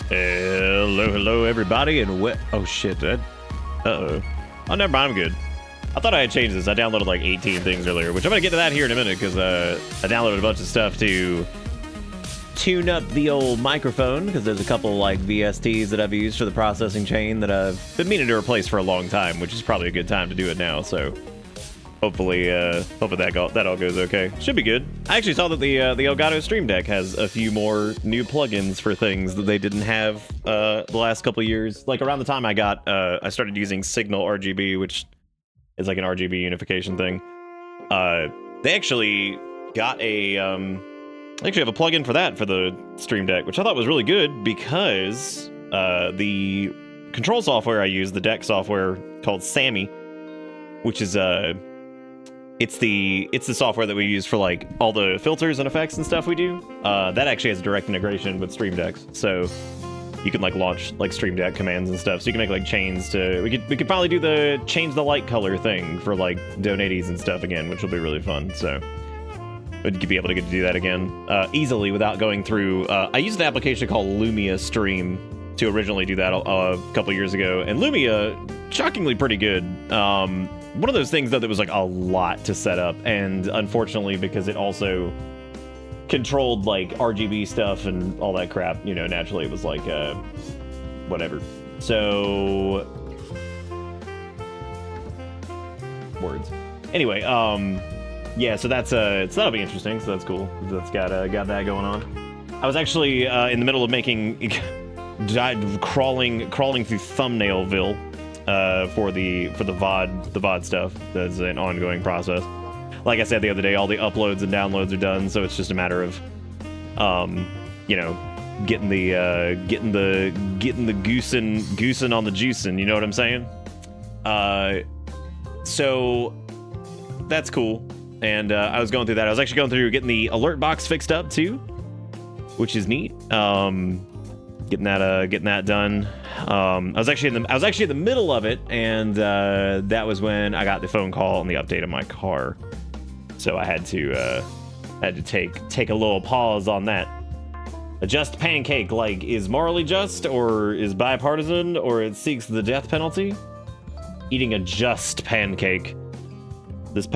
Hello, everybody, and oh shit, uh-oh. Oh, never mind, I'm good. I thought I had changed this. I downloaded like 18 things earlier, which I'm gonna get to that here in a minute, because I downloaded a bunch of stuff to tune up the old microphone, because there's a couple like VSTs that I've used for the processing chain that I've been meaning to replace for a long time, which is probably a good time to do it now, so hopefully that all goes okay. Should be good. I actually saw that the Elgato Stream Deck has a few more new plugins for things that they didn't have the last couple of years. Like around the time I started using Signal RGB, which is like an RGB unification thing. They actually got they actually have a plugin for that for the Stream Deck, which I thought was really good because the control software I use, the deck software called Sammy, which is it's the software that we use for like all the filters and effects and stuff we do. That actually has direct integration with Stream Decks, so you can like launch like Stream Deck commands and stuff. So you can make like chains to we could probably do the change the light color thing for like donaties and stuff again, which will be really fun. So we'd be able to get to do that again easily without going through. I used an application called Lumia Stream to originally do that a couple years ago, and Lumia shockingly pretty good. One of those things though that was like a lot to set up, and unfortunately because it also controlled like RGB stuff and all that crap, you know, naturally it was like whatever. So words. Anyway, yeah, so that's so that'll be interesting. So that's cool. That's got that going on. I was actually in the middle of making crawling through Thumbnailville. For the VOD stuff. That's an ongoing process. Like I said the other day, all the uploads and downloads are done, so it's just a matter of, you know, getting the goosing on the juicing. You know what I'm saying? So that's cool. And I was going through that. I was actually going through getting the alert box fixed up too, which is neat. Getting that done. I was actually in the middle of it, and that was when I got the phone call and the update on my car. So I had to take a little pause on that. A just pancake, like, is morally just, or is bipartisan, or it seeks the death penalty? Eating a just pancake.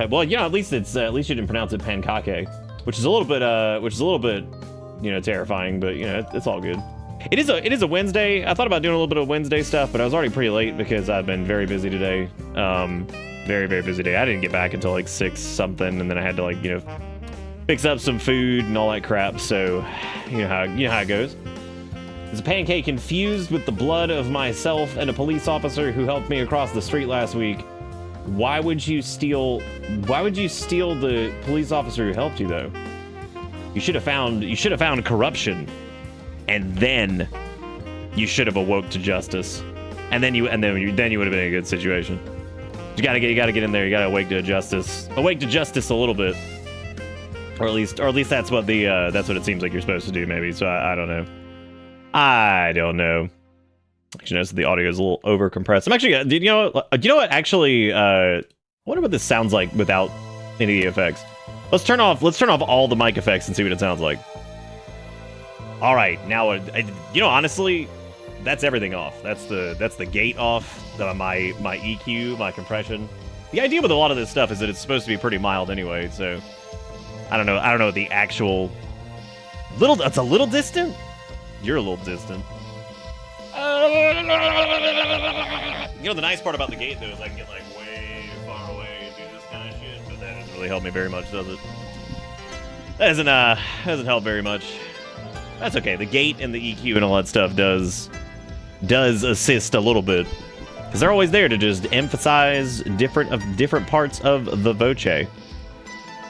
Well, yeah, at least you didn't pronounce it pancake, which is a little bit, you know, terrifying, but you know, it's all good. It is a Wednesday. I thought about doing a little bit of Wednesday stuff, but I was already pretty late because I've been very busy today. Very, very busy day. I didn't get back until like 6 something, and then I had to like, you know, fix up some food and all that crap. So, you know how it goes. Is a pancake infused with the blood of myself and a police officer who helped me across the street last week? Why would you steal the police officer who helped you though? You should have found corruption, and then you should have awoke to justice, and then you would have been in a good situation. You gotta get in there. You gotta awake to justice a little bit, or at least that's what it seems like you're supposed to do. Maybe. So I don't know. Actually, notice that the audio is a little over compressed. I'm actually, you know what? Actually, I wonder what this sounds like without any of the effects. Let's turn off all the mic effects and see what it sounds like. All right, now, honestly, that's everything off. That's the gate off. My EQ, my compression. The idea with a lot of this stuff is that it's supposed to be pretty mild anyway. So I don't know the actual It's a little distant. You're a little distant. You know, the nice part about the gate though is I can get like way far away and do this kind of shit, but that doesn't really help me very much, does it? That doesn't help very much. That's okay. The gate and the EQ and all that stuff does assist a little bit, because they're always there to just emphasize different parts of the voce.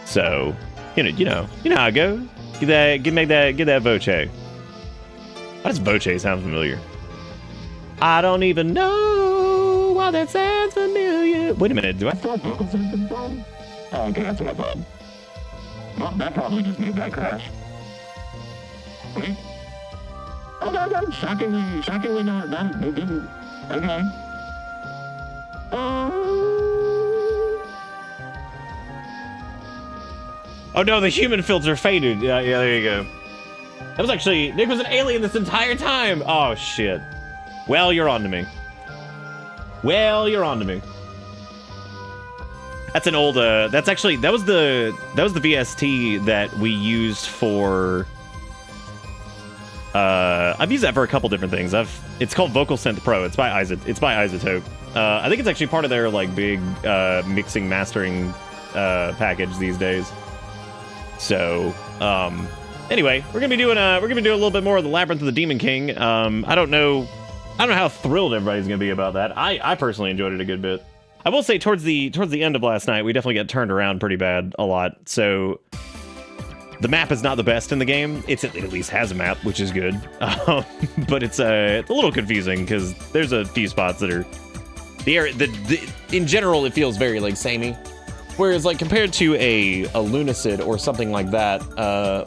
So you know how it goes. Get that voce. Why does voce sound familiar? I don't even know why that sounds familiar. Wait a minute, do I? Okay, that's what I thought. Well, that probably just made that crash. Okay. Oh, no, shockingly not. It didn't. Okay. Oh no, the human filter faded. Yeah, there you go. That was actually, Nick was an alien this entire time. Oh shit. Well, you're on to me. That's an old, that was the VST that we used for, I've used that for a couple different things. It's called Vocal Synth Pro. It's by Isotope. I think it's actually part of their like big, mixing mastering, package these days. So, anyway, we're gonna be doing a little bit more of the Labyrinth of the Demon King. I don't know how thrilled everybody's gonna be about that. I personally enjoyed it a good bit. I will say towards the end of last night, we definitely got turned around pretty bad a lot. So the map is not the best in the game. It at least has a map, which is good. But it's a little confusing because there's a few spots that are in general it feels very like samey. Whereas, like, compared to a Lunacid or something like that,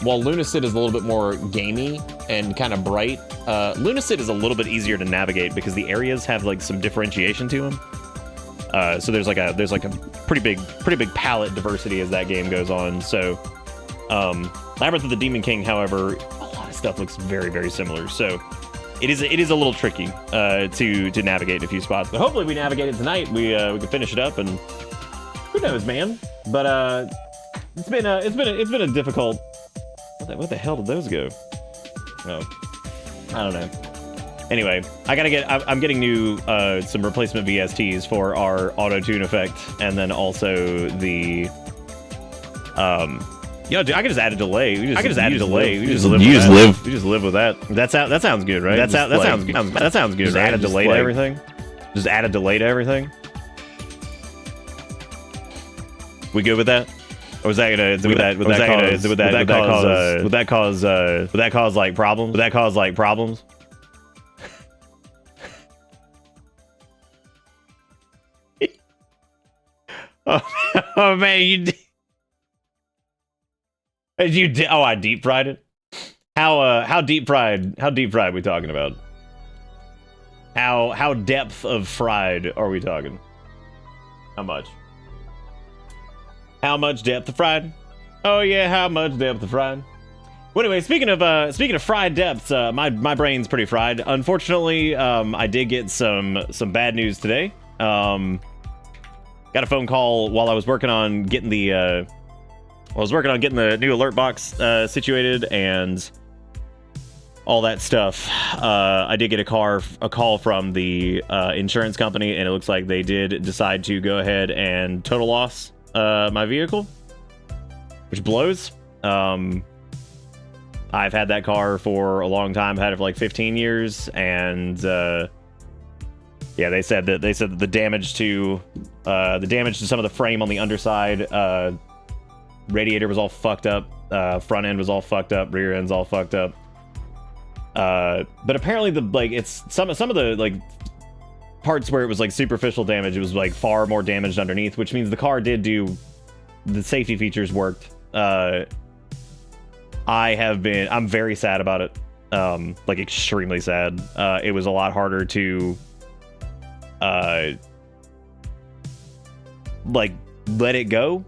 while Lunacid is a little bit more gamey and kind of bright, Lunacid is a little bit easier to navigate because the areas have, like, some differentiation to them. So there's like a pretty big palette diversity as that game goes on. So, Labyrinth of the Demon King, however, a lot of stuff looks very, very similar. So it is a little tricky to navigate in a few spots. But hopefully we navigate it tonight. We can finish it up and. Who knows, man? But it's been a difficult. What the hell did those go? Oh, I don't know. Anyway, I'm getting new some replacement VSTs for our auto tune effect, and then also the dude, I could just add a delay. We just live with that. That sounds good, right? That sounds good. Just add a delay to everything. Just add a delay to everything. We good with that? Or was that gonna would that cause like problems? Would that cause like problems? oh man, you did. Oh, I deep fried it. How deep fried we talking about? How depth of fried are we talking? How much? How much depth of fried? Oh yeah, how much depth of fried? Well, anyway, speaking of fried depths, my brain's pretty fried. Unfortunately, I did get some bad news today. Got a phone call while I was working on getting the new alert box situated, and all that stuff, I did get a call from the insurance company, and it looks like they did decide to go ahead and total loss my vehicle, which blows. I've had that car for a long time. I've had it for like 15 years, and yeah, they said that the damage to some of the frame on the underside, radiator was all fucked up, front end was all fucked up, rear end's all fucked up. But apparently it's some of the like parts where it was like superficial damage, it was like far more damaged underneath, which means the car did do the safety features worked. I'm very sad about it. Like extremely sad. It was a lot harder to like let it go,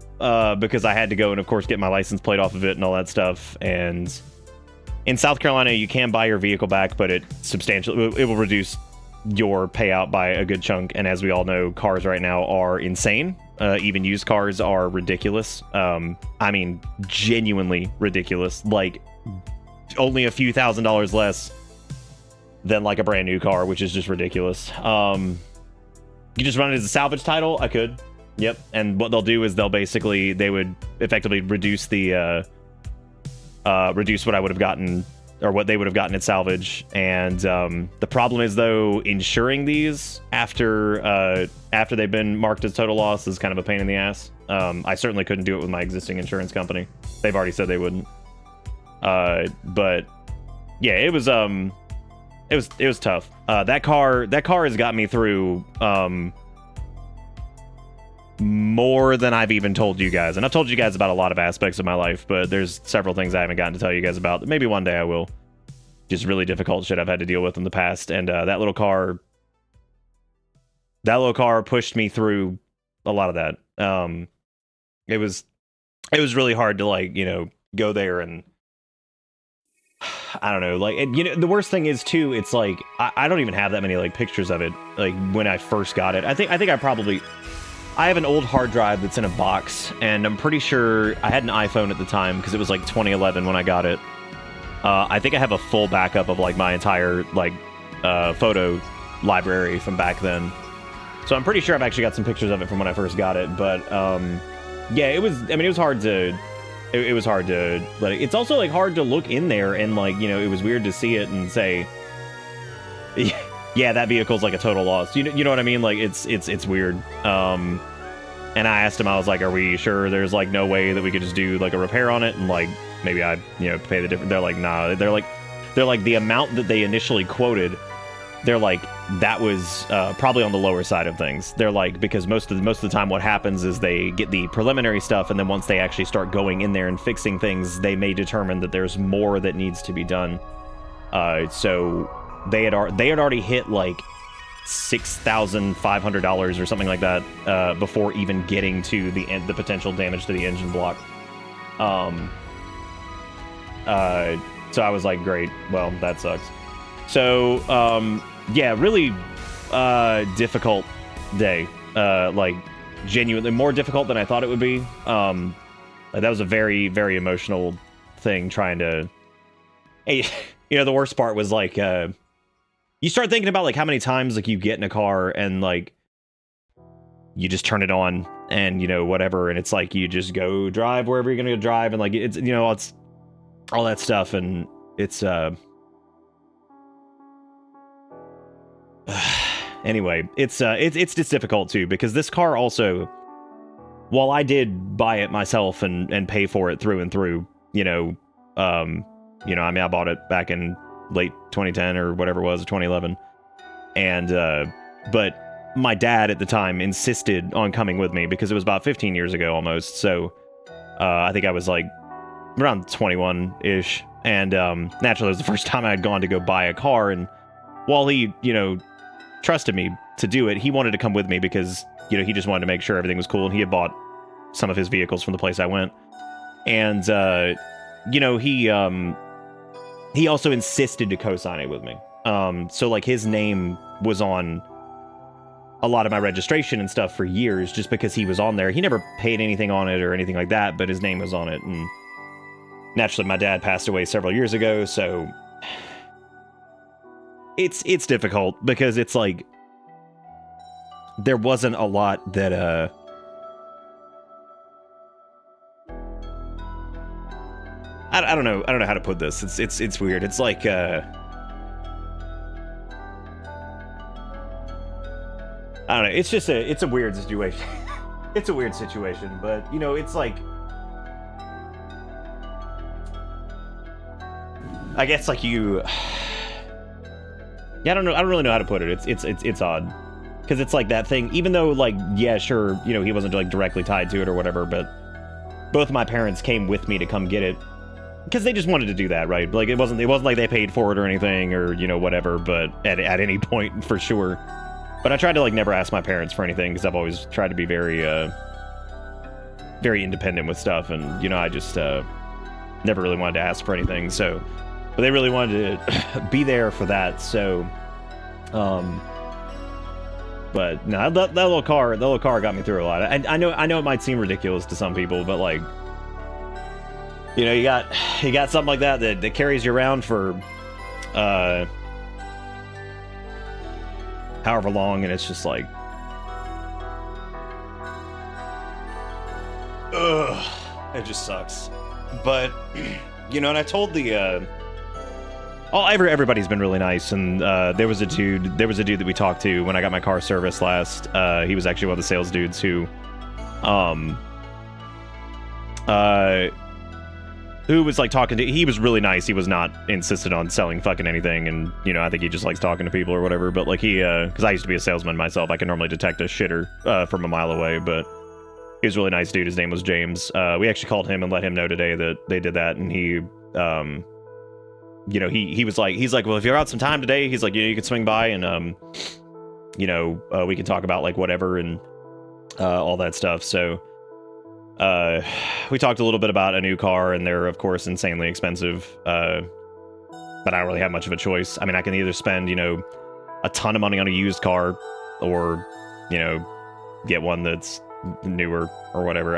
because I had to go and of course get my license plate off of it and all that stuff. And in South Carolina, you can buy your vehicle back, but it will reduce your payout by a good chunk. And as we all know, cars right now are insane. Even used cars are ridiculous. I mean, genuinely ridiculous. Like, only a few $1,000s less than like a brand new car, which is just ridiculous. You just run it as a salvage title? I could. Yep. And what they'll do is they would effectively reduce the reduce what I would have gotten, or what they would have gotten at salvage. And the problem is, though, insuring these after they've been marked as total loss is kind of a pain in the ass. I certainly couldn't do it with my existing insurance company. They've already said they wouldn't. But yeah, it was tough. That car has got me through more than I've even told you guys. And I've told you guys about a lot of aspects of my life, but there's several things I haven't gotten to tell you guys about. Maybe one day I will. Just really difficult shit I've had to deal with in the past. And that little car pushed me through a lot of that. It was really hard to, like, you know, go there and I don't know, like, and, you know, the worst thing is too, it's like I don't even have that many like pictures of it, like when I first got it. I think I have an old hard drive that's in a box, and I'm pretty sure I had an iPhone at the time because it was like 2011 when I got it. I think I have a full backup of like my entire like photo library from back then. So I'm pretty sure I've actually got some pictures of it from when I first got it. But yeah, it was hard to let it. It's also like hard to look in there and, like, you know, it was weird to see it and say, yeah, that vehicle's like a total loss. You know what I mean? Like, it's weird. And I asked him, I was like, are we sure there's like no way that we could just do like a repair on it and like maybe I, you know, pay the difference? They're like, nah. They're like the amount that they initially quoted. They're like, that was probably on the lower side of things. They're like, because most of the time what happens is they get the preliminary stuff, and then once they actually start going in there and fixing things, they may determine that there's more that needs to be done. So they had already hit like $6,500 or something like that before even getting to the potential damage to the engine block. So I was like, great, well, that sucks. So yeah, really difficult day, like genuinely more difficult than I thought it would be. That was a very, very emotional thing trying to, hey, you know, the worst part was like, you start thinking about like how many times like you get in a car and like you just turn it on and, you know, whatever, and it's like you just go drive wherever you're gonna go drive, and like it's, you know, it's all that stuff, and it's anyway, it's just difficult too, because this car also, while I did buy it myself and pay for it through and through, you know, I mean, I bought it back in late 2010 or whatever it was, 2011, and but my dad at the time insisted on coming with me because it was about 15 years ago almost. So I think I was like around 21-ish, and naturally it was the first time I had gone to go buy a car, and while he, you know, trusted me to do it, he wanted to come with me because, you know, he just wanted to make sure everything was cool, and he had bought some of his vehicles from the place I went. And you know, he also insisted to co-sign it with me. So like his name was on a lot of my registration and stuff for years, just because he was on there. He never paid anything on it or anything like that, but his name was on it. And naturally my dad passed away several years ago, so it's difficult because it's like there wasn't a lot that I don't know how to put this. It's weird. It's like I don't know. It's just it's a weird situation. It's a weird situation, but you know, it's like I guess like you. Yeah, I don't know. I don't really know how to put it. It's odd because it's like that thing. Even though like yeah, sure, you know, he wasn't like directly tied to it or whatever, but both of my parents came with me to come get it because they just wanted to do that, right? Like it wasn't like they paid for it or anything or you know whatever, but at any point for sure. But I tried to like never ask my parents for anything because I've always tried to be very very independent with stuff, and you know I just never really wanted to ask for anything. So, but they really wanted to be there for that. So, but no, that little car got me through a lot. I know it might seem ridiculous to some people, but like, you know, you got something like that carries you around for however long, and it's just like, ugh, it just sucks. But you know, and I told the everybody's been really nice, and there was a dude that we talked to when I got my car serviced last. He was actually one of the sales dudes who was like talking to. He was really nice. He was not insistent on selling fucking anything, and you know, I think he just likes talking to people or whatever. But like he, because I used to be a salesman myself, I can normally detect a shitter from a mile away. But he was a really nice dude. His name was James. We actually called him and let him know today that they did that, and he, you know, he's like, well, if you're out some time today, he's like, you know, you can swing by and you know, we can talk about like whatever and all that stuff. So. We talked a little bit about a new car, and they're of course insanely expensive, but I don't really have much of a choice. I mean, I can either spend, you know, a ton of money on a used car, or, you know, get one that's newer or whatever.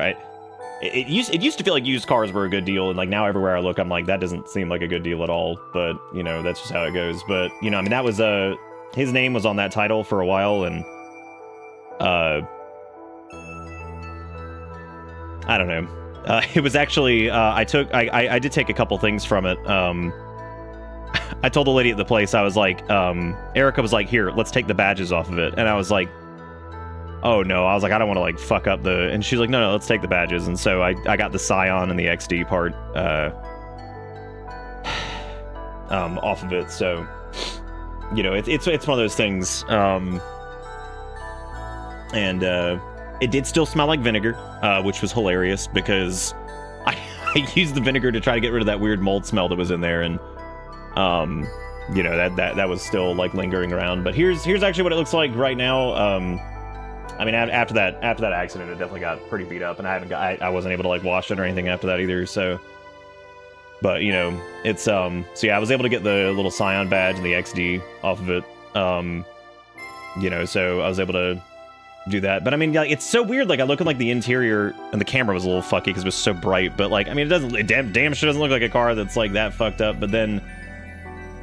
It used to feel like used cars were a good deal, and like now everywhere I look, I'm like, that doesn't seem like a good deal at all. But you know, that's just how it goes. But you know, I mean, that was his name was on that title for a while, and I don't know. It was actually, I did take a couple things from it. I told the lady at the place, I was like, Erica was like, here, let's take the badges off of it. And I was like, oh no, I was like, I don't want to like fuck up and she's like, no, let's take the badges. And so I got the Scion and the XD part, off of it. So, you know, it's one of those things. It did still smell like vinegar, which was hilarious because I used the vinegar to try to get rid of that weird mold smell that was in there, and you know, that was still like lingering around. But here's actually what it looks like right now. I mean, after that accident, it definitely got pretty beat up, and I wasn't able to like wash it or anything after that either. So, but you know, it's so yeah, I was able to get the little Scion badge and the XD off of it. You know, so I was able to do that. But I mean, like, it's so weird. Like, I look at like the interior, and the camera was a little fucky because it was so bright. But like, I mean, it damn sure doesn't look like a car that's like that fucked up. But then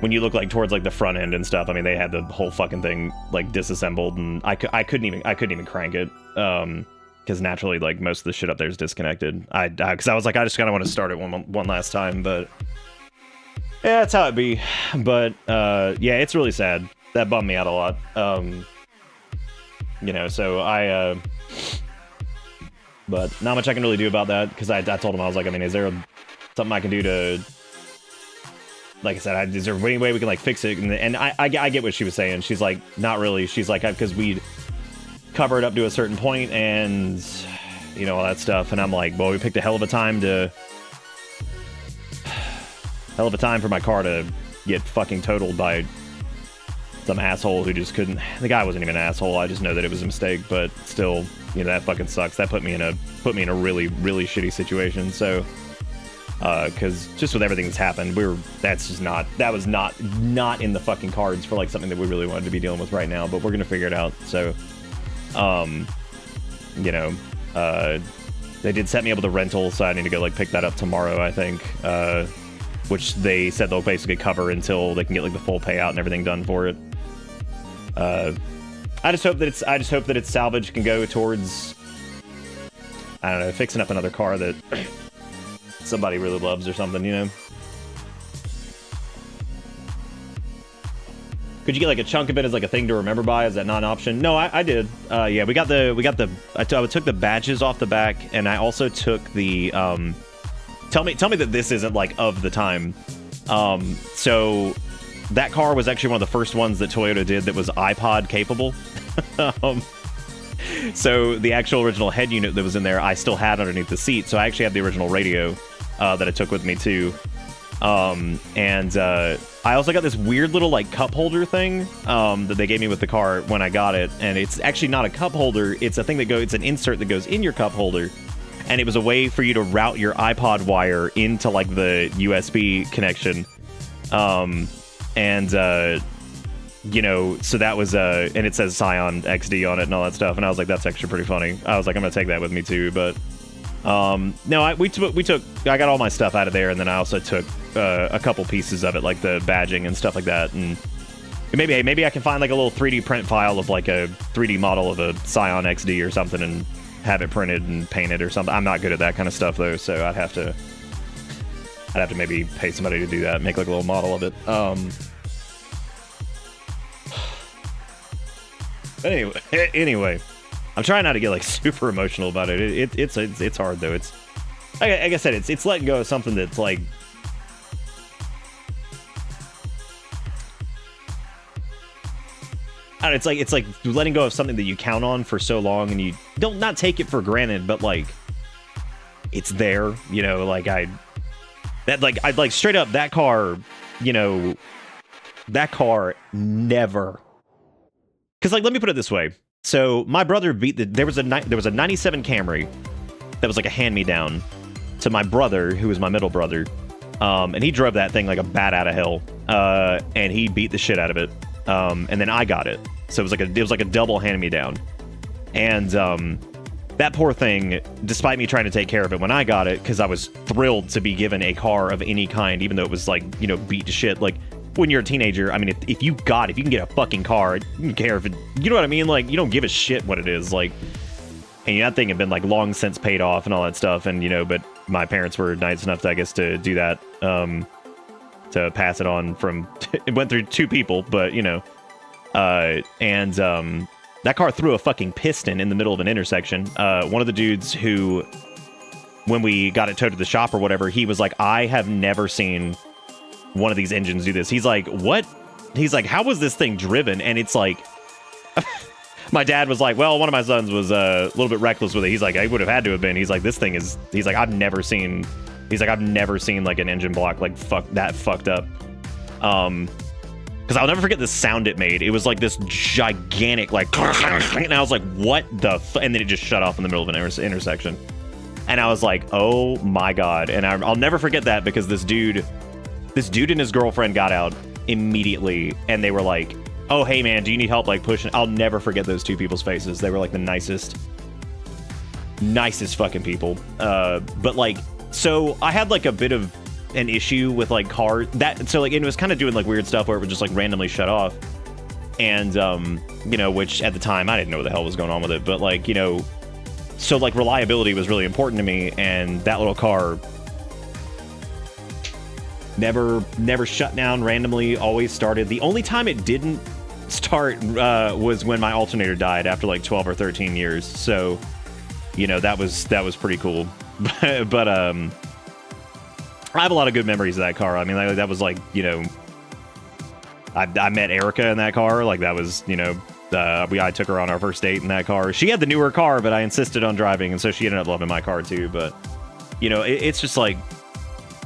when you look like towards like the front end and stuff, I mean, they had the whole fucking thing like disassembled, and I couldn't even crank it because naturally like most of the shit up there is disconnected. Because I was like, I just kind of want to start it one last time. But yeah, that's how it be. But yeah, it's really sad. That bummed me out a lot. You know, so but not much I can really do about that, because I told him, I was like, I mean, is there something I can do to, like I said, is there any way we can like fix it? And I get what she was saying. She's like, not really. She's like, because we'd cover it up to a certain point and, you know, all that stuff. And I'm like, well, we picked a hell of a time for my car to get fucking totaled by some asshole who just couldn't. The guy wasn't even an asshole. I just know that it was a mistake, but still, you know, that fucking sucks. That put me in a really, really shitty situation. So, because just with everything that's happened, that was not in the fucking cards for like something that we really wanted to be dealing with right now. But we're gonna figure it out. So, you know, they did set me up with a rental, so I need to go like pick that up tomorrow, I think. which they said they'll basically cover until they can get like the full payout and everything done for it. I just hope that its salvage can go towards, I don't know, fixing up another car that somebody really loves or something, you know. Could you get like a chunk of it as like a thing to remember by? Is that not an option? No, I did. Yeah, I took the badges off the back, and I also took the tell me that this isn't like of the time. So that car was actually one of the first ones that Toyota did that was iPod capable. So the actual original head unit that was in there, I still had underneath the seat. So I actually had the original radio that I took with me too. I also got this weird little like cup holder thing that they gave me with the car when I got it, and it's actually not a cup holder. It's a thing that it's an insert that goes in your cup holder, and it was a way for you to route your iPod wire into like the USB connection. You know, so that was and it says Scion XD on it and all that stuff, and I was like, that's actually pretty funny. I was like, I'm gonna take that with me too, but no, I got all my stuff out of there, and then I also took a couple pieces of it, like the badging and stuff like that, and maybe I can find like a little 3D print file of like a 3D model of a Scion XD or something and have it printed and painted or something. I'm not good at that kind of stuff though, so I'd have to maybe pay somebody to do that, make like a little model of it. But anyway, I'm trying not to get like super emotional about it. It's hard though. It's like I said, it's letting go of something that's like, I don't know, it's like letting go of something that you count on for so long, and you don't not take it for granted, but like it's there, you know. Like I'd like straight up that car, you know, that car never. Because like, let me put it this way. So my brother there was a 97 Camry that was like a hand-me-down to my brother, who was my middle brother, and he drove that thing like a bat out of hell, and he beat the shit out of it, and then I got it, so it was like a double hand-me-down, and that poor thing, despite me trying to take care of it when I got it, because I was thrilled to be given a car of any kind, even though it was like, you know, beat to shit. Like when you're a teenager, I mean, if you can get a fucking car, you don't care if it, you know what I mean? Like, you don't give a shit what it is. Like, and that thing had been like long since paid off and all that stuff. And, you know, but my parents were nice enough to, I guess, to do that, to pass it on from, it went through two people, but, you know, that car threw a fucking piston in the middle of an intersection. One of the dudes who, when we got it towed to the shop or whatever, he was like, I have never seen one of these engines do this. He's like, what? He's like, how was this thing driven? And it's like, my dad was like, well, one of my sons was a little bit reckless with it. He's like, I would have had to have been. He's like, this thing is, he's like, I've never seen like an engine block like fucked up. Because I'll never forget the sound it made. It was like this gigantic, like, and I was like, what the and then it just shut off in the middle of an intersection. And I was like, oh my God. And I'll never forget that, because this dude and his girlfriend got out immediately, and they were like, oh, hey man, do you need help like pushing? I'll never forget those two people's faces. They were like the nicest fucking people. But like, so I had like a bit of an issue with like cars that, so like, it was kind of doing like weird stuff where it would just like randomly shut off, and you know, which at the time I didn't know what the hell was going on with it, but like, you know, so like reliability was really important to me, and that little car never shut down randomly, always started. The only time it didn't start was when my alternator died after like 12 or 13 years, so you know, that was pretty cool. but I have a lot of good memories of that car. I mean, that was like, you know, I met Erica in that car. Like that was, you know, I took her on our first date in that car. She had the newer car, but I insisted on driving, and so she ended up loving my car too. But you know, it's just like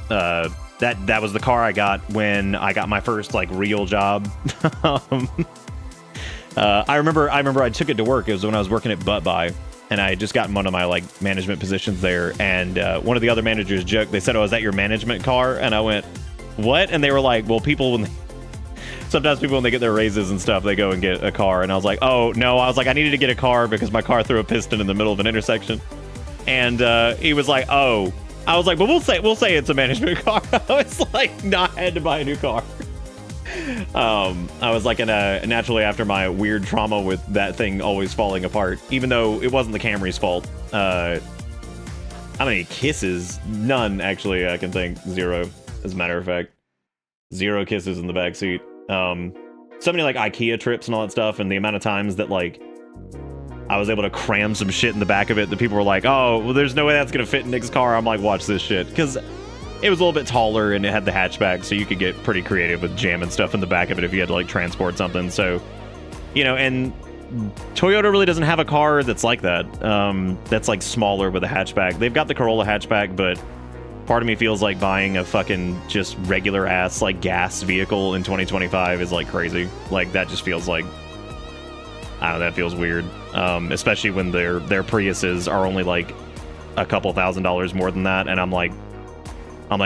that was the car I got when I got my first like real job. I remember I took it to work. It was when I was working at Butt Buy, and I had just gotten one of my like management positions there, and one of the other managers joked, they said, oh, is that your management car? And I went, what? And they were like, well, sometimes people, when they get their raises and stuff, they go and get a car. And I was like, oh no, I was like, I needed to get a car because my car threw a piston in the middle of an intersection. And he was like, oh, I was like, but we'll say it's a management car. I was like, not had to buy a new car. I was like naturally after my weird trauma with that thing always falling apart, even though it wasn't the Camry's fault. How many kisses? None, actually. I can think 0, as a matter of fact. 0 kisses in the backseat. So many like IKEA trips and all that stuff, and the amount of times that like I was able to cram some shit in the back of it that people were like, oh, well, there's no way that's gonna fit in Nick's car. I'm like, watch this shit, because it was a little bit taller and it had the hatchback, so you could get pretty creative with jamming stuff in the back of it if you had to like transport something. So, you know, and Toyota really doesn't have a car that's like that. That's like smaller with a hatchback. They've got the Corolla hatchback, but part of me feels like buying a fucking just regular ass like gas vehicle in 2025 is like crazy. Like that just feels like, I don't know, that feels weird. Especially when their Priuses are only like a couple $1,000s more than that, and I'm like,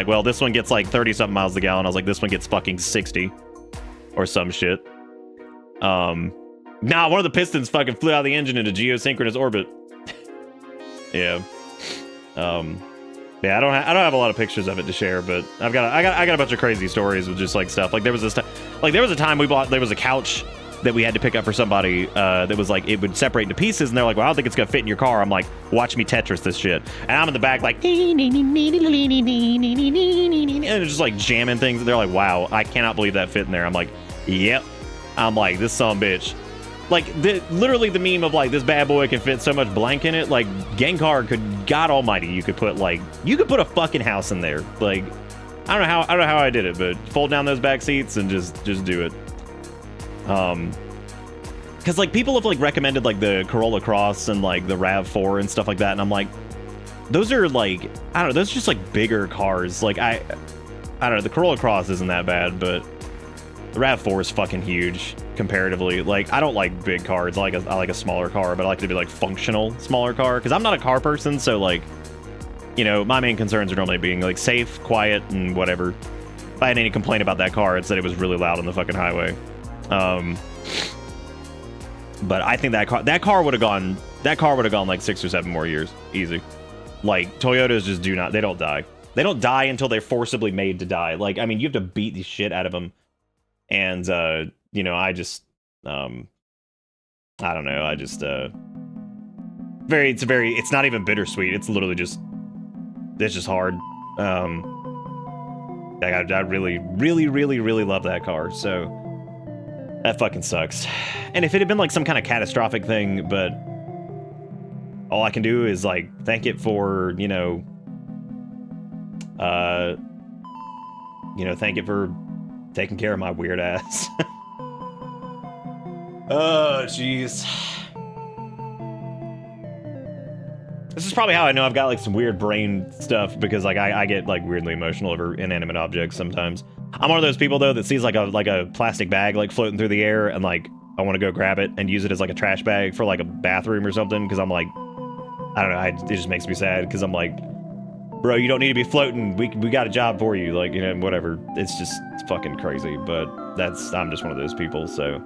well, this one gets like 30 something miles a gallon. I was like, this one gets fucking 60 or some shit. Nah, one of the pistons fucking flew out of the engine into geosynchronous orbit. Yeah. Yeah, I don't have a lot of pictures of it to share, but I got a bunch of crazy stories with just like stuff. Like there was a time there was a couch that we had to pick up for somebody that was like, it would separate into pieces, and they're like, well, I don't think it's gonna fit in your car. I'm like, watch me Tetris this shit. And I'm in the back like, and it's just like jamming things, and they're like, wow, I cannot believe that fit in there. I'm like, yep. I'm like, this sumbitch. Like, literally the meme of like, this bad boy can fit so much blank in it. Like, Gengar could, God almighty, you could put a fucking house in there. Like, I don't know how I did it, but fold down those back seats and just do it. Because like people have like recommended like the Corolla Cross and like the RAV4 and stuff like that, and I'm like, those are like, I don't know, those are just like bigger cars. Like I don't know, the Corolla Cross isn't that bad, but the RAV4 is fucking huge comparatively. Like I don't like big cars. I like a smaller car, but I like it to be like functional smaller car, because I'm not a car person. So like, you know, my main concerns are normally being like safe, quiet, and whatever. If I had any complaint about that car, it's that it was really loud on the fucking highway. But I think that car would have gone like 6 or 7 more years, easy. Like Toyotas just they don't die. They don't die until they're forcibly made to die. Like, I mean, you have to beat the shit out of them. And you know, I just I don't know, I just it's not even bittersweet. It's literally just, it's just hard. Like I really love that car, so that fucking sucks. And if it had been like some kind of catastrophic thing, but all I can do is like thank it for, thank it for taking care of my weird ass. Oh, jeez. This is probably how I know I've got like some weird brain stuff, because like I get like weirdly emotional over inanimate objects sometimes. I'm one of those people though that sees like a plastic bag like floating through the air, and like I want to go grab it and use it as like a trash bag for like a bathroom or something, because I'm like, I don't know, it just makes me sad, because I'm like, bro, you don't need to be floating. We got a job for you, like, whatever. It's fucking crazy, but I'm just one of those people. So,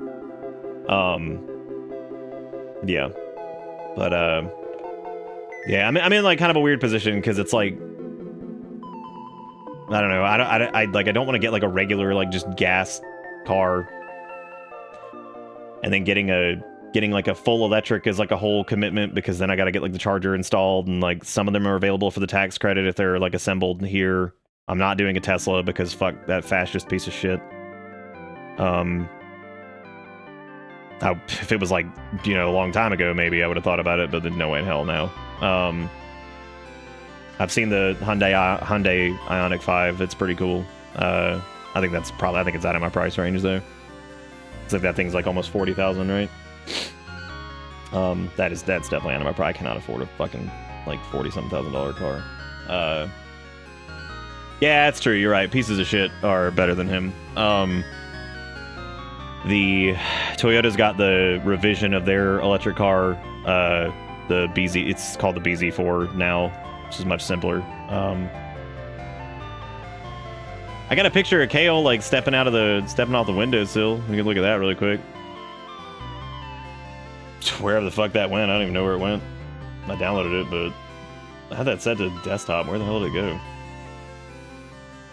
yeah, but yeah, I'm in like kind of a weird position, because it's like, I don't know, I don't want to get like a regular like just gas car, and then getting like a full electric is like a whole commitment, because then I got to get like the charger installed, and like some of them are available for the tax credit if they're like assembled here. I'm not doing a Tesla because fuck that fascist piece of shit. If it was like, a long time ago, maybe I would have thought about it, but there's no way in hell now. I've seen the Hyundai Ioniq 5. It's pretty cool. I think it's out of my price range though. It's like that thing's like almost 40,000, right? That's definitely out of my price. I cannot afford a fucking like $40-something car. Yeah, that's true. You're right. Pieces of shit are better than him. The Toyota's got the revision of their electric car, the BZ. It's called the BZ4 now, which is much simpler. I got a picture of Kale like stepping out the windowsill. We can look at that really quick. Wherever the fuck that went, I don't even know where it went. I downloaded it, but I had that set to desktop. Where the hell did it go?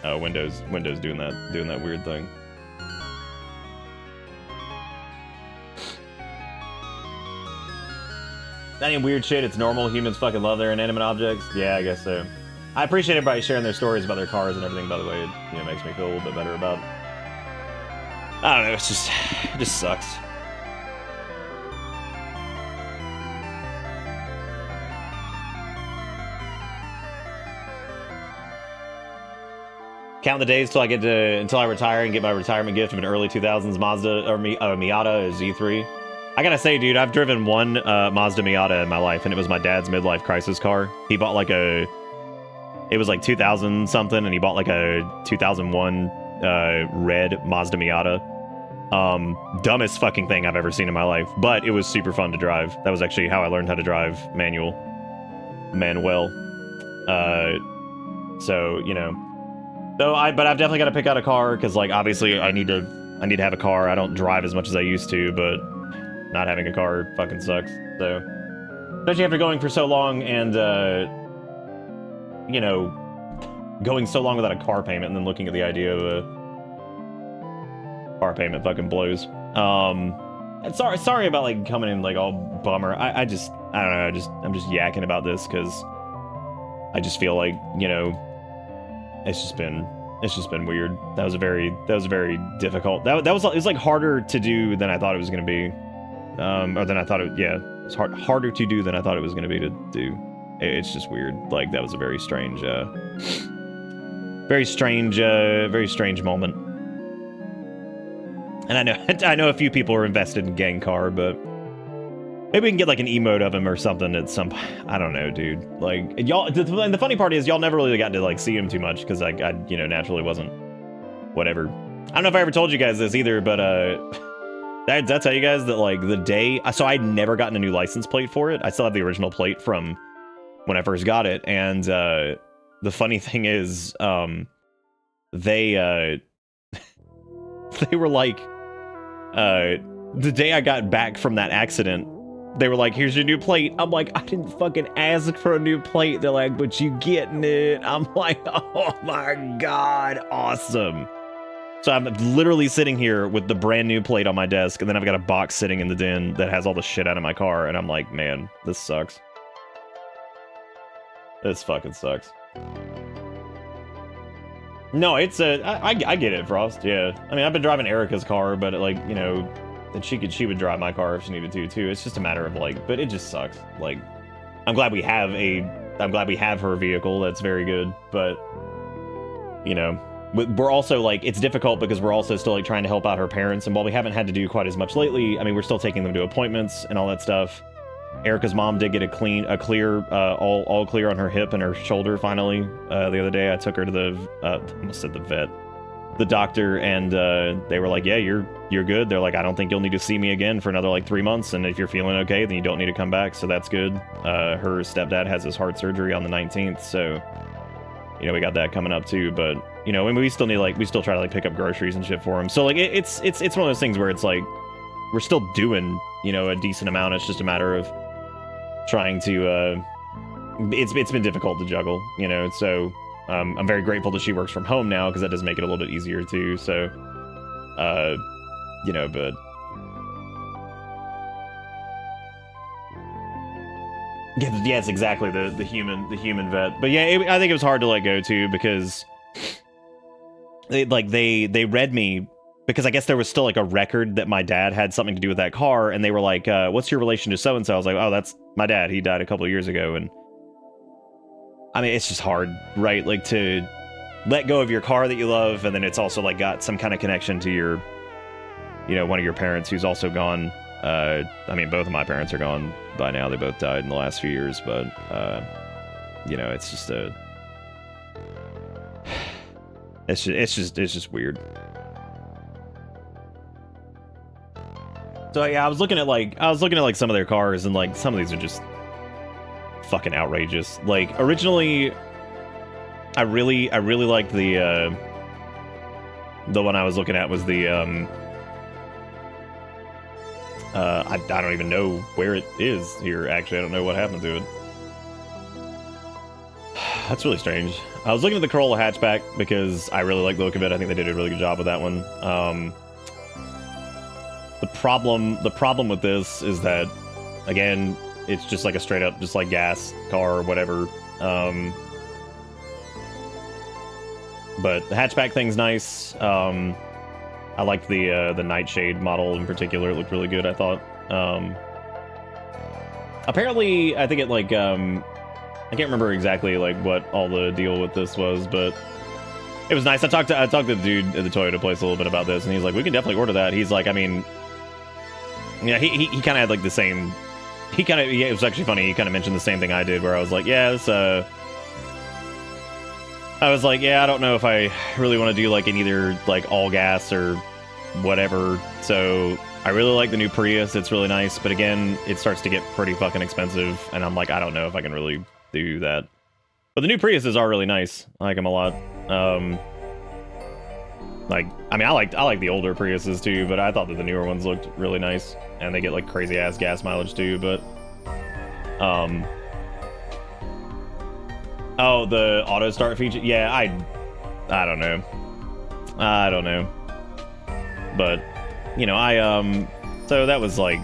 Oh, Windows doing that weird thing. That ain't weird shit. It's normal. Humans fucking love their inanimate objects. Yeah, I guess so. I appreciate everybody sharing their stories about their cars and everything. By the way, it makes me feel a little bit better about. I don't know. It just sucks. Count the days until I retire and get my retirement gift of an early 2000s Mazda or Miata Z3. I gotta say, dude, I've driven one Mazda Miata in my life, and it was my dad's midlife crisis car. He bought like it was like 2000 something, and he bought like a 2001 red Mazda Miata. Dumbest fucking thing I've ever seen in my life, but it was super fun to drive. That was actually how I learned how to drive Manuel. So but I've definitely got to pick out a car because, like, obviously I need to have a car. I don't drive as much as I used to, but not having a car fucking sucks. So, especially after going for so long and going so long without a car payment, and then looking at the idea of a car payment fucking blows. And sorry about like coming in like all bummer. I don't know. I'm just yakking about this because I just feel like it's just been weird. That was a very difficult. It was like harder to do than I thought it was going to be, or than I thought it. Yeah, it's harder to do than I thought it was going to be to do. It's just weird. Like that was a very strange moment. And I know a few people are invested in Gengar, but maybe we can get like an emote of him or something at some. I don't know, dude. Like y'all. And the funny part is y'all never really got to like see him too much because I naturally wasn't. Whatever. I don't know if I ever told you guys this either, but did I tell you guys that like the day? So I'd never gotten a new license plate for it. I still have the original plate from when I first got it, and the funny thing is, they were like, the day I got back from that accident, they were like, here's your new plate. I'm like, I didn't fucking ask for a new plate. They're like, but you getting it. I'm like, oh my God, awesome. So I'm literally sitting here with the brand new plate on my desk, and then I've got a box sitting in the den that has all the shit out of my car, and I'm like, man, this sucks. This fucking sucks. No, it's I get it, Frost. Yeah, I mean, I've been driving Erica's car, but like, that she would drive my car if she needed to too. It's just a matter of like, but it just sucks. Like, I'm glad we have her vehicle. That's very good, but we're also like, it's difficult because we're also still like trying to help out her parents, and while we haven't had to do quite as much lately, I mean, we're still taking them to appointments and all that stuff. Erica's mom did get a clear, all clear on her hip and her shoulder finally. The other day I took her to the, I almost said the vet, the doctor, and they were like, yeah, you're good. They're like, I don't think you'll need to see me again for another like 3 months, and if you're feeling okay, then you don't need to come back, so that's good. Her stepdad has his heart surgery on the 19th, so, we got that coming up too, but, and we still need we still try to like pick up groceries and shit for him. So like, it's one of those things where it's like, we're still doing, a decent amount. It's just a matter of trying to it's been difficult to juggle, so I'm very grateful that she works from home now because that does make it a little bit easier too. So but yes, exactly, the human vet. But yeah, I think it was hard to let go too because they read me. Because I guess there was still like a record that my dad had something to do with that car, and they were like, what's your relation to so-and-so? I was like, oh, that's my dad. He died a couple of years ago. And I mean, it's just hard, right? Like to let go of your car that you love, and then it's also like got some kind of connection to your, one of your parents who's also gone. I mean, both of my parents are gone by now. They both died in the last few years, but, it's just it's just weird. So yeah, I was looking at some of their cars, and like some of these are just fucking outrageous. Like originally, I really liked the one I was looking at was the I don't even know where it is here. Actually, I don't know what happened to it. That's really strange. I was looking at the Corolla hatchback because I really like the look of it. I think they did a really good job with that one. The problem with this is that, again, it's just like a straight up, just like gas car or whatever. But the hatchback thing's nice. I liked the Nightshade model in particular. It looked really good, I thought. Apparently, I think it like I can't remember exactly like what all the deal with this was, but it was nice. I talked to the dude at the Toyota place a little bit about this, and he's like, "We can definitely order that." He's like, I mean, yeah, he kind of had like the same. It was actually funny. He kind of mentioned the same thing I did, where I was like, "Yeah, this, I was like, yeah, I don't know if I really want to do like an either like all gas or whatever." So I really like the new Prius. It's really nice, but again, it starts to get pretty fucking expensive, and I'm like, I don't know if I can really do that. But the new Priuses are really nice. I like them a lot. Like, I mean, I like the older Priuses too, but I thought that the newer ones looked really nice, and they get like crazy ass gas mileage too. But oh, the auto start feature. Yeah, I don't know. But you know, so that was like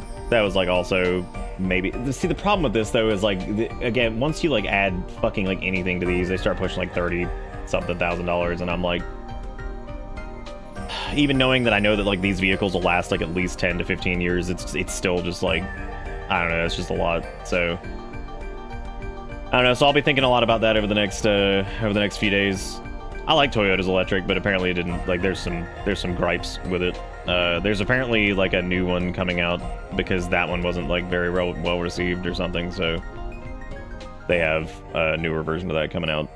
also maybe. See, the problem with this though is like again, once you like add fucking like anything to these, they start pushing like $30-something thousand, and I'm like, even knowing that I know that like these vehicles will last like at least 10 to 15 years, it's still just like, I don't know, it's just a lot. So I don't know. So I'll be thinking a lot about that over the next few days. I like Toyota's electric, but apparently it didn't, like, there's some gripes with it. There's apparently like a new one coming out because that one wasn't like very well received or something, so they have a newer version of that coming out.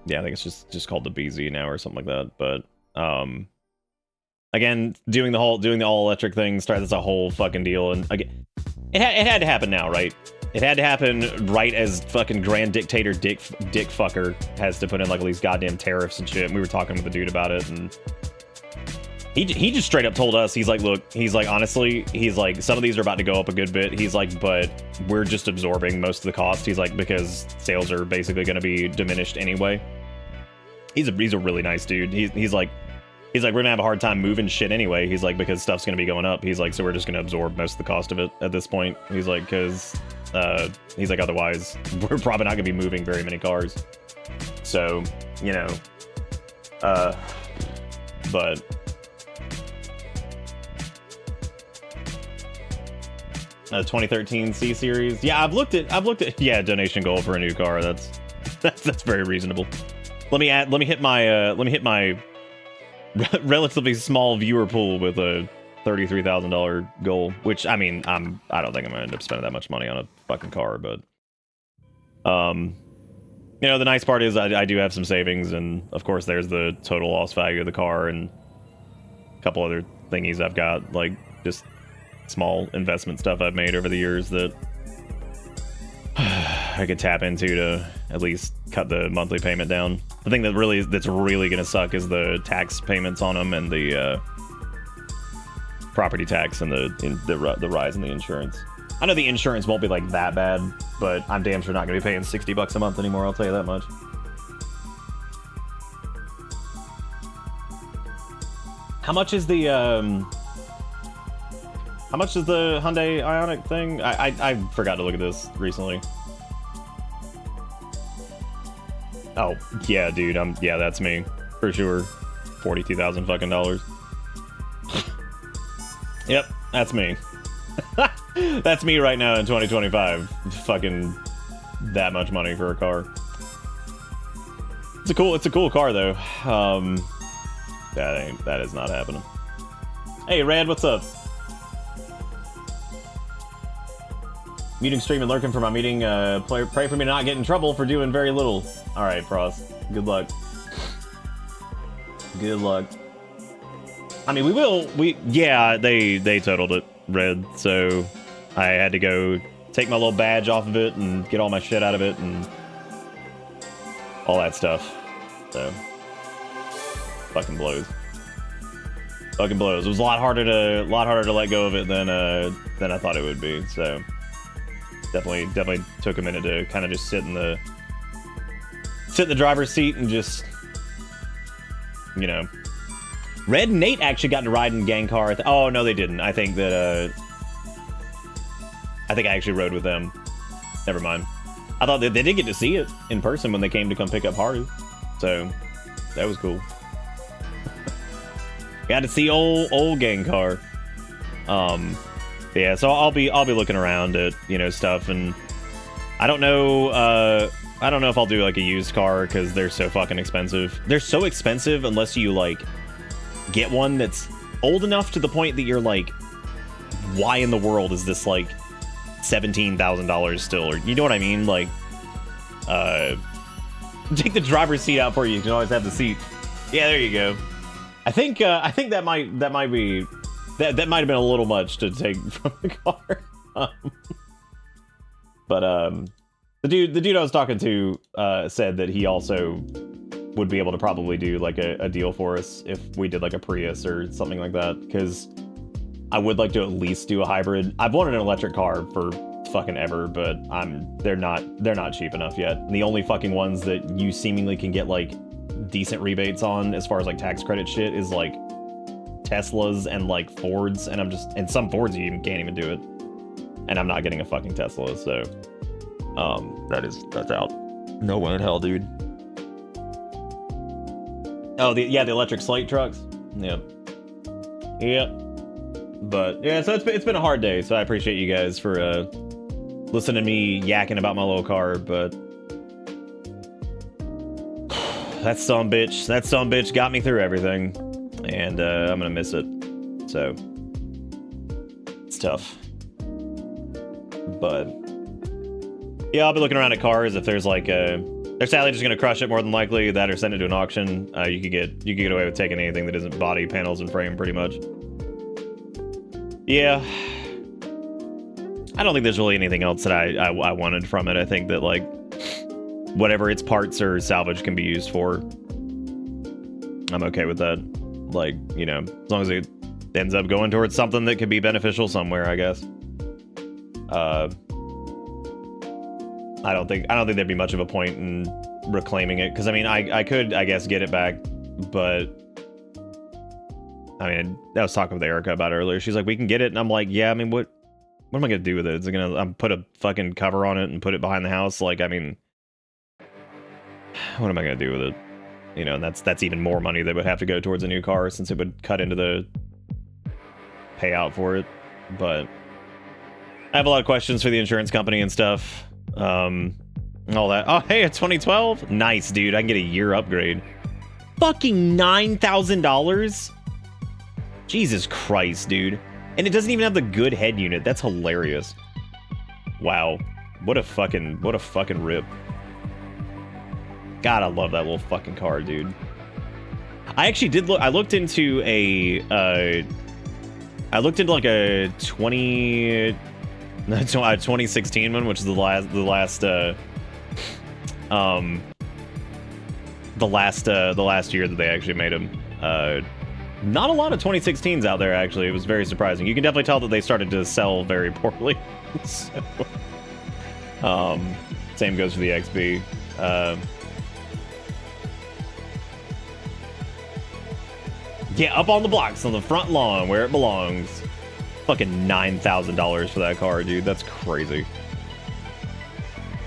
Yeah, I think it's just called the BZ now or something like that. But again, doing the all electric thing, that's a whole fucking deal, and again, it had to happen now, right? It had to happen right as fucking Grand Dictator Dick Fucker has to put in like all these goddamn tariffs and shit. And we were talking with the dude about it, and he just straight up told us, he's like, look, he's like, honestly, he's like, some of these are about to go up a good bit. He's like, but we're just absorbing most of the cost. He's like, because sales are basically going to be diminished anyway. He's a really nice dude. He's like, we're gonna have a hard time moving shit anyway. He's like, because stuff's gonna be going up. He's like, so we're just gonna absorb most of the cost of it at this point. He's like, because he's like, otherwise we're probably not gonna be moving very many cars. So, you know, but a 2013 C series. Yeah, I've looked at yeah, donation goal for a new car. That's very reasonable. Let me hit my relatively small viewer pool with a $33,000 goal, which, I mean, I don't think I'm gonna end up spending that much money on a fucking car, but you know, the nice part is I do have some savings, and of course there's the total loss value of the car and a couple other thingies I've got, like just small investment stuff I've made over the years that I could tap into to at least cut the monthly payment down. The thing that's really gonna suck is the tax payments on them, and the property tax, and the rise in the insurance. I know the insurance won't be like that bad, but I'm damn sure not gonna be paying $60 a month anymore, I'll tell you that much. How much is the Hyundai Ioniq thing? I forgot to look at this recently. Oh, yeah, dude, yeah, that's me. For sure. $42,000 fucking dollars. Yep, that's me. That's me right now in 2025. Fucking that much money for a car. It's a cool car though. That is not happening. Hey, Rad, what's up? Muting stream and lurking for my meeting. Pray for me to not get in trouble for doing very little. All right, Frost. Good luck. Good luck. I mean, yeah, they totaled it, Red. So I had to go take my little badge off of it and get all my shit out of it and all that stuff. So fucking blows. Fucking blows. It was a lot harder to let go of it than I thought it would be. So. Definitely took a minute to kind of just sit in the driver's seat and just, you know. Red and Nate actually got to ride in gang car. Oh no, they didn't. I think that I actually rode with them. Never mind. I thought that they did get to see it in person when they came to come pick up Haru, so that was cool. Got to see old gang car. Yeah, so I'll be looking around at, you know, stuff, and I don't know if I'll do like a used car because they're so fucking expensive. They're so expensive unless you like get one that's old enough to the point that you're like, why in the world is this like $17,000 still? Or you know what I mean? Like, take the driver's seat out for you. You can always have the seat. Yeah, there you go. I think that might have been a little much to take from the car. But the dude I was talking to said that he also would be able to probably do like a deal for us if we did like a Prius or something like that, because I would like to at least do a hybrid. I've wanted an electric car for fucking ever, but they're not cheap enough yet. And the only fucking ones that you seemingly can get like decent rebates on as far as like tax credit shit is like Teslas and like Fords, and some Fords you even can't even do it. And I'm not getting a fucking Tesla, so that's out. No way in hell, dude. Oh, the electric slate trucks. Yep. But yeah, so it's been a hard day, so I appreciate you guys for listening to me yakking about my little car, but that sumbitch got me through everything, and I'm gonna miss it. So it's tough. But yeah, I'll be looking around at cars. If there's like they're sadly just gonna crush it more than likely, that or send it to an auction. You could get away with taking anything that isn't body, panels, and frame, pretty much. Yeah, I don't think there's really anything else that I wanted from it. I think that like whatever its parts or salvage can be used for, I'm okay with that. Like, you know, as long as it ends up going towards something that could be beneficial somewhere, I guess. I don't think there'd be much of a point in reclaiming it, because I mean, I could, I guess, get it back, but I mean, I was talking with Erica about it earlier. She's like, we can get it, and I'm like, yeah, I mean, what am I gonna do with it? Is it gonna put a fucking cover on it and put it behind the house? Like, I mean, what am I gonna do with it? You know, and that's even more money that would have to go towards a new car, since it would cut into the payout for it. But I have a lot of questions for the insurance company and stuff. All that. Oh, hey, a 2012? Nice, dude. I can get a year upgrade. Fucking $9,000? Jesus Christ, dude. And it doesn't even have the good head unit. That's hilarious. Wow. What a fucking rip. God, I love that little fucking car, dude. I actually did look. I looked into like a 2016 one, which is the last year that they actually made them. Not a lot of 2016s out there, actually. It was very surprising. You can definitely tell that they started to sell very poorly. So, same goes for the XB. Yeah, up on the blocks on the front lawn where it belongs. Fucking $9,000 for that car, dude. That's crazy.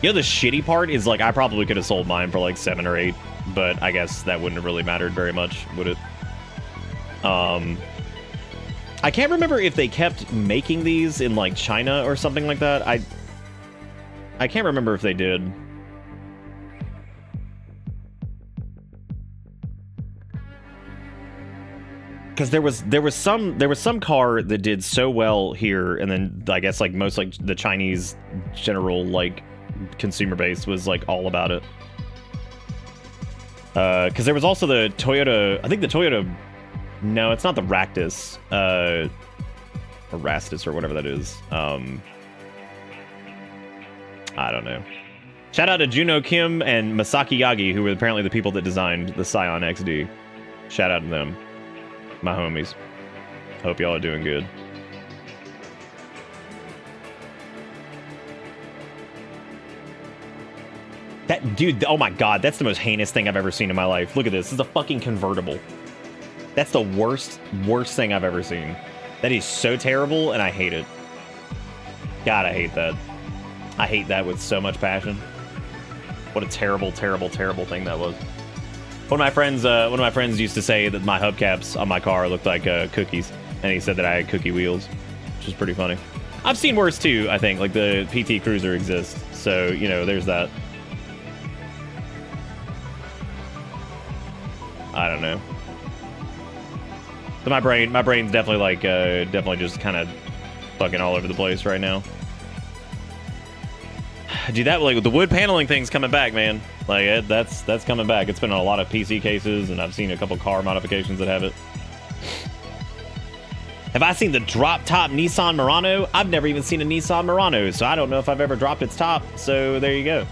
You know, the shitty part is, like, I probably could have sold mine for like 7 or 8, but I guess that wouldn't have really mattered very much, would it? I can't remember if they kept making these in like China or something like that. I can't remember if they did. Because there was some car that did so well here, and then I guess like most like the Chinese general like consumer base was like all about it. Because there was also the Toyota. I think the Toyota. No, it's not the Ractus. Or Rastus or whatever that is. I don't know. Shout out to Juno Kim and Masaki Yagi, who were apparently the people that designed the Scion XD. Shout out to them. My homies. Hope y'all are doing good. Dude, oh my god, that's the most heinous thing I've ever seen in my life. Look at this. This is a fucking convertible. That's the worst thing I've ever seen. That is so terrible, and I hate it. God, I hate that. I hate that with so much passion. What a terrible, terrible, terrible thing that was. One of my friends used to say that my hubcaps on my car looked like cookies, and he said that I had cookie wheels, which is pretty funny. I've seen worse too, I think. Like, the PT Cruiser exists, so, you know, there's that. I don't know. So my brain's definitely like, definitely just kind of fucking all over the place right now. Dude, that, like, the wood paneling thing's coming back, man. Like, that's coming back. It's been on a lot of PC cases, and I've seen a couple car modifications that have it. Have I seen the drop-top Nissan Murano? I've never even seen a Nissan Murano, so I don't know if I've ever dropped its top, so there you go.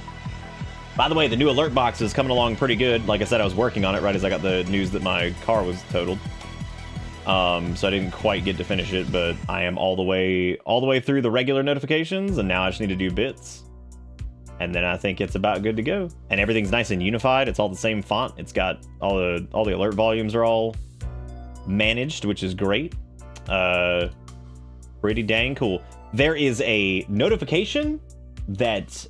By the way, the new alert box is coming along pretty good. Like I said, I was working on it right as I got the news that my car was totaled. So I didn't quite get to finish it, but I am all the way through the regular notifications, and now I just need to do bits. And then I think it's about good to go. And everything's nice and unified. It's all the same font. It's got all the alert volumes are all managed, which is great. Pretty dang cool. There is a notification that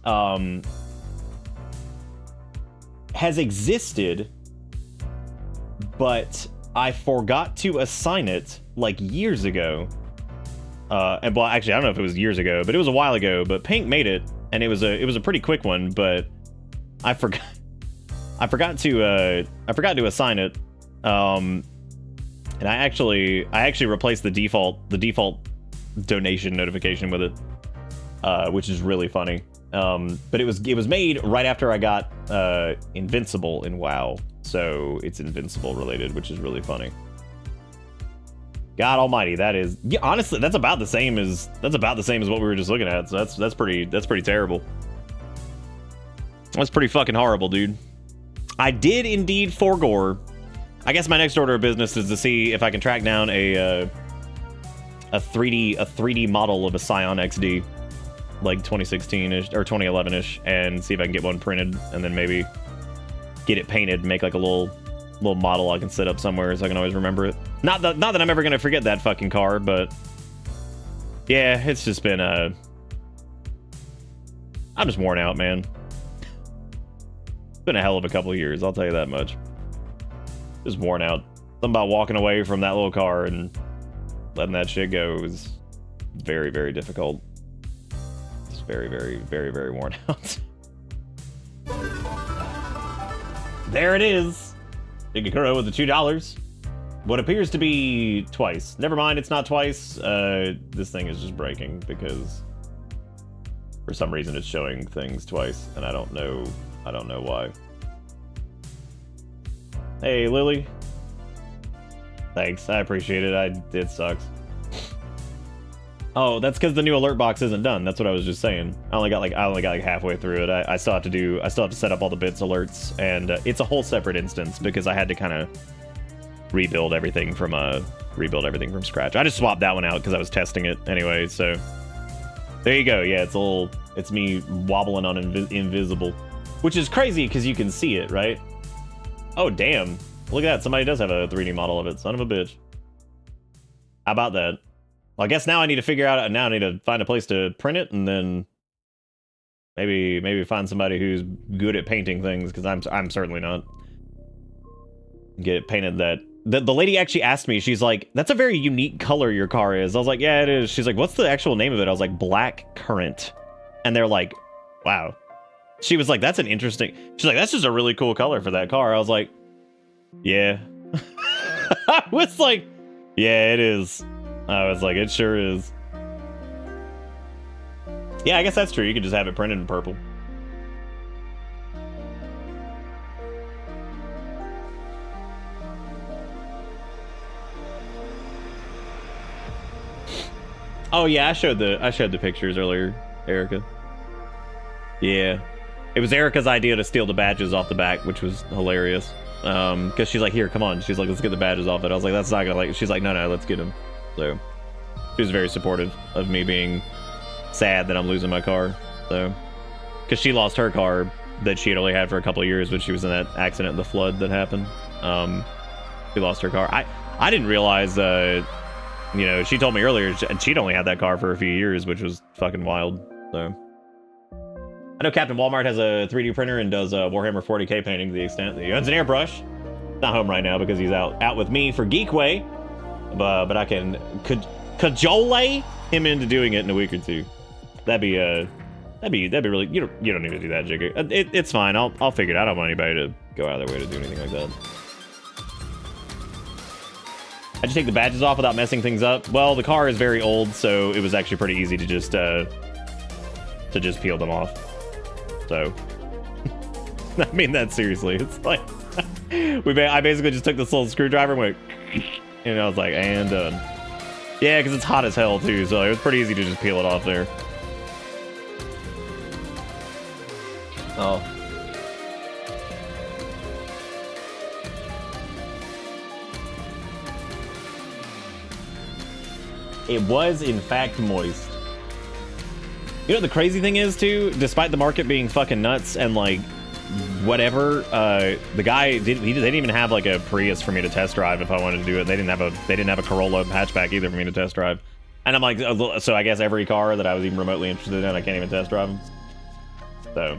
has existed, but I forgot to assign it like years ago. And well, actually, I don't know if it was years ago, but it was a while ago. But Pink made it, and it was a pretty quick one. But I forgot to assign it. And I actually replaced the default donation notification with it, which is really funny. But it was made right after I got Invincible in WoW, so it's Invincible related, which is really funny. God Almighty, that is, yeah, honestly, that's about the same as what we were just looking at. So that's pretty terrible. That's pretty fucking horrible, dude. I did indeed forgore. I guess my next order of business is to see if I can track down a 3D model of a Scion XD, like 2016-ish or 2011-ish, and see if I can get one printed, and then maybe get it painted, make like a little model I can set up somewhere so I can always remember it. Not that I'm ever gonna forget that fucking car, but yeah, it's just been I'm just worn out, man. It's been a hell of a couple of years, I'll tell you that much. Just worn out. Something about walking away from that little car and letting that shit go was very, very difficult. It's very, very, very, very worn out. There it is. Igakuro with the $2. What appears to be twice. Never mind, it's not twice. This thing is just breaking because for some reason it's showing things twice, and I don't know why. Hey, Lily. Thanks, I appreciate it. It sucks. Oh, that's because the new alert box isn't done. That's what I was just saying. I only got like halfway through it. I still have to set up all the bits alerts, and it's a whole separate instance because I had to kind of rebuild everything from scratch. I just swapped that one out because I was testing it anyway. So there you go. Yeah, it's me wobbling on invisible, which is crazy because you can see it, right? Oh damn! Look at that. Somebody does have a 3D model of it. Son of a bitch. How about that? Well, I guess now I need to figure out. Now I need to find a place to print it, and then maybe find somebody who's good at painting things, because I'm certainly not. Get it painted. That the lady actually asked me. She's like, "That's a very unique color your car is." I was like, "Yeah, it is." She's like, "What's the actual name of it?" I was like, "Black Currant," and they're like, "Wow." She was like, "That's an interesting." She's like, "That's just a really cool color for that car." I was like, "Yeah." I was like, "Yeah, it is." I was like, "It sure is." Yeah, I guess that's true. You could just have it printed in purple. Oh yeah, I showed the pictures earlier, Erica. Yeah. It was Erica's idea to steal the badges off the back, which was hilarious. Because she's like, "Here, come on." She's like, "Let's get the badges off it." I was like, "That's not gonna like." She's like, "No, let's get them." So she was very supportive of me being sad that I'm losing my car. So, because she lost her car that she had only had for a couple of years when she was in that accident, the flood that happened. She lost her car. I didn't realize, you know, she told me earlier, and she'd only had that car for a few years, which was fucking wild. So I know Captain Walmart has a 3D printer and does Warhammer 40k painting to the extent that he owns an airbrush. Not home right now because he's out with me for Geekway, but I can cajole him into doing it in a week or two. That'd be really. You don't need to do that, Jigger. It's fine. I'll figure it out. I don't want anybody to go out of their way to do anything like that. I just take the badges off without messing things up. Well, the car is very old, so it was actually pretty easy to just peel them off. So, I mean that seriously. It's like I basically just took this little screwdriver and went, and I was like, and done. Yeah, because it's hot as hell too, so it was pretty easy to just peel it off there. Oh. It was, in fact, moist. You know, the crazy thing is, too, despite the market being fucking nuts and, like, whatever, the guy, they didn't even have, like, a Prius for me to test drive if I wanted to do it. They didn't have a Corolla hatchback either for me to test drive. And I'm like, so I guess every car that I was even remotely interested in, I can't even test drive them. So.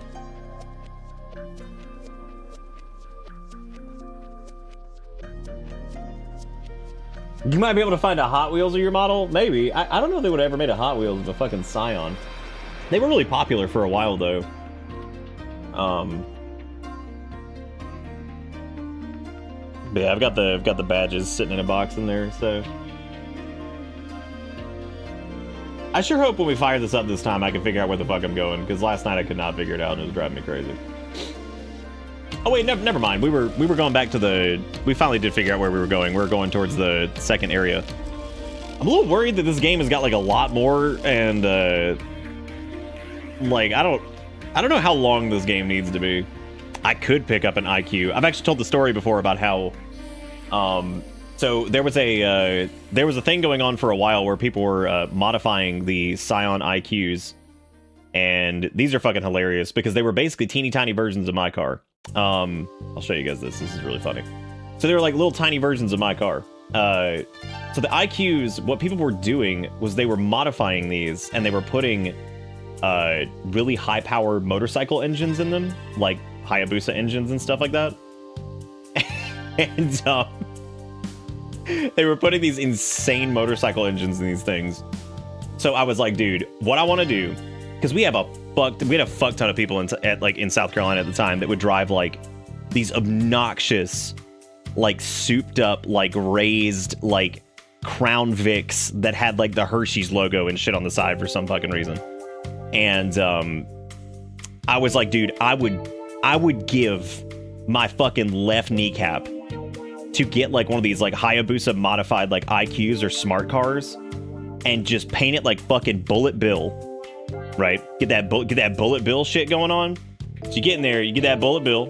You might be able to find a Hot Wheels of your model. Maybe. I don't know if they would have ever made a Hot Wheels of a fucking Scion. They were really popular for a while, though. But yeah, I've got the badges sitting in a box in there, so. I sure hope when we fire this up this time, I can figure out where the fuck I'm going, because last night I could not figure it out and it was driving me crazy. Oh wait, never mind. We were going back to the. We finally did figure out where we were going. We were going towards the second area. I'm a little worried that this game has got like a lot more, and like I don't know how long this game needs to be. I could pick up an IQ. I've actually told the story before about how, so there was a thing going on for a while where people were modifying the Scion IQs, and these are fucking hilarious because they were basically teeny tiny versions of my car. I'll show you guys this. This is really funny. So they were like little tiny versions of my car. So the IQs, what people were doing was they were modifying these and they were putting really high power motorcycle engines in them, like Hayabusa engines and stuff like that. And they were putting these insane motorcycle engines in these things. So I was like, dude, what I want to do, because we had a fuck ton of people in South Carolina at the time that would drive like these obnoxious, like souped up, like raised, like Crown Vics that had like the Hershey's logo and shit on the side for some fucking reason. And I was like, dude, I would give my fucking left kneecap to get like one of these like Hayabusa modified like IQs or smart cars and just paint it like fucking Bullet Bill. Right? Get that Bullet Bill shit going on. So you get in there, you get that Bullet Bill,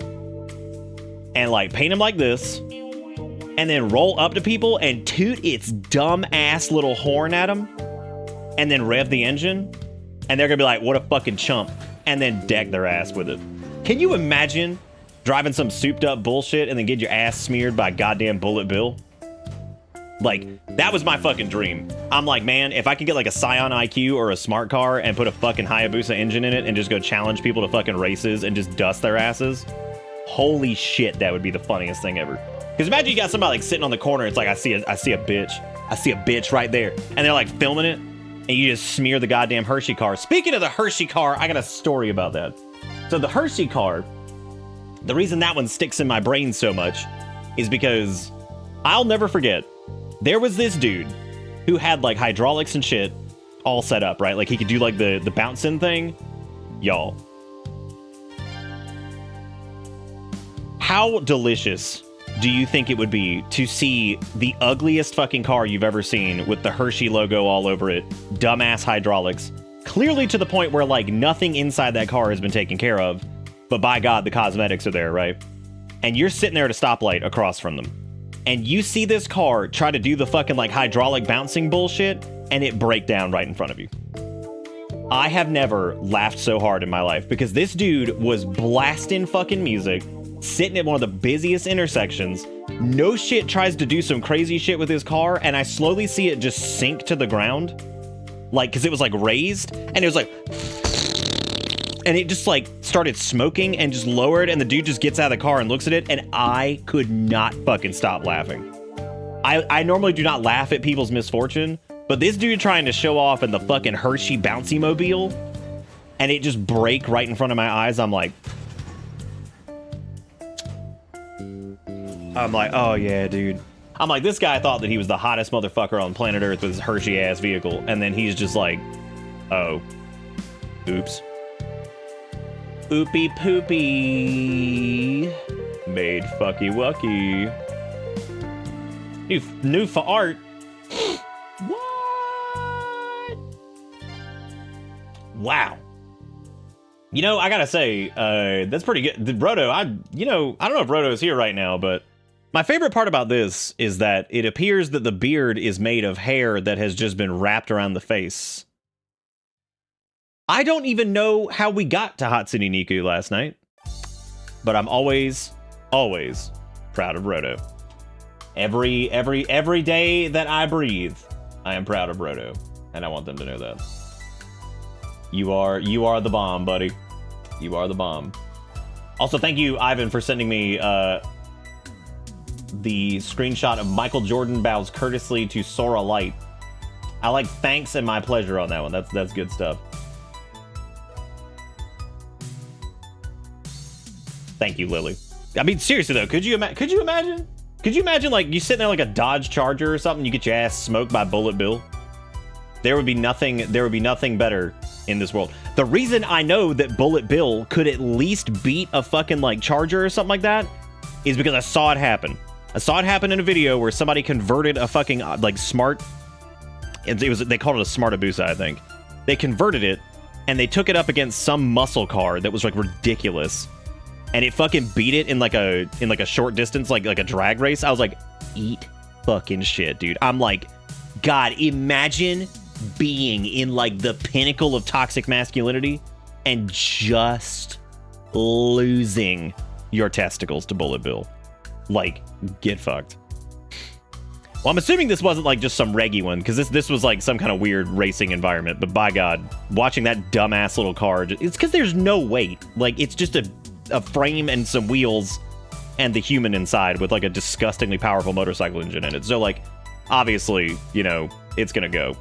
and like paint them like this, and then roll up to people and toot its dumb ass little horn at them, and then rev the engine, and they're gonna be like, what a fucking chump, and then deck their ass with it. Can you imagine driving some souped up bullshit and then get your ass smeared by goddamn Bullet Bill? Like, that was my fucking dream. I'm like, man, if I could get like a Scion IQ or a smart car and put a fucking Hayabusa engine in it and just go challenge people to fucking races and just dust their asses, holy shit, that would be the funniest thing ever. Because imagine you got somebody like sitting on the corner, it's like, I see a bitch right there, and they're like filming it, and you just smear the goddamn Hershey car. Speaking of the Hershey car, I got a story about that. So the Hershey car, the reason that one sticks in my brain so much is because I'll never forget, there was this dude who had like hydraulics and shit all set up, right? Like he could do like the bouncing thing. Y'all, how delicious do you think it would be to see the ugliest fucking car you've ever seen with the Hershey logo all over it, dumbass hydraulics, clearly to the point where like nothing inside that car has been taken care of, but by God, the cosmetics are there, right? And you're sitting there at a stoplight across from them, and you see this car try to do the fucking like hydraulic bouncing bullshit, and it break down right in front of you. I have never laughed so hard in my life because this dude was blasting fucking music, sitting at one of the busiest intersections. No shit tries to do some crazy shit with his car, and I slowly see it just sink to the ground. Like, because it was like raised, and it was like, and it just like started smoking and just lowered, and the dude just gets out of the car and looks at it, and I could not fucking stop laughing. I normally do not laugh at people's misfortune, but this dude trying to show off in the fucking Hershey Bouncy Mobile, and it just break right in front of my eyes, I'm like, oh yeah, dude. I'm like, this guy thought that he was the hottest motherfucker on planet Earth with his Hershey-ass vehicle, and then he's just like, oh, oops. Oopie poopy. Made fucky wucky. New for art. What? Wow. You know, I gotta say, that's pretty good. Roto, I don't know if Roto's here right now, but my favorite part about this is that it appears that the beard is made of hair that has just been wrapped around the face. I don't even know how we got to Hatsune Miku last night, but I'm always proud of Roto. Every day that I breathe, I am proud of Roto, and I want them to know that. You are the bomb, buddy. You are the bomb. Also, thank you, Ivan, for sending me the screenshot of Michael Jordan bows courteously to Sora Light. I like thanks and my pleasure on that one. That's good stuff. Thank you, Lily. I mean, seriously though, could you imagine? Could you imagine like you sitting there like a Dodge Charger or something, you get your ass smoked by Bullet Bill? There would be nothing better in this world. The reason I know that Bullet Bill could at least beat a fucking like Charger or something like that is because I saw it happen. I saw it happen in a video where somebody converted a fucking like smart. They called it a smart Abusa, I think. They converted it and they took it up against some muscle car that was like ridiculous, and it fucking beat it in like a short distance, like a drag race. I was like, eat fucking shit, dude. I'm like, God, imagine being in like the pinnacle of toxic masculinity and just losing your testicles to Bullet Bill. Like, get fucked. Well, I'm assuming this wasn't like just some reggy one, because this was like some kind of weird racing environment, but by God, watching that dumbass little car, it's because there's no weight. Like, it's just a frame and some wheels and the human inside with like a disgustingly powerful motorcycle engine in it. So like, obviously, you know, it's gonna go.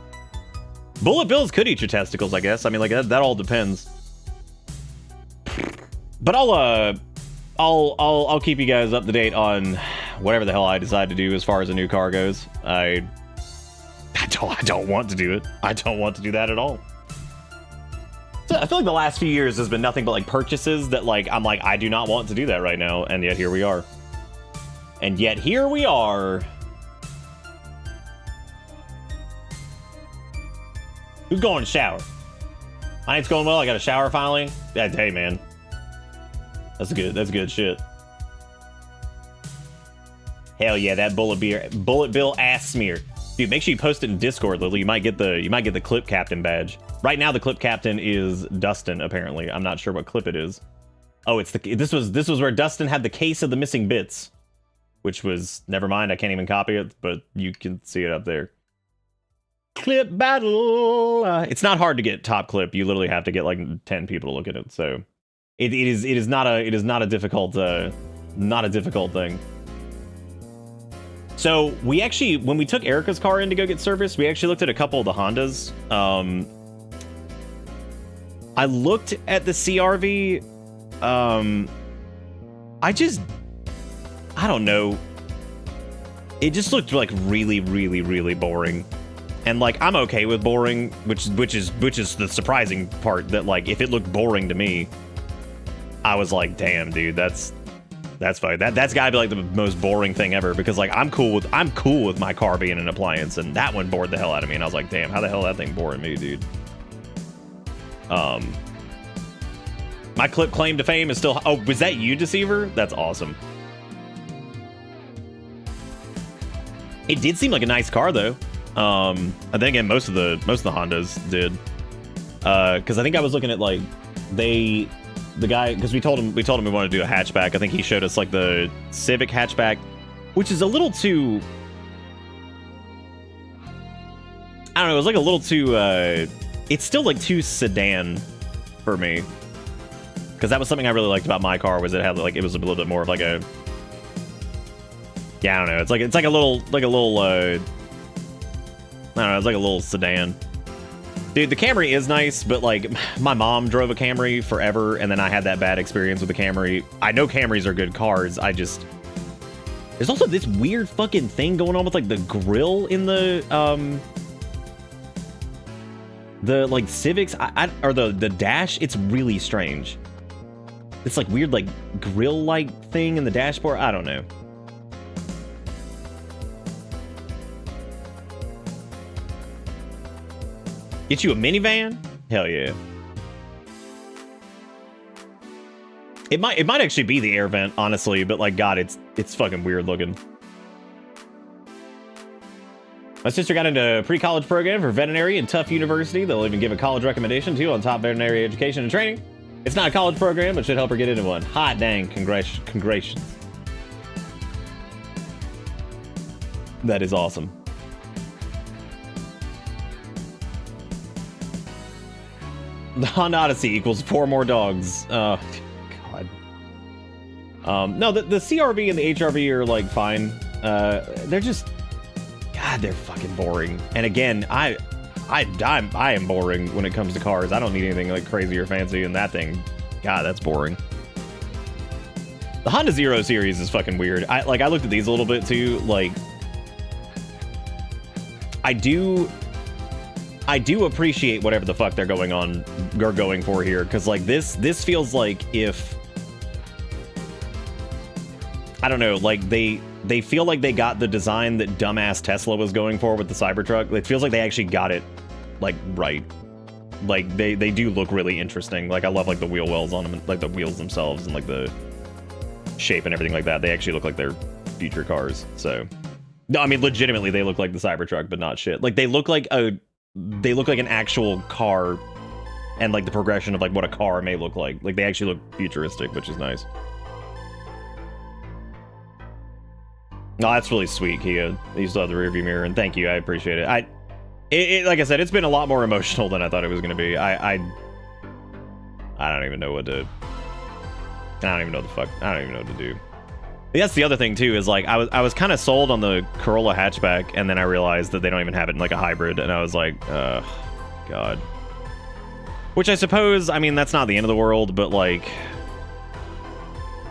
Bullet Bills could eat your testicles, I guess. I mean, like, that all depends. But I'll keep you guys up to date on whatever the hell I decide to do as far as a new car goes. I don't want to do it. I don't want to do that at all. So I feel like the last few years has been nothing but like purchases that like I'm like, I do not want to do that right now, and yet here we are. And yet here we are. Who's going to shower? My night's going well. I got a shower finally. Yeah, hey man. That's good shit. Hell yeah, that Bullet Bill ass smear. Dude, make sure you post it in Discord, Lily. You might get the clip captain badge. Right now the clip captain is Dustin, apparently. I'm not sure what clip it is. Oh, it's this was where Dustin had the case of the missing bits. Which was, never mind, I can't even copy it, but you can see it up there. Clip battle. It's not hard to get top clip. You literally have to get like 10 people to look at it. So it is not a difficult thing. So we actually, when we took Erica's car in to go get service, we actually looked at a couple of the Hondas. I looked at the CRV. I don't know. It just looked like really, really, really boring. And like, I'm okay with boring, which is the surprising part, that like, if it looked boring to me, I was like, damn, dude, that's fine. That's gotta be like the most boring thing ever, because like, I'm cool with my car being an appliance, and that one bored the hell out of me, and I was like, damn, how the hell is that thing boring me, dude? My clip claim to fame is still, oh, was that you, Deceiver? That's awesome. It did seem like a nice car though. I think again, most of the Hondas did. Because I think I was looking at like the guy, because we told him we wanted to do a hatchback. I think he showed us like the Civic hatchback, which is a little too, I don't know, it was like a little too it's still like too sedan for me, because that was something I really liked about my car, was it had like, it was a little bit more of like a, yeah, I don't know, it's like a little I don't know, it's like a little sedan. Dude, the Camry is nice, but like my mom drove a Camry forever, and then I had that bad experience with the Camry. I know Camrys are good cars, there's also this weird fucking thing going on with like the grill in the like Civics, or the dash. It's really strange. It's like weird like grill-like thing in the dashboard. I don't know. Get you a minivan? Hell yeah. It might actually be the air vent, honestly, but like, God, it's fucking weird looking. My sister got into a pre-college program for veterinary in Tufts University. They'll even give a college recommendation too on top veterinary education and training. It's not a college program, but should help her get into one. Hot dang, congratulations. That is awesome. The Honda Odyssey equals 4 more dogs. God. No, the CRV and the HRV are like fine. They're just, God, they're fucking boring. And again, I am boring when it comes to cars. I don't need anything like crazy or fancy, and that thing, God, that's boring. The Honda Zero series is fucking weird. I looked at these a little bit too. Like, I do appreciate whatever the fuck they're going for here, because like this feels like, if I don't know, like they feel like they got the design that dumbass Tesla was going for with the Cybertruck. It feels like they actually got it like right. Like they do look really interesting. Like I love like the wheel wells on them, like the wheels themselves and like the shape and everything like that. They actually look like they're future cars. So no, I mean legitimately they look like the Cybertruck, but not shit. Like they look like an actual car, and like the progression of like what a car may look like. Like they actually look futuristic, which is nice. No, that's really sweet, Kia. You still have the rearview mirror, and thank you. I appreciate it. Like I said, it's been a lot more emotional than I thought it was going to be. I don't even know what to. I don't even know what to do. That's the other thing too, is like I was kind of sold on the Corolla hatchback, and then I realized that they don't even have it in like a hybrid, and I was like, God. Which I suppose, I mean, that's not the end of the world, but like,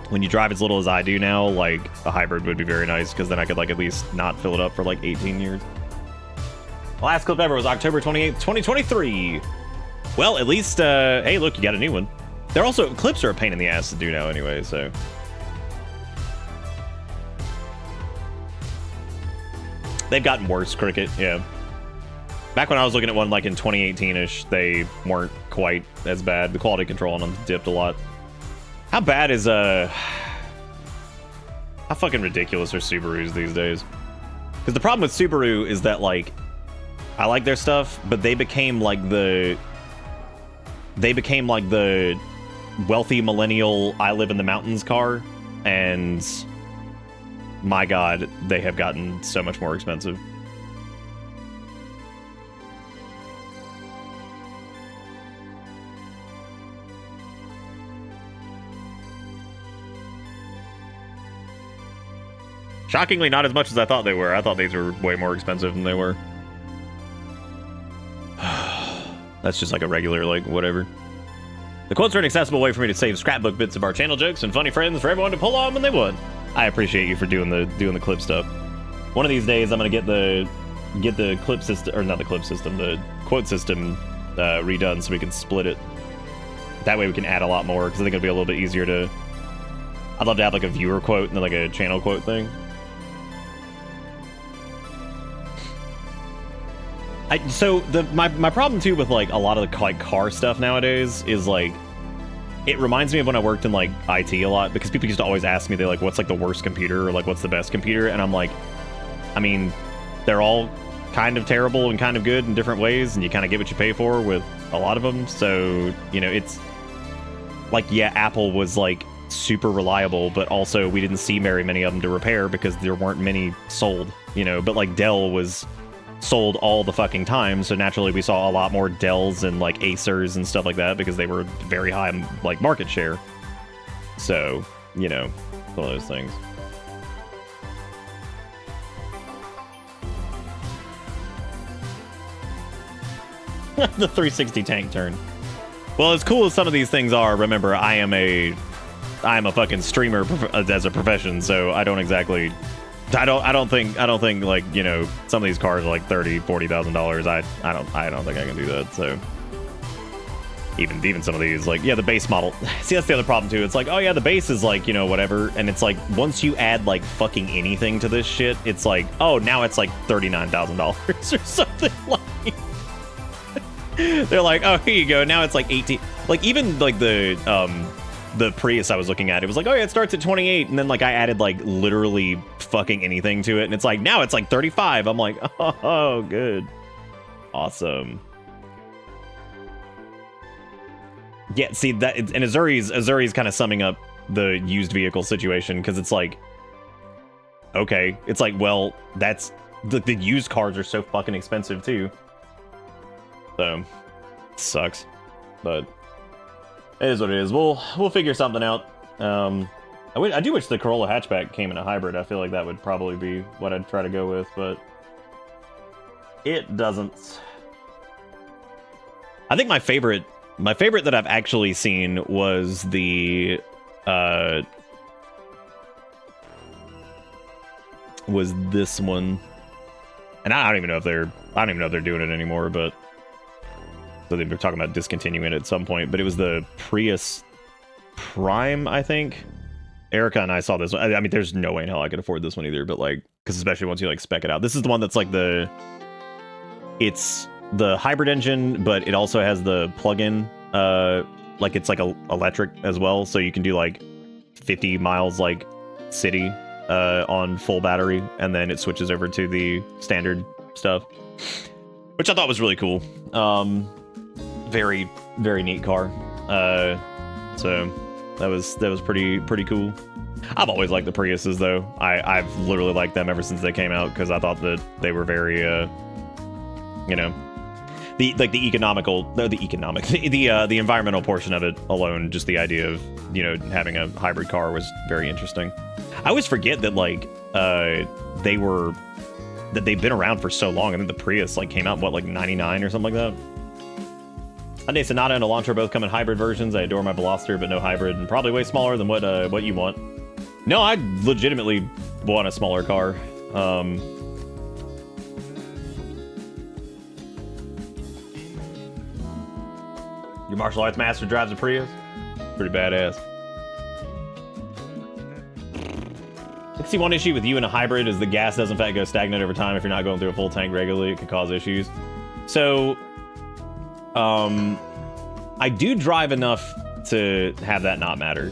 when you drive as little as I do now, like a hybrid would be very nice, because then I could like at least not fill it up for like 18 years. The last clip ever was October 28th, 2023. Well, at least, hey, look, you got a new one. They're also, clips are a pain in the ass to do now anyway, so. They've gotten worse, Cricket, yeah. Back when I was looking at one like in 2018-ish, they weren't quite as bad. The quality control on them dipped a lot. How bad is, how fucking ridiculous are Subarus these days? Because the problem with Subaru is that, like, I like their stuff, but they became like the wealthy millennial I live in the mountains car, and my God, they have gotten so much more expensive. Shockingly, not as much as I thought they were. I thought these were way more expensive than they were. That's just like a regular, like, whatever. The quotes are an accessible way for me to save scrapbook bits of our channel jokes and funny friends for everyone to pull on when they want. I appreciate you for doing the clip stuff. One of these days, I'm gonna get the clip system, or not the clip system, the quote system redone so we can split it. That way we can add a lot more, because I think it'll be a little bit easier to. I'd love to have like a viewer quote and then like a channel quote thing. My problem too with like a lot of the like car stuff nowadays is like, it reminds me of when I worked in like IT a lot, because people used to always ask me, they're like, what's like the worst computer, or like what's the best computer, and I'm like, I mean, they're all kind of terrible and kind of good in different ways, and you kind of get what you pay for with a lot of them. So, you know, it's like, yeah, Apple was like super reliable, but also we didn't see very many of them to repair because there weren't many sold, you know. But like Dell was sold all the fucking time, so naturally we saw a lot more Dells and like Acers and stuff like that because they were very high like market share. So, you know, one of those things. The 360 tank turn. Well, as cool as some of these things are, remember, I am a fucking streamer as a profession, so I don't exactly, I don't think like, you know, some of these cars are like $30,000-$40,000. I don't think I can do that. So even some of these, like, yeah, the base model. See, that's the other problem too. It's like, oh yeah, the base is like, you know, whatever, and it's like once you add like fucking anything to this shit, it's like, oh, now it's like $39,000 or something. Like, they're like, oh, here you go. Now it's like 18. Like even like the Prius I was looking at, it was like, oh yeah, it starts at 28, and then like I added like literally fucking anything to it, and it's like now it's like 35. I'm like, oh, good, awesome. Yeah, see that, and Azuri's kind of summing up the used vehicle situation, because it's like, okay, it's like, well, that's the used cars are so fucking expensive too. So, sucks, but it is what it is. We'll figure something out. I do wish the Corolla hatchback came in a hybrid. I feel like that would probably be what I'd try to go with, but it doesn't. I think my favorite that I've actually seen was the was this one, and I don't even know if they're doing it anymore, but. So they were talking about discontinuing it at some point, but it was the Prius Prime, I think. Erica and I saw this one. I mean, there's no way in hell I could afford this one either, but like, because especially once you like spec it out. This is the one that's like it's the hybrid engine, but it also has the plug-in, like it's like a electric as well, so you can do like 50 miles like city on full battery, and then it switches over to the standard stuff, which I thought was really cool. Very, very neat car. So that was pretty cool. I've always liked the Priuses though. I've literally liked them ever since they came out, because I thought that they were very, you know, the environmental portion of it alone, just the idea of, you know, having a hybrid car was very interesting. I always forget that like they've been around for so long. I think the Prius like came out in, what, like 99 or something like that. Hyundai Sonata and Elantra both come in hybrid versions. I adore my Veloster, but no hybrid, and probably way smaller than what you want. No, I legitimately want a smaller car. Your martial arts master drives a Prius? Pretty badass. I can see one issue with you in a hybrid is the gas does in fact go stagnant over time. If you're not going through a full tank regularly, it could cause issues. So, I do drive enough to have that not matter.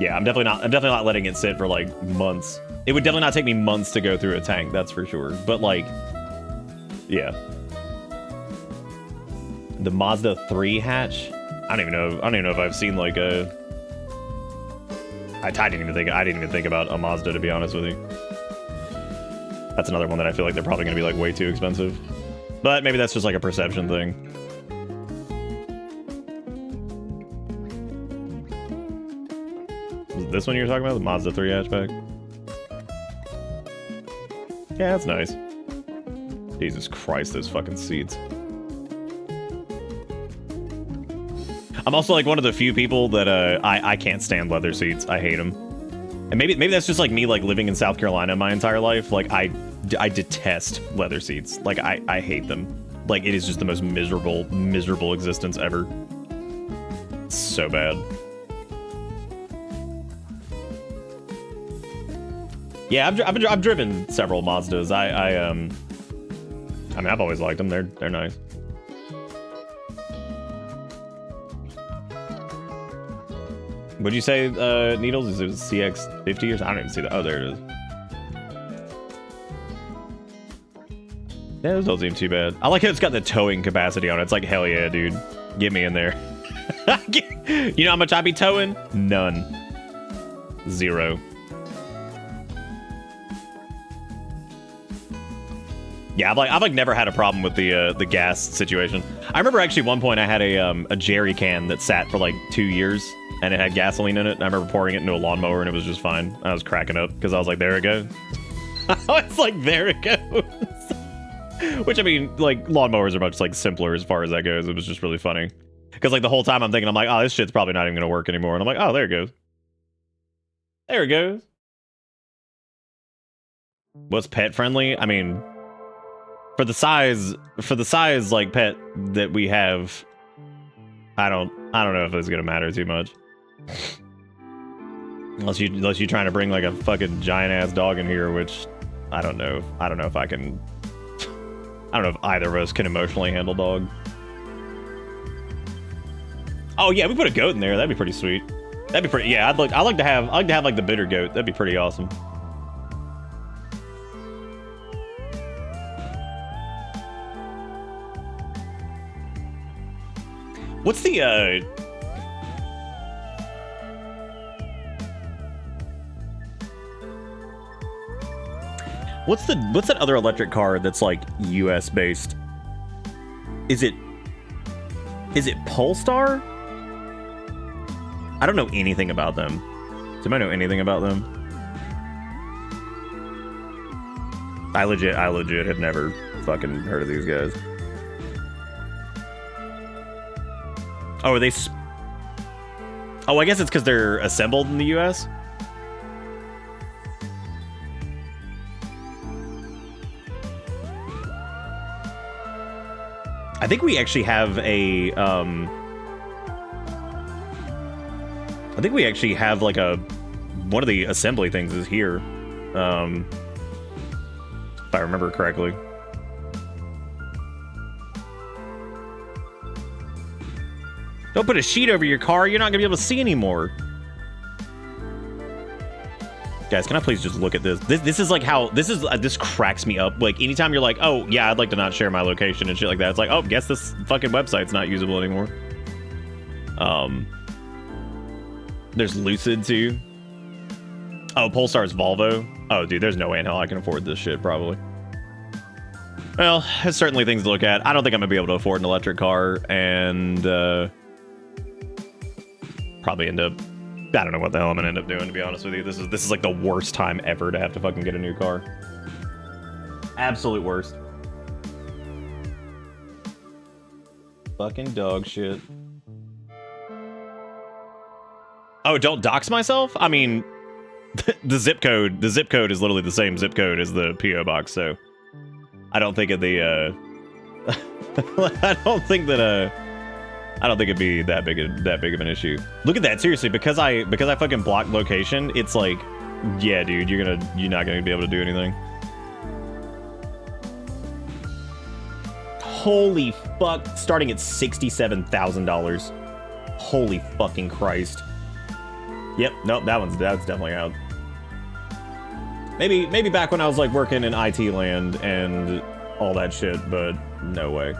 Yeah, I'm definitely not letting it sit for like months. It would definitely not take me months to go through a tank, that's for sure. But like, yeah. The Mazda 3 hatch? I don't even know if I've seen like a. I didn't even think about a Mazda, to be honest with you. That's another one that I feel like they're probably going to be like way too expensive. But maybe that's just like a perception thing. Was it this one you were talking about? The Mazda 3 hatchback? Yeah, that's nice. Jesus Christ, those fucking seats. I'm also like one of the few people that I can't stand leather seats. I hate them. And maybe that's just like me like living in South Carolina my entire life. Like I detest leather seats. Like I hate them. Like it is just the most miserable existence ever. It's so bad. Yeah, I've driven several Mazdas. I mean, I've always liked them. They're nice. What'd you say, Needles? Is it CX-50 or something? I don't even see that. Oh, there it is. Yeah, those don't seem too bad. I like how it's got the towing capacity on it. It's like, hell yeah, dude. Get me in there. You know how much I be towing? None. 0. Yeah, I've like never had a problem with the gas situation. I remember actually one point I had a jerry can that sat for like 2 years and it had gasoline in it. And I remember pouring it into a lawnmower and it was just fine. I was cracking up because I was like, there it goes. I was like, there it goes. Which, I mean, like, lawnmowers are much like simpler as far as that goes. It was just really funny because like the whole time I'm thinking, I'm like, oh, this shit's probably not even gonna work anymore. And I'm like, oh, there it goes. There it goes. What's pet friendly? I mean, for the size like pet that we have, I don't know if it's gonna matter too much. Unless you trying to bring like a fucking giant ass dog in here, which I don't know if I can. I don't know if either of us can emotionally handle dog. Oh yeah, we put a goat in there. That'd be pretty sweet. That'd be pretty. Yeah, I'd like to have like the bitter goat. That'd be pretty awesome. What's the what's that other electric car that's like US based? Is it Polestar? I don't know anything about them. Does anybody know anything about them? I legit have never fucking heard of these guys. Oh, are they? Oh, I guess it's because they're assembled in the US. I think we actually have a, I think we actually have like one of the assembly things is here, if I remember correctly. Don't put a sheet over your car, you're not gonna be able to see anymore. Guys, can I please just look at this? This is like how, this cracks me up. Like, anytime you're like, oh, yeah, I'd like to not share my location and shit like that. It's like, oh, guess this fucking website's not usable anymore. There's Lucid, too. Oh, Polestar's Volvo. Oh, dude, there's no way in hell I can afford this shit, probably. Well, there's certainly things to look at. I don't think I'm gonna be able to afford an electric car, and, probably end up... I don't know what the hell I'm gonna end up doing, to be honest with you. This is like the worst time ever to have to fucking get a new car. Absolute worst. Fucking dog shit. Oh, don't dox myself? I mean, the zip code is literally the same zip code as the PO box, so I don't think it'd be that big of an issue. Look at that, seriously, because I fucking blocked location, it's like, yeah, dude, you're not gonna be able to do anything. Holy fuck, starting at $67,000. Holy fucking Christ. Yep, nope, that's definitely out. Maybe back when I was like working in IT land and all that shit, but no way.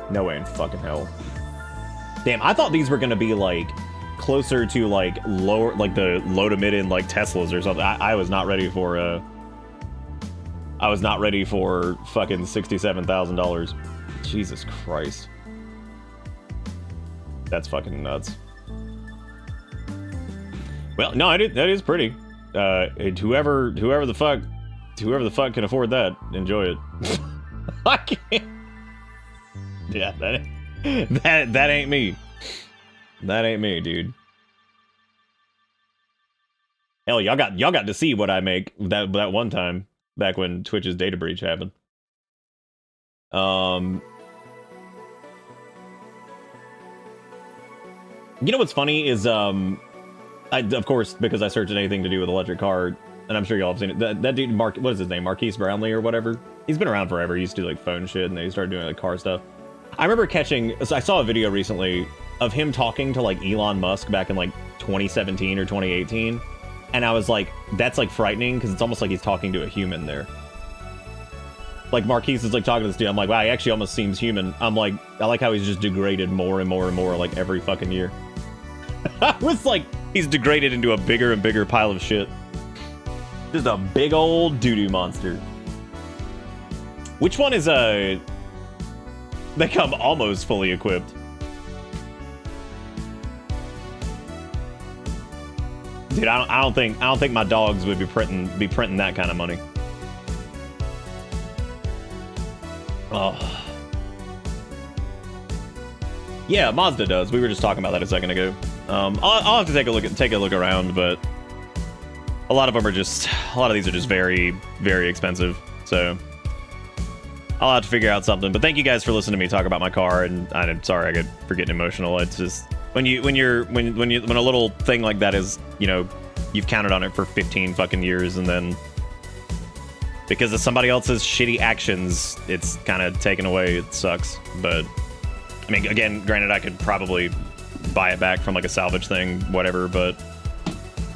No way in fucking hell. Damn, I thought these were gonna be like closer to like lower, like the low to mid end like Teslas or something. I was not ready for fucking $67,000. Jesus Christ. That's fucking nuts. Well, no, that is pretty. Whoever the fuck can afford that, enjoy it. I can't. Yeah, that ain't me. That ain't me, dude. Hell, y'all got to see what I make that one time back when Twitch's data breach happened. You know what's funny is of course, because I searched anything to do with electric car, and I'm sure y'all have seen it. That dude, what is his name? Marquise Brownlee or whatever. He's been around forever. He used to do like phone shit, and then he started doing like car stuff. I remember I saw a video recently of him talking to like Elon Musk back in like 2017 or 2018, and I was like, that's like frightening because it's almost like he's talking to a human there. like Marquise is like talking to this dude. I'm like, wow, he actually almost seems human. I'm like, I like how he's just degraded more and more and more like every fucking year. I was like, he's degraded into a bigger and bigger pile of shit. Just a big old doo-doo monster. Which one is they come almost fully equipped? Dude, I don't think my dogs would be printing that kind of money. Oh. Yeah, Mazda does. We were just talking about that a second ago. I'll have to take a look around, but a lot of these are just very, very expensive. So I'll have to figure out something. But thank you guys for listening to me talk about my car. And I'm sorry I get for getting emotional. It's just when a little thing like that is, you know, you've counted on it for 15 fucking years, and then because of somebody else's shitty actions, it's kind of taken away. It sucks. But I mean, again, granted, I could probably buy it back from like a salvage thing, whatever, but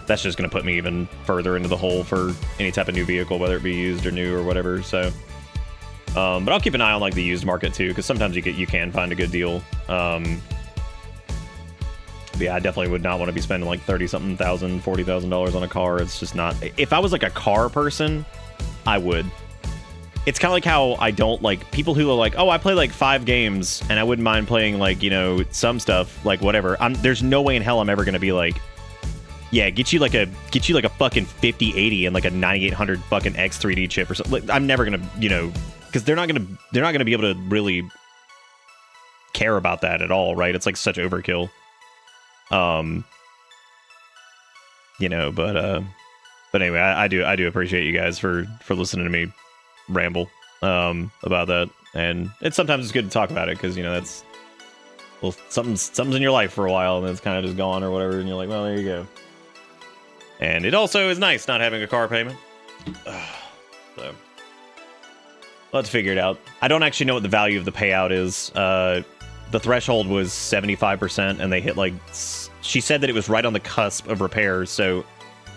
that's just going to put me even further into the hole for any type of new vehicle, whether it be used or new or whatever. So, but I'll keep an eye on like the used market too, because sometimes you can find a good deal. But yeah, I definitely would not want to be spending like $30-something thousand, $40,000 on a car. It's just not. If I was like a car person, I would. It's kind of like how I don't like people who are like, oh, I play like 5 games and I wouldn't mind playing like, you know, some stuff, like whatever. There's no way in hell I'm ever going to be like, yeah, get you like a fucking 5080 and like a 9800 fucking X3D chip or something. Like, I'm never going to, you know, because they're not going to be able to really care about that at all, right? It's like such overkill. You know, but anyway, I do appreciate you guys for listening to me ramble about that, and sometimes it's good to talk about it, because you know that's, well, something's in your life for a while and then it's kind of just gone or whatever, and you're like, well, there you go. And it also is nice not having a car payment. So let's figure it out. I don't actually know what the value of the payout is. The threshold was 75%, and they hit like, she said that it was right on the cusp of repairs, so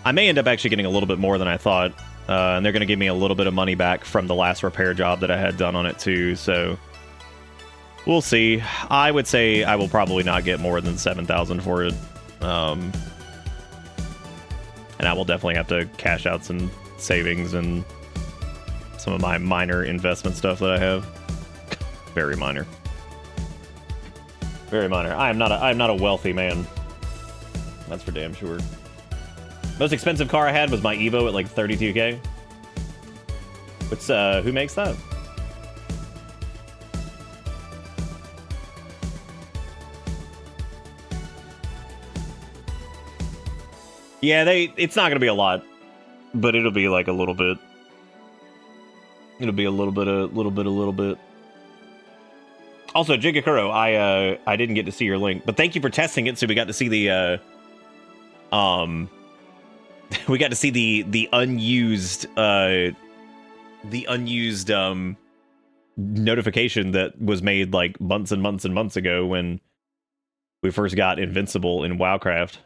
I may end up actually getting a little bit more than I thought. And they're going to give me a little bit of money back from the last repair job that I had done on it too, so we'll see. I would say I will probably not get more than $7,000 for it. And I will definitely have to cash out some savings and some of my minor investment stuff that I have. Very minor. Very minor. I am not a wealthy man. That's for damn sure. Most expensive car I had was my Evo at like $32K. What's who makes that? Yeah, it's not gonna be a lot, but it'll be like a little bit. It'll be a little bit. Also, Jigakuro, I didn't get to see your link, but thank you for testing it. So we got to see the we got to see the unused notification that was made like months and months and months ago when we first got Invincible in WoWcraft.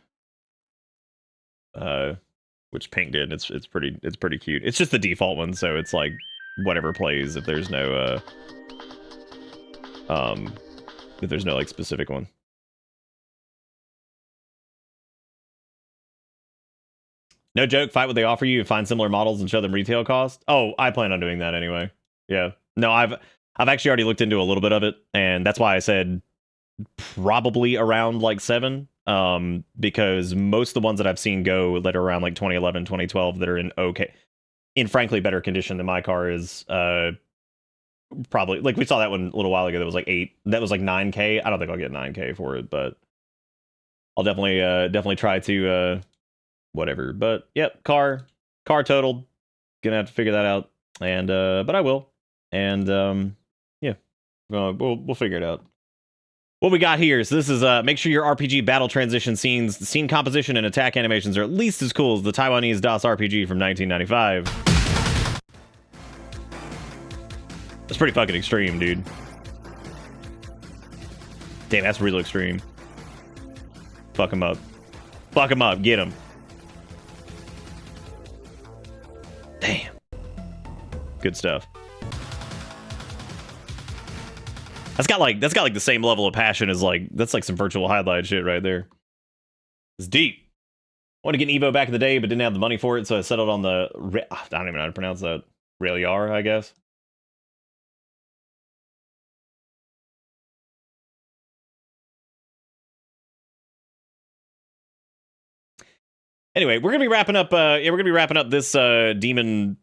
Which Pink did. It's pretty cute. It's just the default one, so it's like whatever plays if there's no like specific one. No joke, fight what they offer you and find similar models and show them retail cost. Oh, I plan on doing that anyway. Yeah. No, I've actually already looked into a little bit of it, and that's why I said probably around like 7. Because most of the ones that I've seen go that are around like 2011, 2012 that are in frankly better condition than my car is, probably, like we saw that one a little while ago that was like 8, that was like 9K. I don't think I'll get 9K for it, but I'll definitely try to whatever. But yep, car totaled. Gonna have to figure that out, and but I will, and yeah, we'll figure it out. What we got here, so this is make sure your RPG battle transition scenes, scene composition, and attack animations are at least as cool as the Taiwanese DOS RPG from 1995. That's pretty fucking extreme, dude. Damn, that's real extreme. Fuck him up. Fuck him up. Get him. Damn. Good stuff. That's got like the same level of passion as like that's like some virtual highlight shit right there. It's deep. I wanted to get an Evo back in the day, but didn't have the money for it, so I settled on the I don't even know how to pronounce that. Reliar, I guess. Anyway, we're gonna be wrapping up. Yeah, we're gonna be wrapping up this demon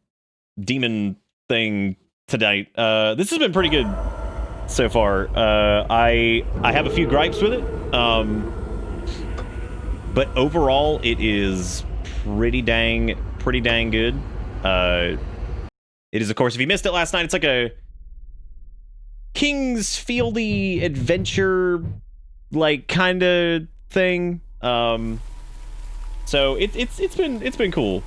thing tonight. This has been pretty good so far. I have a few gripes with it, but overall, it is pretty dang good. It is, of course, if you missed it last night, it's like a King's Fieldy adventure, like kind of thing. So it's been cool.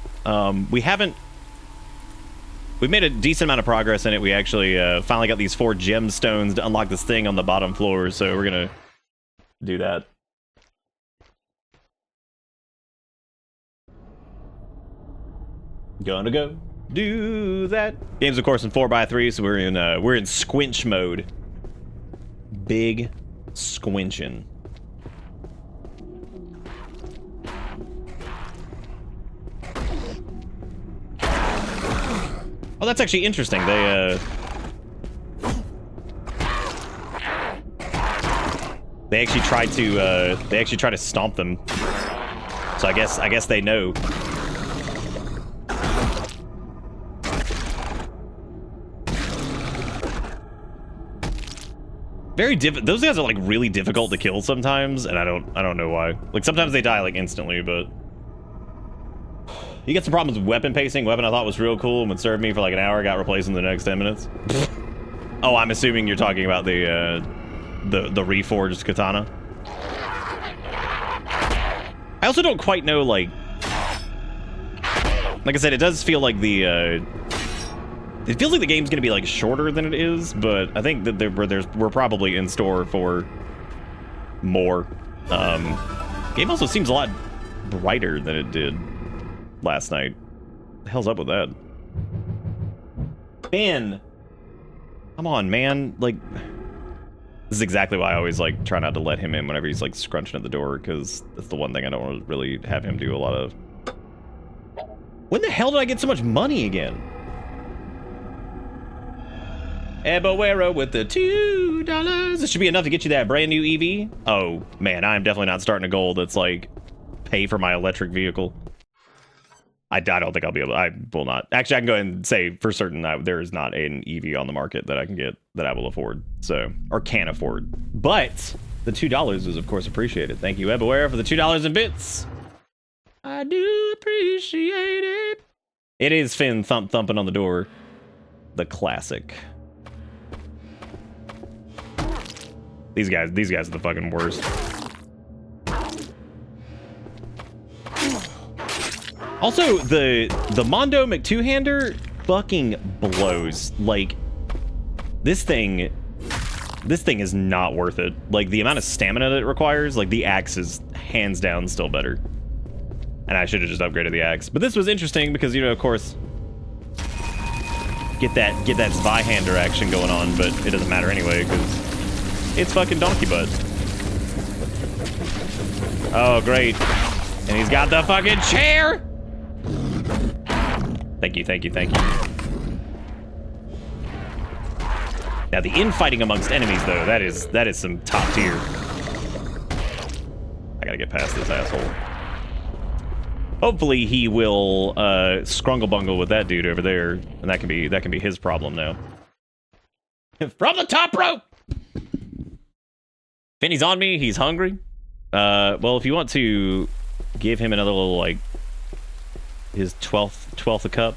We've made a decent amount of progress in it. We actually finally got these 4 gemstones to unlock this thing on the bottom floor, so we're gonna do that. Gonna go do that. Game's of course in 4x3, so we're in squinch mode. Big squinching. Oh, that's actually interesting. They actually tried to stomp them. So I guess they know. Very those guys are like really difficult to kill sometimes, and I don't know why. Like sometimes they die like instantly, but you get some problems with weapon pacing. Weapon I thought was real cool and would serve me for like an hour, got replaced in the next 10 minutes. Oh, I'm assuming you're talking about the reforged katana. I also don't quite know, like I said, it does feel like it feels like the game's gonna be like shorter than it is, but I think that we're probably in store for more. Game also seems a lot brighter than it did last night. What the hell's up with that? Ben! Come on, man. Like, this is exactly why I always, like, try not to let him in whenever he's, like, scrunching at the door, because that's the one thing I don't really have him do a lot of. When the hell did I get so much money again? Eboera with the $2. This should be enough to get you that brand new EV. Oh, man, I'm definitely not starting a goal that's, like, pay for my electric vehicle. I don't think I'll be able. I will not. Actually, I can go ahead and say for certain that there is not an EV on the market that I can get that I will afford. So, or can afford. But the $2 is, of course, appreciated. Thank you, Eboera, for the $2 in bits. I do appreciate it. It is Finn thumping on the door. The classic. These guys are the fucking worst. Also, the Mondo McTwo-hander fucking blows. Like, this thing is not worth it. Like, the amount of stamina that it requires, like, the axe is hands down still better. And I should have just upgraded the axe. But this was interesting because, you know, of course, get that Zweihander action going on, but it doesn't matter anyway because it's fucking donkey butt. Oh, great. And he's got the fucking chair! Thank you, thank you, thank you. Now, the infighting amongst enemies, though, that is some top tier. I gotta get past this asshole. Hopefully he will scrungle bungle with that dude over there, and that can be his problem now. From the top rope! Finney's on me, he's hungry. Well, if you want to give him another little, like, his 12th a cup,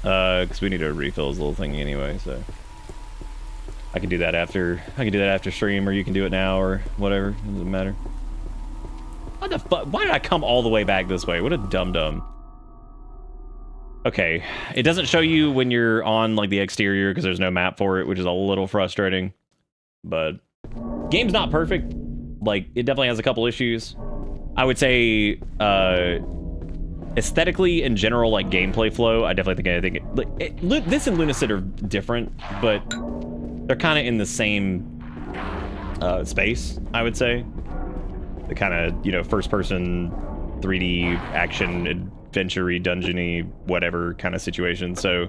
because we need to refill his little thing anyway, so I can do that after stream, or you can do it now, or whatever. It doesn't matter. What the fuck? Why did I come all the way back this way? What a dum-dum. Okay, it doesn't show you when you're on, like, the exterior because there's no map for it, which is a little frustrating. But game's not perfect. Like, it definitely has a couple issues. I would say aesthetically, in general, like, gameplay flow, I definitely think this and Lunacid are different, but they're kind of in the same space, I would say. The kind of, you know, first-person 3D action, adventure-y, dungeon-y, whatever kind of situation. So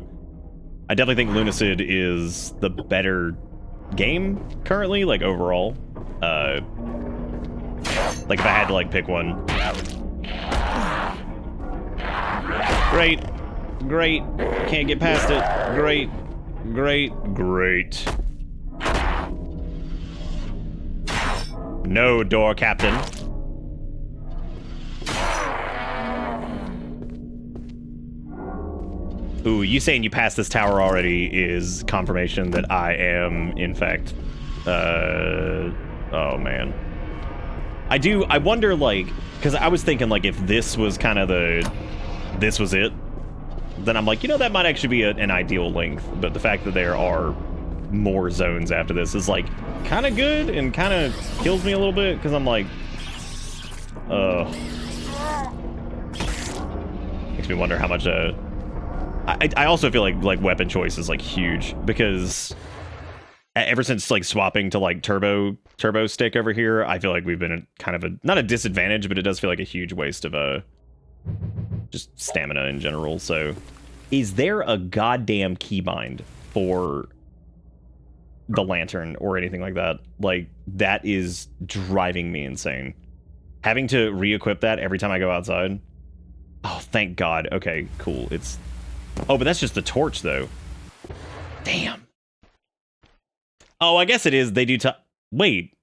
I definitely think Lunacid is the better game currently, like overall. Like if I had to like pick one. Great. Great. Can't get past it. Great. Great. Great. No door, Captain. Ooh, you saying you passed this tower already is confirmation that I am, in fact, oh man. I wonder, like, because I was thinking, like, if this was kind of this was it, then I'm like, you know, that might actually be an ideal length, but the fact that there are more zones after this is, like, kind of good and kind of kills me a little bit, because I'm like, makes me wonder how much, I also feel like weapon choice is, like, huge, because ever since, like, swapping to, like, turbo stick over here, I feel like we've been kind of not a disadvantage, but it does feel like a huge waste of, just stamina in general. So, is there a goddamn keybind for the lantern or anything like that? Like, that is driving me insane. Having to re-equip that every time I go outside. Oh, thank God. Okay, cool. It's... Oh, but that's just the torch, though. Damn. Oh, I guess it is. They do wait.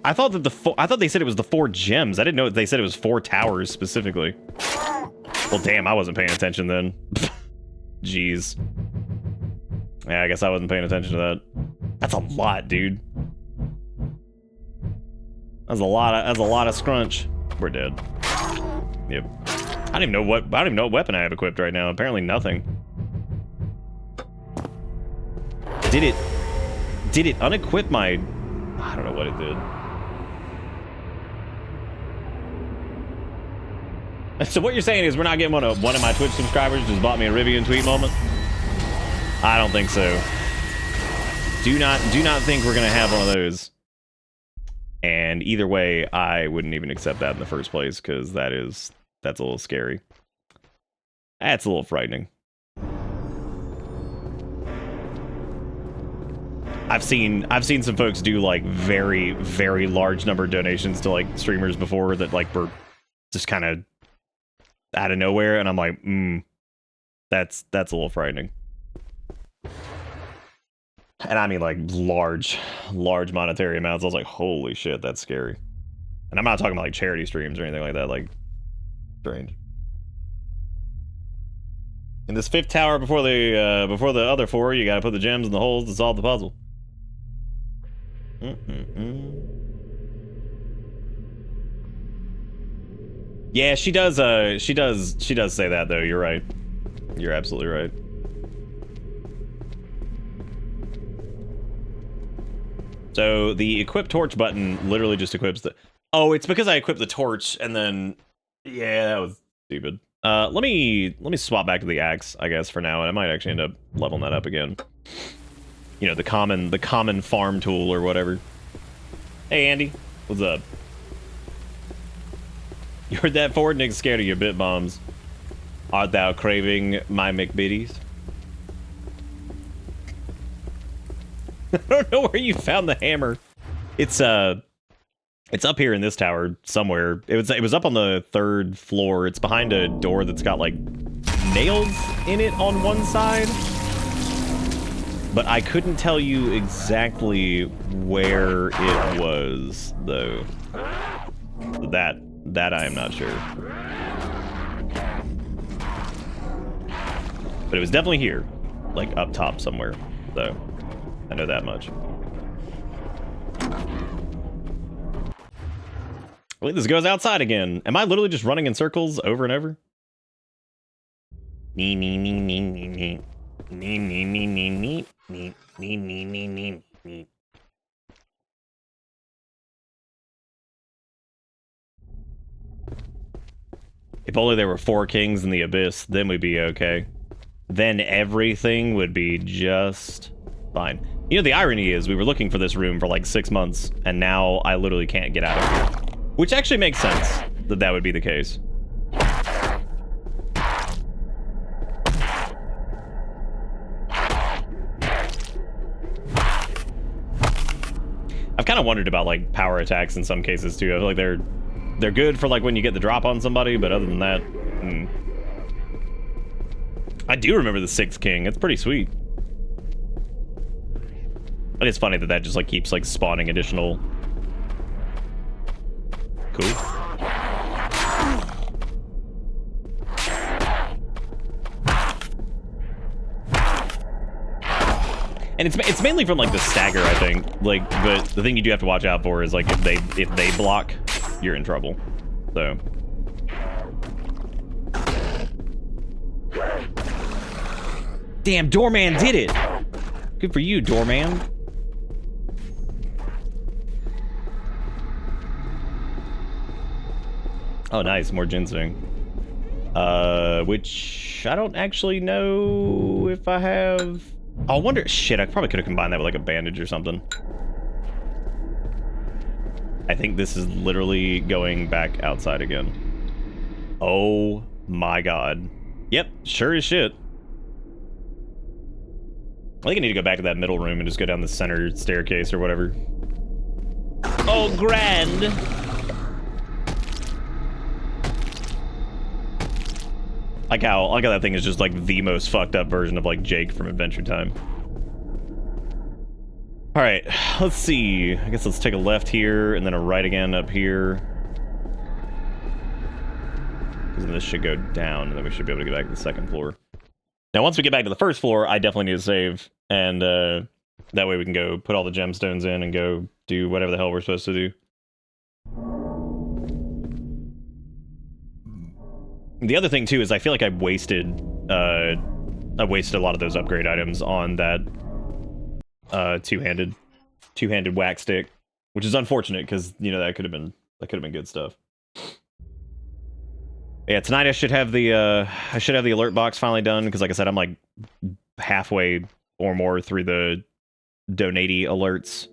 I thought that I thought they said it was the 4 gems. I didn't know they said it was 4 towers specifically. Well, damn, I wasn't paying attention then. Jeez. Yeah, I guess I wasn't paying attention to that. That's a lot, dude. That's a lot of scrunch. We're dead. Yep. I don't even know what weapon I have equipped right now. Apparently nothing. Did it unequip my... I don't know what it did. So what you're saying is we're not getting one of my Twitch subscribers just bought me a Rivian tweet moment? I don't think so. Do not think we're gonna have one of those. And either way, I wouldn't even accept that in the first place, because that's a little scary. That's a little frightening. I've seen some folks do like very, very large number of donations to like streamers before that like were just kind of out of nowhere, and I'm like, that's a little frightening. And I mean like large monetary amounts. I was like, holy shit, that's scary. And I'm not talking about like charity streams or anything like that, like strange. In this 5th tower before the other 4, you gotta put the gems in the holes to solve the puzzle. Yeah, she does say that though. You're right. You're absolutely right. So the equip torch button literally just equips the... Oh, it's because I equipped the torch and then... Yeah, that was stupid. Let me swap back to the axe, I guess, for now, and I might actually end up leveling that up again. You know, the common farm tool or whatever. Hey, Andy. What's up? You heard that, Ford? Niggas scared of your bit bombs. Art thou craving my McBitties? I don't know where you found the hammer. It's up here in this tower somewhere. It was up on the 3rd floor. It's behind a door that's got like nails in it on one side. But I couldn't tell you exactly where it was though. That I am not sure. But it was definitely here, like up top somewhere, though. I know that much. Wait, this goes outside again. Am I literally just running in circles over and over? Nee, nee, nee, nee, nee, nee. Nee, nee, nee, nee, nee, nee, nee, nee, nee, nee, nee. If only there were 4 kings in the abyss, then we'd be okay. Then everything would be just fine. You know, the irony is we were looking for this room for like 6 months, and now I literally can't get out of here. Which actually makes sense that that would be the case. I've kind of wondered about like power attacks in some cases too. I feel like they're good for like when you get the drop on somebody, but other than that, I do remember the 6th King. It's pretty sweet. But it's funny that that just like keeps like spawning additional. Cool. And it's mainly from like the stagger, I think. Like, but the thing you do have to watch out for is like if they block, you're in trouble. So. Damn, Doorman did it. Good for you, Doorman. Oh, nice, more ginseng. Which I don't actually know if I have. I wonder, shit, I probably could have combined that with like a bandage or something. I think this is literally going back outside again. Oh my god. Yep, sure as shit. I think I need to go back to that middle room and just go down the center staircase or whatever. Oh, grand! Like how that thing is just like the most fucked up version of like Jake from Adventure Time. All right, let's see. I guess let's take a left here and then a right again up here. Because then this should go down and then we should be able to get back to the 2nd floor. Now, once we get back to the 1st floor, I definitely need to save. And that way we can go put all the gemstones in and go do whatever the hell we're supposed to do. The other thing too is I feel like I wasted a lot of those upgrade items on that two-handed whack stick, which is unfortunate because you know that could have been good stuff. Yeah, tonight I should have the alert box finally done because like I said, I'm like halfway or more through the donatey alerts,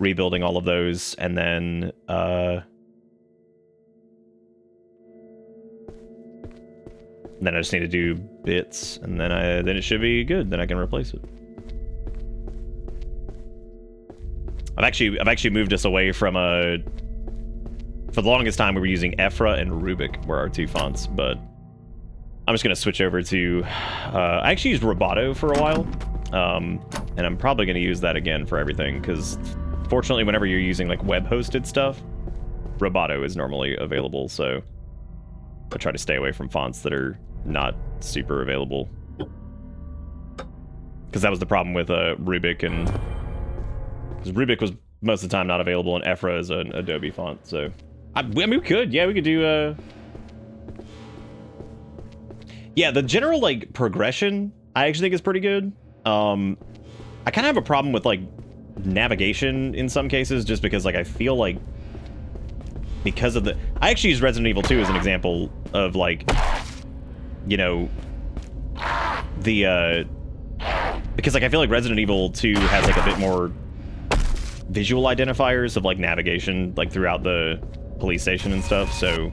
rebuilding all of those, and then I just need to do bits, and then it should be good. Then I can replace it. I've actually moved us away from for the longest time we were using Ephra and Rubik were our 2 fonts, but I'm just gonna switch over to I actually used Roboto for a while, and I'm probably gonna use that again for everything because fortunately whenever you're using like web hosted stuff, Roboto is normally available, so I try to stay away from fonts that are not super available. Because that was the problem with Rubik, and because Rubik was most of the time not available, and Ephra is an Adobe font. So I mean, we could do. Yeah, the general like progression I actually think is pretty good. I kind of have a problem with like navigation in some cases, just because like I feel like because of the I actually use Resident Evil 2 as an example of like, you know, the because like I feel like Resident Evil 2 has like a bit more visual identifiers of like navigation like throughout the police station and stuff, so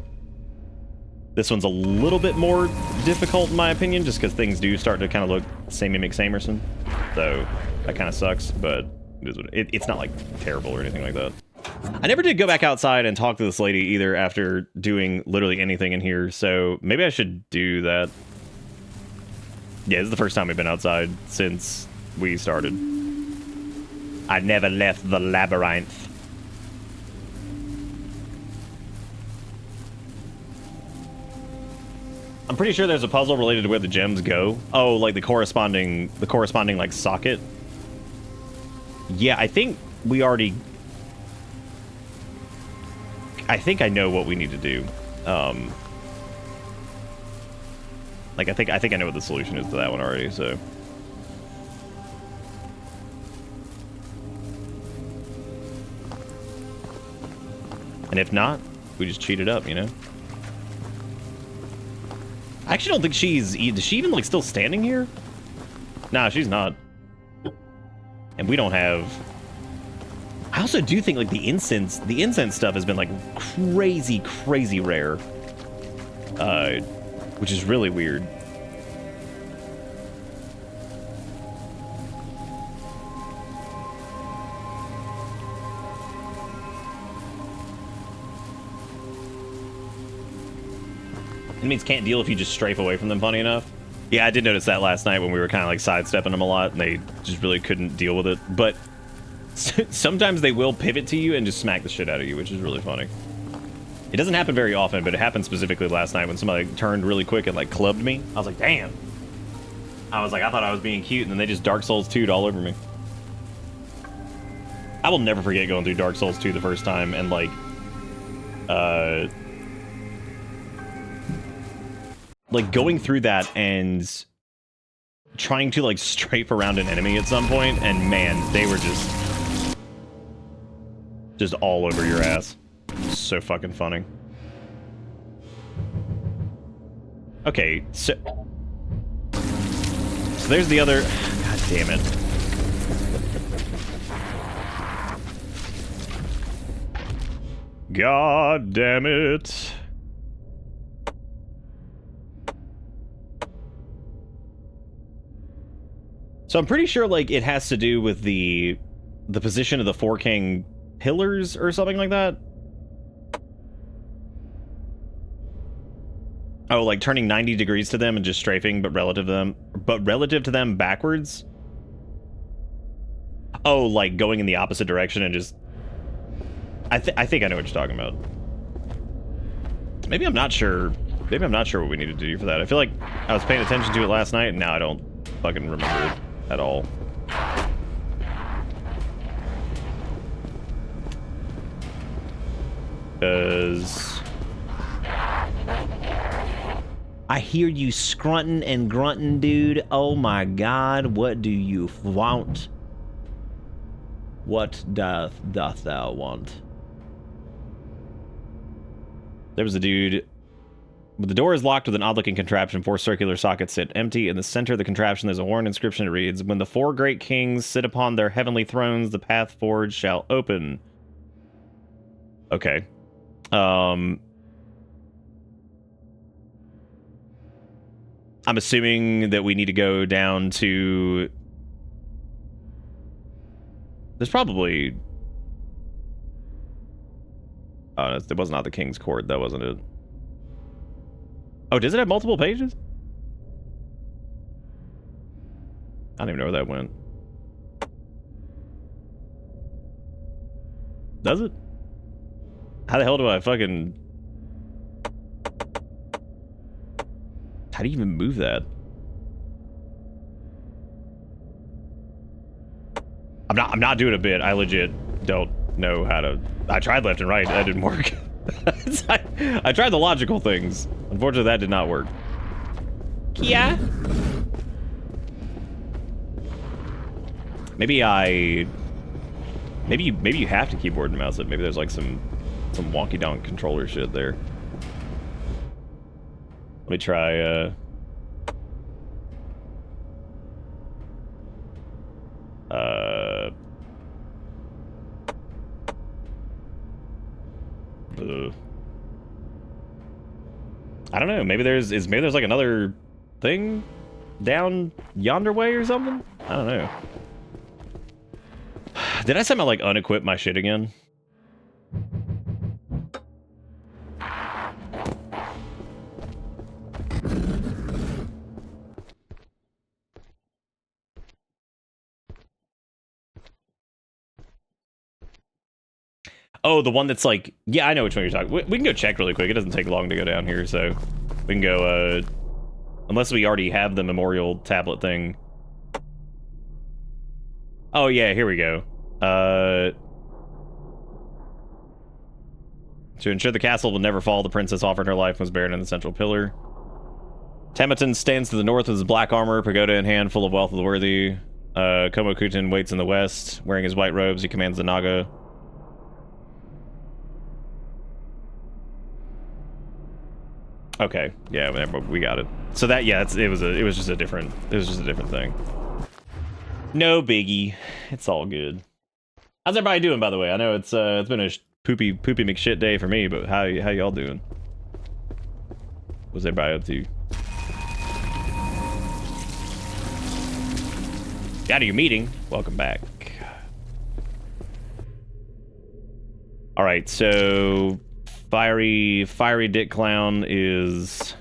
this one's a little bit more difficult in my opinion, just because things do start to kind of look samey McSamerson, so that kind of sucks, but it's not like terrible or anything like that. I never did go back outside and talk to this lady either after doing literally anything in here, so maybe I should do that. Yeah, this is the first time we've been outside since we started. I never left the Labyrinth. I'm pretty sure there's a puzzle related to where the gems go. Oh, like the corresponding like socket. Yeah, I think we already. I think I know what we need to do. Like I think I know what the solution is to that one already. So. And if not, we just cheat it up, you know? I actually don't think is she even, like, still standing here? Nah, she's not. And we don't have... I also do think, like, the incense stuff has been, like, crazy, crazy rare. Which is really weird. Enemies can't deal if you just strafe away from them, funny enough. Yeah, I did notice that last night when we were kind of like sidestepping them a lot, and they just really couldn't deal with it. But sometimes they will pivot to you and just smack the shit out of you, which is really funny. It doesn't happen very often, but it happened specifically last night when somebody turned really quick and like clubbed me. I was like, damn. I was like, I thought I was being cute, and then they just Dark Souls 2'd all over me. I will never forget going through Dark Souls 2 the first time and like going through that and trying to like strafe around an enemy at some point, and man, they were just all over your ass. So fucking funny. Okay, so there's the other... God damn it. God damn it. So I'm pretty sure, like, it has to do with the position of the Four King pillars or something like that. Oh, like turning 90 degrees to them and just strafing, but relative to them backwards. Oh, like going in the opposite direction and just... I think I know what you're talking about. Maybe I'm not sure. Maybe I'm not sure what we needed to do for that. I feel like I was paying attention to it last night, and now I don't fucking remember it at all. Because... I hear you scrunting and grunting, dude. Oh my god, what do you want? What doth thou want? There was a dude... The door is locked with an odd-looking contraption. 4 circular sockets sit empty. In the center of the contraption, there's a horn inscription. It reads, "When the 4 great kings sit upon their heavenly thrones, the path forward shall open." Okay. I'm assuming that we need to go down to... There's probably... Oh, it was not the King's Court, that wasn't it. Oh, does it have multiple pages? I don't even know where that went. Does it? How the hell do I fucking... How do you even move that? I'm not doing a bit. I legit don't know how to... I tried left and right. That didn't work. I tried the logical things. Unfortunately, that did not work. Kia? Maybe you have to keyboard and mouse it. Maybe there's like some wonky donk controller shit there. Let me try I don't know. Maybe there's like another thing down yonder way or something. I don't know. Did I somehow like unequip my shit again? Oh, the one that's like... Yeah, I know which one you're talking. We can go check really quick. It doesn't take long to go down here, so... We can go, unless we already have the memorial tablet thing. Oh, yeah, here we go. To ensure the castle will never fall, the princess offered her life and was buried in the central pillar. Tamatin stands to the north with his black armor, pagoda in hand, full of wealth of the worthy. Komokutin waits in the west. Wearing his white robes, he commands the Naga. Okay, yeah, we got it. So that, yeah, it was just a different thing. No biggie. It's all good. How's everybody doing, by the way? I know it's been a poopy McShit day for me, but how y'all doing? What's everybody up to? Out of your meeting. Welcome back. All right, so fiery dick clown is.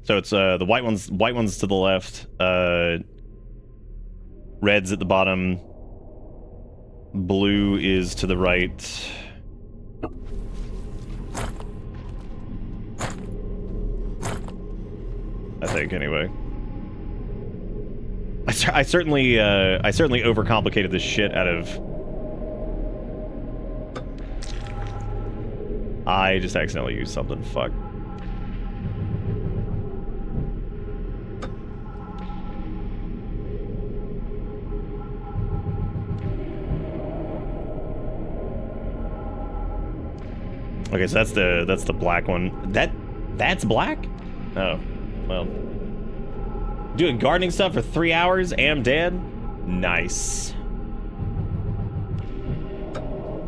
So it's the white ones to the left, red's at the bottom, blue is to the right. I think anyway. I certainly overcomplicated the shit out of. I just accidentally used something. Fuck. Okay, so that's the black one. That's black? Oh, well. Doing gardening stuff for 3 hours, am dead? Nice.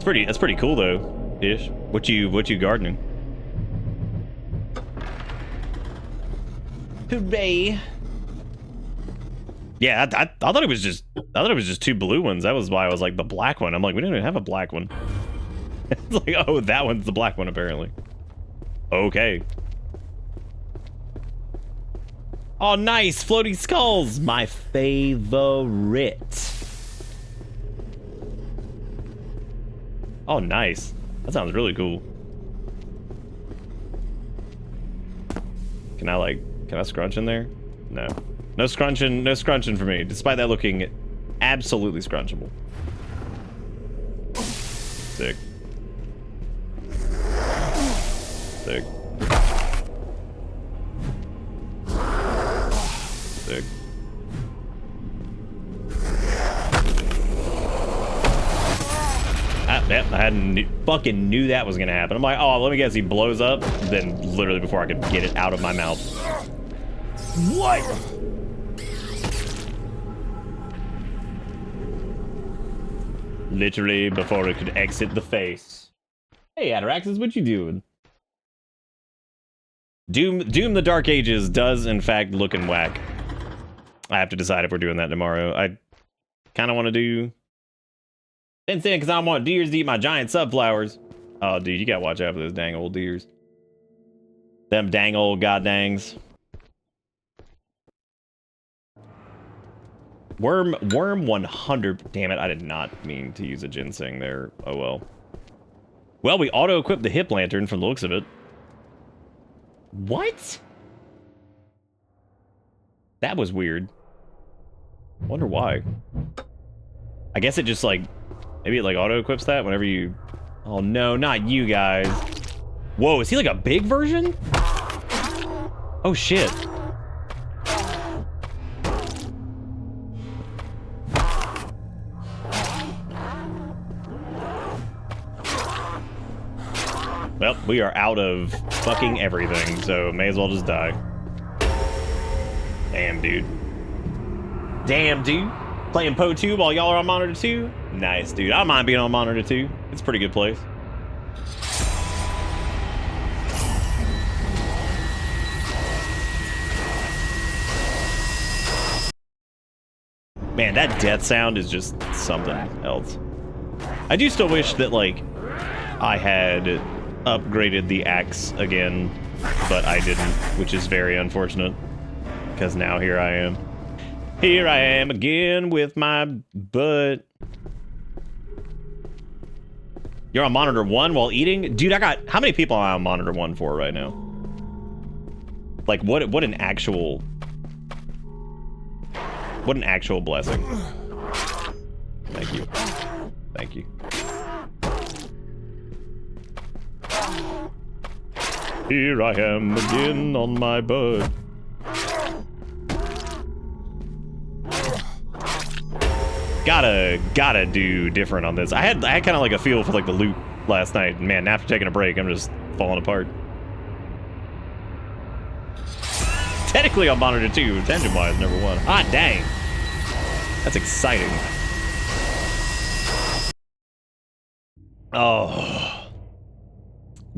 That's pretty cool though, ish. What you gardening? Hooray. Yeah, I thought it was just two blue ones. That was why I was like the black one. I'm like, we don't even have a black one. It's like, oh, that one's the black one, apparently. Okay. Oh, nice! Floating skulls! My favorite. Oh, nice. That sounds really cool. Can I scrunch in there? No. No scrunching for me, despite that looking absolutely scrunchable. Sick. Sick. Sick. Yep, I fucking knew that was gonna happen. I'm like, oh, let me guess, he blows up. Then literally before I could get it out of my mouth. What? Literally before it could exit the face. Hey, Ataraxis, what you doing? Doom the Dark Ages does in fact look and whack. I have to decide if we're doing that tomorrow. I kind of want to do. Then saying because I want deers to eat my giant sunflowers. Oh, dude, you gotta watch out for those dang old deers. Them dang old goddangs. Worm 100. Damn it, I did not mean to use a ginseng there. Oh well. Well, we auto-equipped the hip lantern from the looks of it. What? That was weird. Wonder why. I guess it just like, maybe it like auto-equips that whenever you... Oh no, not you guys. Whoa, is he like a big version? Oh shit. Well, we are out of fucking everything, so may as well just die. Damn, dude. Damn, dude. Playing Poe 2 while y'all are on Monitor 2? Nice, dude. I don't mind being on Monitor 2. It's a pretty good place. Man, that death sound is just something else. I do still wish that, like, I had upgraded the axe again, but I didn't, which is very unfortunate, because now here I am. Here I am again with my butt. You're on monitor 1 while eating? Dude, I got... How many people am I on monitor 1 for right now? Like, what an actual... What an actual blessing. Thank you. Thank you. Here I am again on my butt. Gotta do different on this. I had kind of like a feel for like the loot last night. Man, after taking a break, I'm just falling apart. Technically on monitor 2, attention-wise, number 1. Ah, dang. That's exciting. Oh.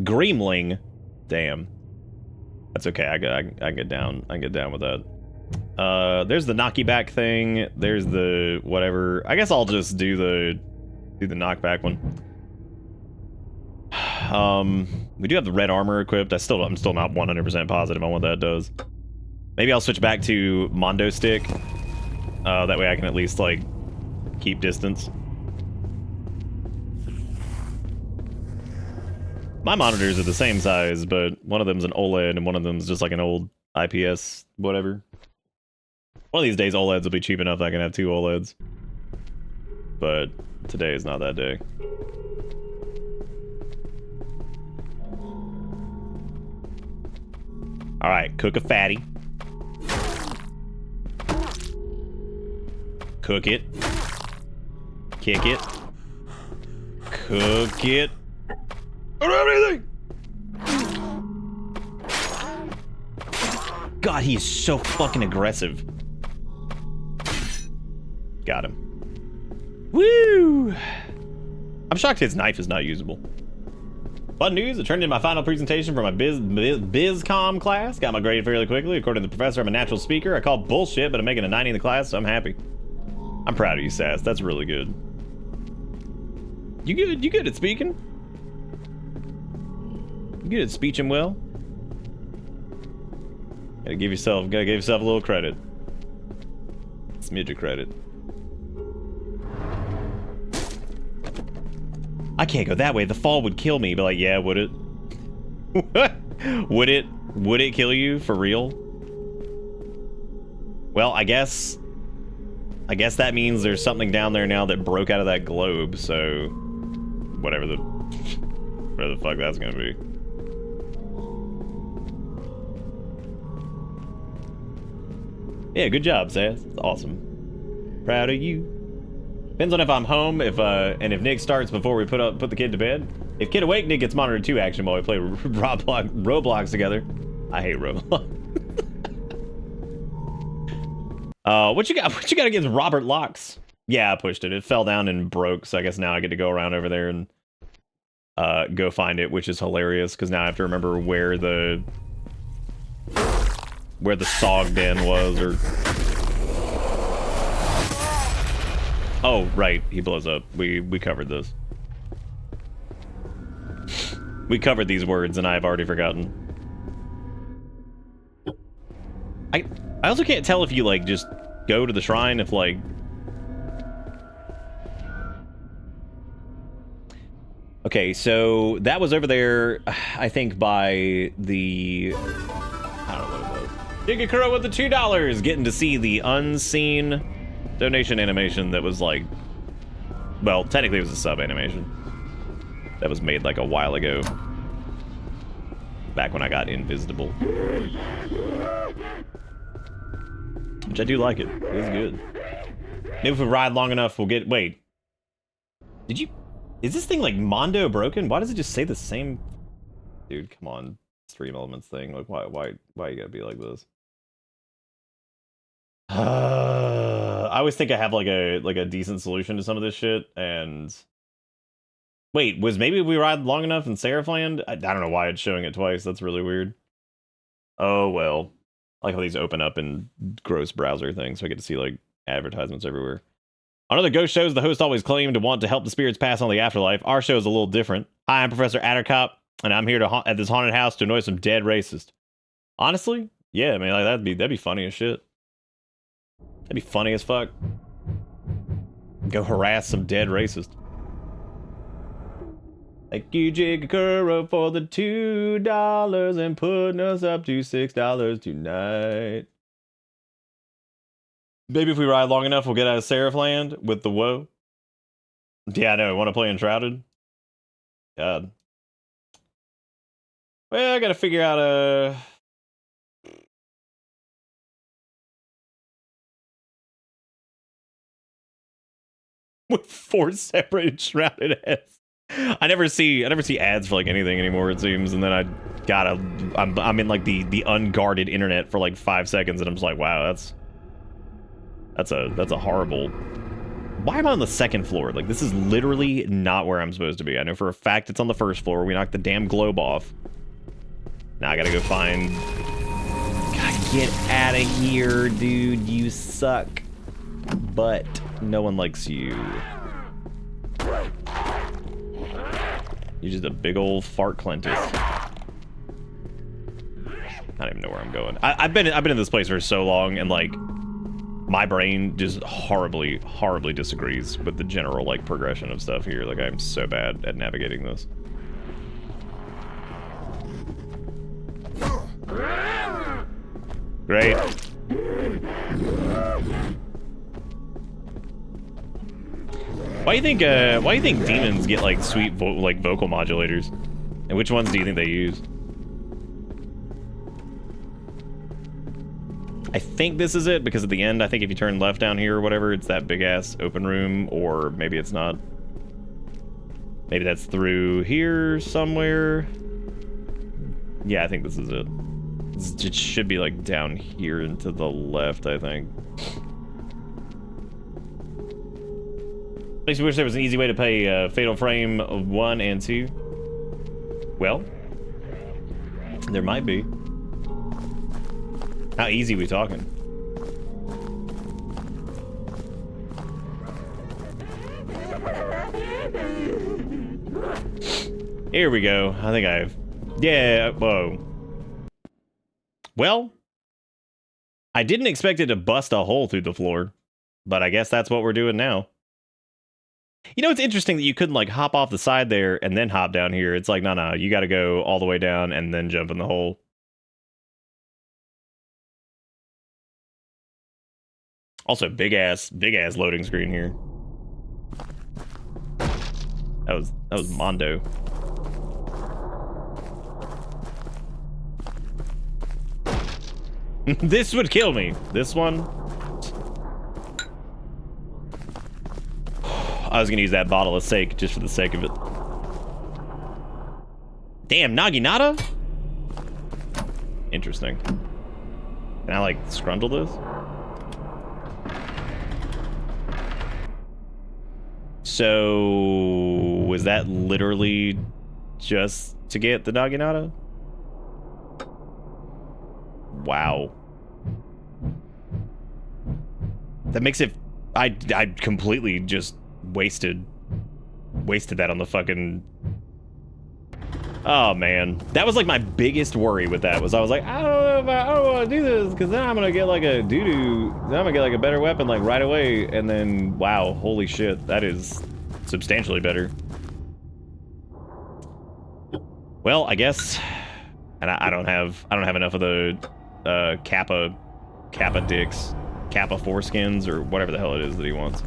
Greemling. Damn. That's okay. I can get down. I can get down with that. There's the knockback thing. There's the whatever. I guess I'll just do the knockback one. We do have the red armor equipped. I'm still not 100% positive on what that does. Maybe I'll switch back to Mondo stick. That way I can at least like keep distance. My monitors are the same size, but one of them's an OLED and one of them's just like an old IPS whatever. One of these days OLEDs will be cheap enough that I can have 2 OLEDs. But today is not that day. Alright, cook a fatty. Cook it. Kick it. Cook it. I don't have anything! God, he is so fucking aggressive. Got him. Woo! I'm shocked his knife is not usable. Fun news, I turned in my final presentation for my BizCom class. Got my grade fairly quickly. According to the professor, I'm a natural speaker. I call bullshit, but I'm making a 90 in the class, so I'm happy. I'm proud of you, Sass. That's really good. You good? You good at speaking? You good at speeching well? Gotta give yourself a little credit. Smidge of credit. I can't go that way. The fall would kill me. But like, yeah, would it? Would it kill you for real? Well, I guess that means there's something down there now that broke out of that globe. So, whatever the fuck that's gonna be. Yeah, good job, Sass. It's awesome. Proud of you. Depends on if I'm home, and if Nick starts before we put the kid to bed. If kid awake, Nick gets monitor 2 action while we play Roblox together. I hate Roblox. What you got against Robert Locks? Yeah, I pushed it. It fell down and broke, so I guess now I get to go around over there and go find it, which is hilarious because now I have to remember where the SOG den was, or... Oh, right, he blows up. We covered this. We covered these words, and I've already forgotten. I also can't tell if you, like, just go to the shrine, if, like... Okay, so that was over there, I think, by the... I don't know what it was. Gigakuro with the $2, getting to see the unseen donation animation that was like, well, technically it was a sub animation that was made like a while ago, back when I got invisible, which I do like. It is good. Maybe if we ride long enough we'll get... Wait, is this thing like Mondo broken? Why does it just say the same? Dude, come on, Stream Elements thing. Like, why you gotta be like this? I always think I have like a decent solution to some of this shit, and wait, maybe we ride long enough in Seraphland? I don't know why it's showing it twice. That's really weird. Oh well, I like how these open up in gross browser things, so I get to see like advertisements everywhere. On other ghost shows, the host always claimed to want to help the spirits pass on the afterlife. Our show is a little different. Hi, I'm Professor Addercop, and I'm here at this haunted house to annoy some dead racist. Honestly, yeah, man, like that'd be funny as shit. That'd be funny as fuck. Go harass some dead racist. Thank you, Jigakuro, for the $2 and putting us up to $6 tonight. Maybe if we ride long enough, we'll get out of Seraphland with the woe. Yeah, I know. I want to play Enshrouded. God. Well, I gotta figure out with 4 separate Enshrouded heads. I never see ads for like anything anymore, it seems, and then I'm in like the unguarded internet for like 5 seconds, and I'm just like, wow, that's a horrible. Why am I on the second floor? Like, this is literally not where I'm supposed to be. I know for a fact it's on the first floor. We knocked the damn globe off. Now I gotta go find. God, get out of here, dude. You suck. But no one likes you. You're just a big old fart Clentus. I don't even know where I'm going. I've been in this place for so long, and like my brain just horribly disagrees with the general like progression of stuff here. Like, I'm so bad at navigating this. Great. Why do you think demons get like sweet vocal modulators? And which ones do you think they use? I think this is it, because at the end, I think if you turn left down here or whatever, it's that big ass open room, or maybe it's not. Maybe that's through here somewhere. Yeah, I think this is it. It should be like down here and to the left, I think. Makes me wish there was an easy way to play Fatal Frame 1 and 2. Well, there might be. How easy we talking? Here we go. I think yeah, whoa. Well, I didn't expect it to bust a hole through the floor, but I guess that's what we're doing now. You know, it's interesting that you couldn't like hop off the side there and then hop down here. It's like, no, you got to go all the way down and then jump in the hole. Also, big ass loading screen here. That was Mondo. This would kill me. This one. I was gonna use that bottle of sake just for the sake of it. Damn, Naginata? Interesting. Can I like scrundle this? So was that literally just to get the Naginata? Wow. That makes it... I completely just wasted that on the fucking... Oh man, that was like my biggest worry with that. Was I was like, I don't want to do this, because then I'm gonna get like a doo-doo. Then I'm gonna get like a better weapon like right away, and then wow, holy shit, that is substantially better. Well, I guess, and I don't have enough of the Kappa dicks, Kappa foreskins, or whatever the hell it is that he wants.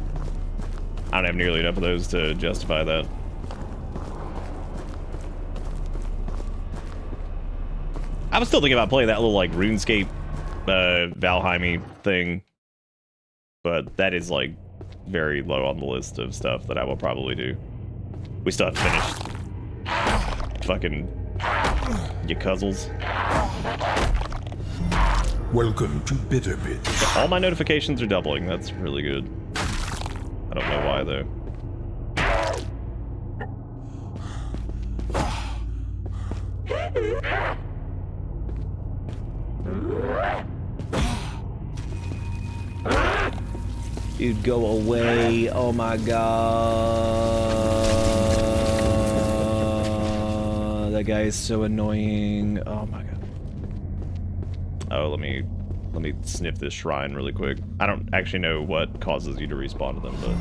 I don't have nearly enough of those to justify that. I was still thinking about playing that little like RuneScape Valheim thing, but that is like very low on the list of stuff that I will probably do. We still haven't finished fucking you cuzzles. Welcome to Bitterbit. All my notifications are doubling. That's really good. I don't know why though. Dude, go away. Oh my god. That guy is so annoying. Oh my god. Oh, let me sniff this shrine really quick. I don't actually know what causes you to respawn to them, but...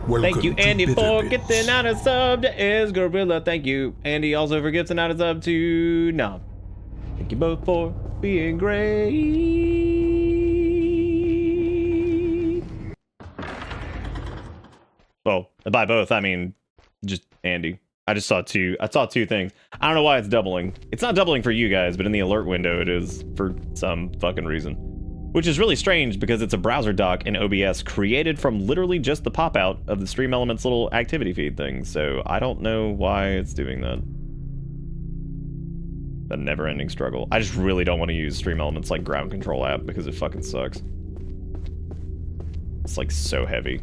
Welcome thank you, Andy, for Bitterbits. getting out of sub to is Gorilla. Thank you. Andy also for getting out of sub to Nom. Thank you both for being great. Well, by both, I mean just Andy. I saw two things. I don't know why it's doubling. It's not doubling for you guys, but in the alert window it is for some fucking reason. Which is really strange because it's a browser dock in OBS created from literally just the pop-out of the Stream Elements little activity feed thing. So I don't know why it's doing that. The never-ending struggle. I just really don't want to use Stream Elements like ground control app because it fucking sucks. It's like so heavy.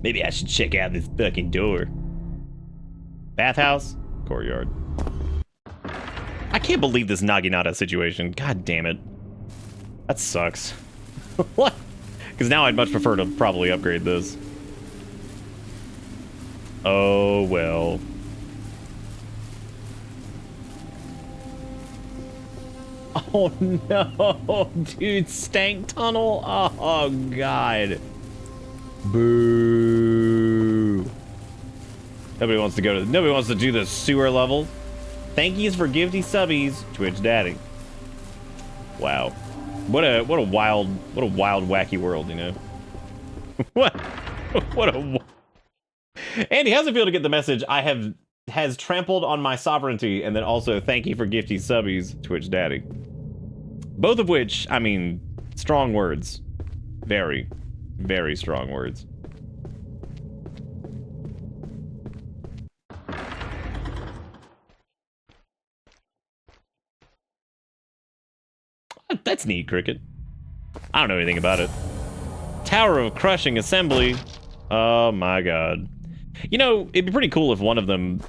Maybe I should check out this fucking door. Bathhouse? Courtyard. I can't believe this Naginata situation. God damn it. That sucks. What? Because now I'd much prefer to probably upgrade this. Oh, well. Oh, no. Dude, stank tunnel? Oh, God. Boo. Nobody wants to do the sewer level. Thank yous for gifty subbies, Twitch Daddy. Wow. What a wild wacky world, you know. What a Andy, how's it feel to get the message has trampled on my sovereignty, and then also thank you for gifty subbies, Twitch Daddy. Both of which, I mean, strong words. Very, very strong words. That's neat, Cricket. I don't know anything about it. Tower of Crushing Assembly. Oh my god. You know, it'd be pretty cool if one of them,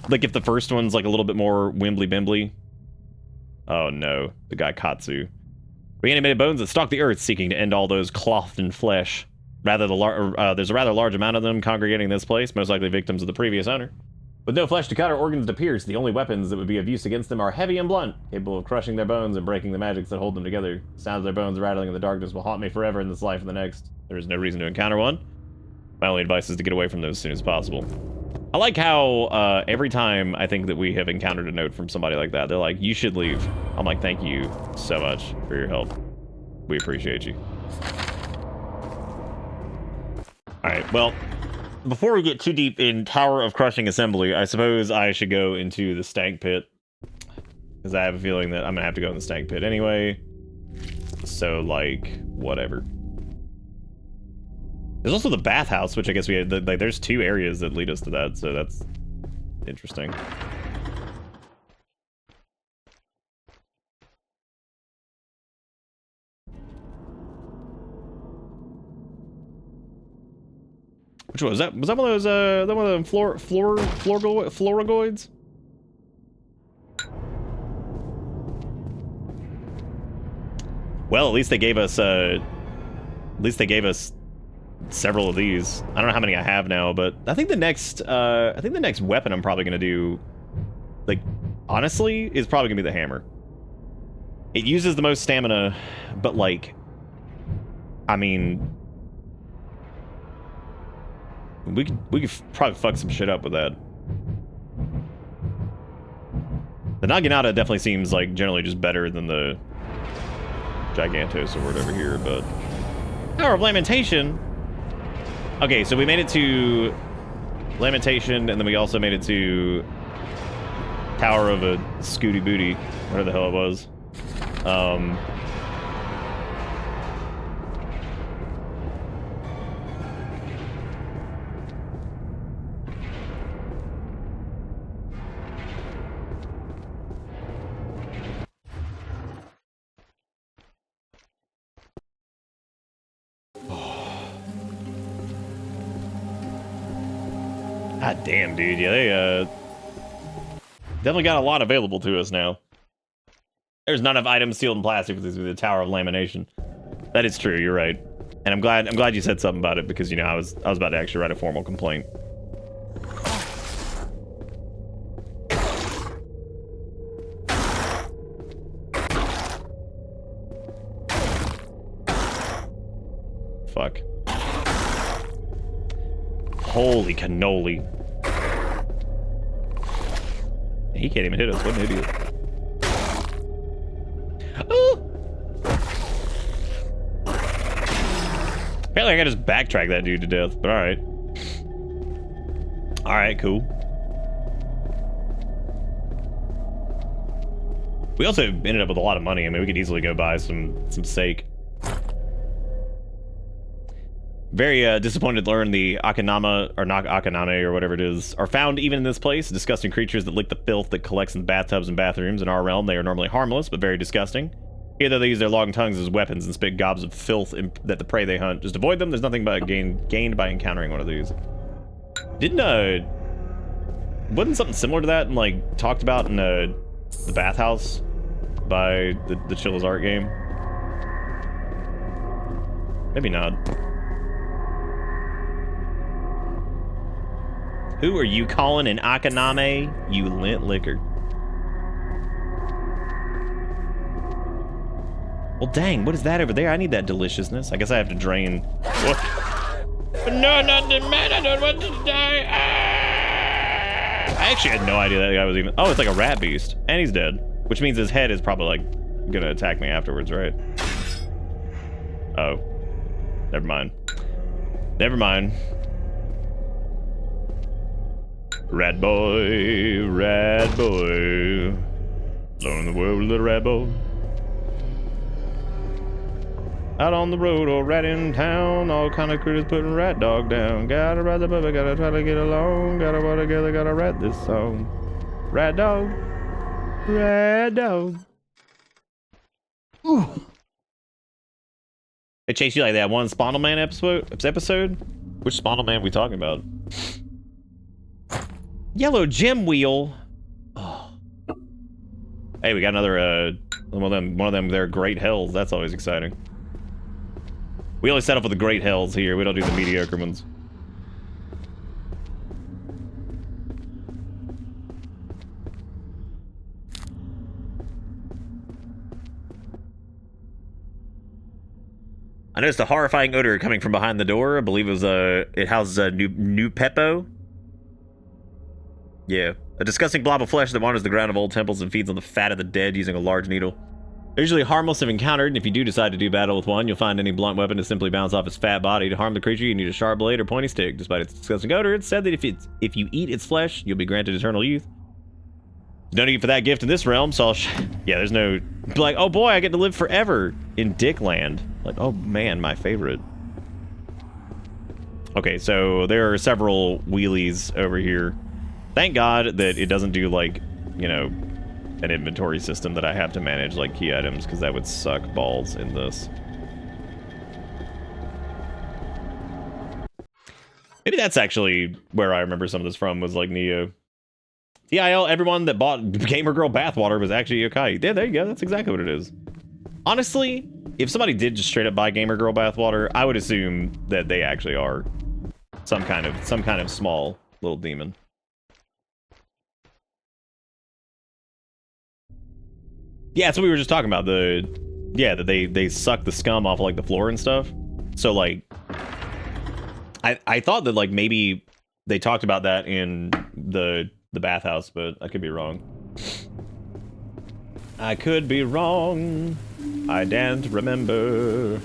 like if the first one's like a little bit more wimbly-bimbly. Oh no, the guy Katsu. Reanimated bones that stalk the earth, seeking to end all those clothed in flesh. There's a rather large amount of them congregating this place, most likely victims of the previous owner. With no flesh to cut or organs to pierce, the only weapons that would be of use against them are heavy and blunt, capable of crushing their bones and breaking the magics that hold them together. Sounds of their bones rattling in the darkness will haunt me forever in this life and the next. There is no reason to encounter one. My only advice is to get away from those as soon as possible. I like how every time I think that we have encountered a note from somebody like that, they're like, you should leave. I'm like, thank you so much for your help. We appreciate you. Alright, well, before we get too deep in Tower of Crushing Assembly, I suppose I should go into the stank pit. Because I have a feeling that I'm going to have to go in the stank pit anyway. So, like, whatever. There's also the bathhouse, which I guess we had, like, there's two areas that lead us to that, so that's interesting. Which one was that? Was that one of those, that one of them florigoids? Well, at least they gave us, several of these. I don't know how many I have now, but I think the next weapon I'm probably gonna do, like, honestly, is probably gonna be the hammer. It uses the most stamina, but, like, I mean, we could probably fuck some shit up with that. The Naginata definitely seems like generally just better than the Gigantos or whatever here, but Tower of Lamentation. Okay, so we made it to Lamentation, and then we also made it to Tower of a Scooty Booty, whatever the hell it was. God damn, dude. Yeah, they definitely got a lot available to us now. There's none of items sealed in plastic with the Tower of Lamination. That is true. You're right, and I'm glad you said something about it, because you know I was about to actually write a formal complaint. Fuck. Holy cannoli. He can't even hit us. What an idiot. Oh! Apparently I can just backtrack that dude to death, but alright. All right, cool. We also ended up with a lot of money. I mean, we could easily go buy some steak. Very disappointed to learn the Akanama, or not Akaname, or whatever it is, are found even in this place. Disgusting creatures that lick the filth that collects in bathtubs and bathrooms. In our realm, they are normally harmless, but very disgusting. Either they use their long tongues as weapons and spit gobs of filth that the prey they hunt. Just avoid them. There's nothing but gained by encountering one of these. Wasn't something similar to that and like talked about in the bathhouse by the Chilla's art game? Maybe not. Who are you calling an Akaname, you lint licker? Well, dang, what is that over there? I need that deliciousness. I guess I have to drain. What? No, not the man. I don't want to die. Ah! I actually had no idea that guy was even. Oh, it's like a rat beast. And he's dead. Which means his head is probably like gonna attack me afterwards, right? Oh. Never mind. Never mind. Rat boy, rat boy. Alone in the world, little rat boy. Out on the road or rat in town, all kind of critters putting rat dog down. Gotta rise above it, gotta try to get along. Gotta work together, gotta rat this song. Rat dog, rat dog. Ooh. Hey Chase, you like that one Spawnel Man episode? Which Spawnel Man are we talking about? Yellow gem wheel. Oh. Hey, we got another one of them. They're great hells. That's always exciting. We only set up with the great hells here. We don't do the mediocre ones. I noticed a horrifying odor coming from behind the door. I believe it was it houses a new Peppo. Yeah, a disgusting blob of flesh that wanders the ground of old temples and feeds on the fat of the dead using a large needle. They're usually harmless if encountered, and if you do decide to do battle with one, you'll find any blunt weapon to simply bounce off its fat body. To harm the creature, you need a sharp blade or pointy stick. Despite its disgusting odor, it's said that if you eat its flesh, you'll be granted eternal youth. There's no need for that gift in this realm, so yeah, there's no... Like, oh boy, I get to live forever in Dickland. Like, oh man, my favorite. Okay, so there are several wheelies over here. Thank God that it doesn't do, like, you know, an inventory system that I have to manage, like, key items, because that would suck balls in this. Maybe that's actually where I remember some of this from, was, like, Neo. TIL, everyone that bought Gamer Girl bathwater was actually yokai. Yeah, there you go. That's exactly what it is. Honestly, if somebody did just straight up buy Gamer Girl bathwater, I would assume that they actually are some kind of small little demon. Yeah, that's what we were just talking about. That they suck the scum off of, like, the floor and stuff. So, like, I thought that, like, maybe they talked about that in the bathhouse, but I could be wrong. I could be wrong. I don't remember.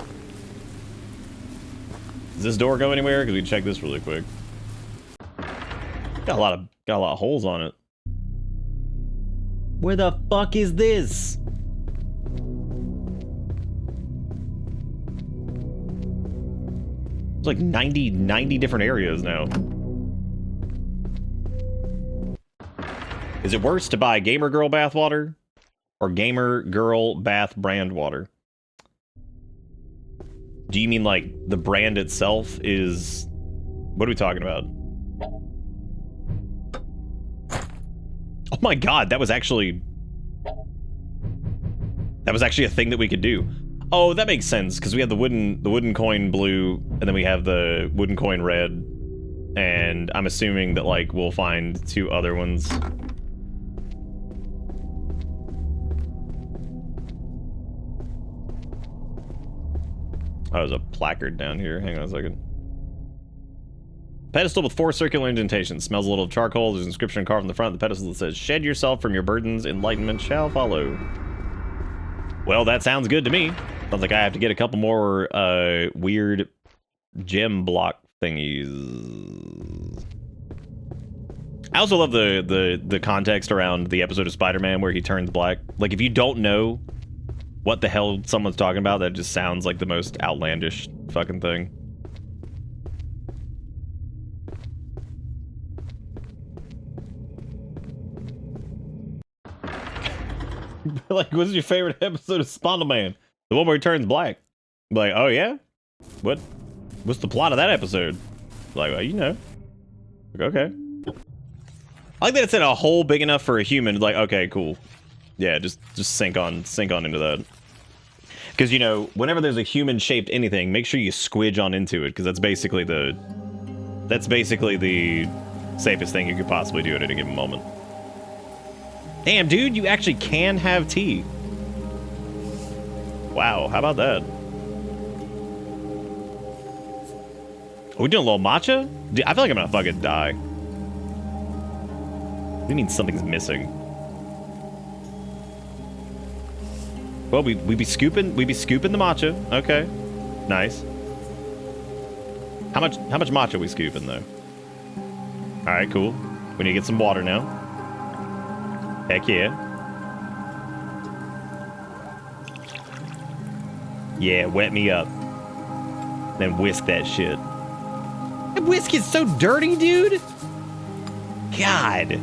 Does this door go anywhere? Because we can check this really quick. Got a lot of holes on it. Where the fuck is this? It's like 90 different areas now. Is it worse to buy Gamer Girl bathwater or Gamer Girl bath brand water? Do you mean like the brand itself is... What are we talking about? Oh my god, that was actually a thing that we could do. Oh, that makes sense, because we have the wooden coin blue, and then we have the wooden coin red, and I'm assuming that, like, we'll find two other ones. Oh, there's a placard down here. Hang on a second. Pedestal with 4 circular indentations. Smells a little of charcoal. There's an inscription carved on the front of the pedestal that says, "Shed yourself from your burdens, enlightenment shall follow." Well, that sounds good to me. Sounds like I have to get a couple more weird gem block thingies. I also love the context around the episode of Spider-Man where he turns black. Like, if you don't know what the hell someone's talking about, that just sounds like the most outlandish fucking thing. Like, what's your favorite episode of Spider-Man? The one where he turns black. Like, oh yeah? What's the plot of that episode? Like, well, you know. Like, okay. I like that it's in a hole big enough for a human. Like, okay, cool. Yeah, just sink on into that. Because, you know, whenever there's a human-shaped anything, make sure you squidge on into it, because that's basically the safest thing you could possibly do at any given moment. Damn, dude, you actually can have tea. Wow, how about that? Are we doing a little matcha? Dude, I feel like I'm gonna fucking die. That means something's missing. Well, we be scooping the matcha. Okay, nice. How much matcha we scooping though? All right, cool. We need to get some water now. Heck yeah. Yeah, wet me up. Then whisk that shit. That whisk is so dirty, dude. God.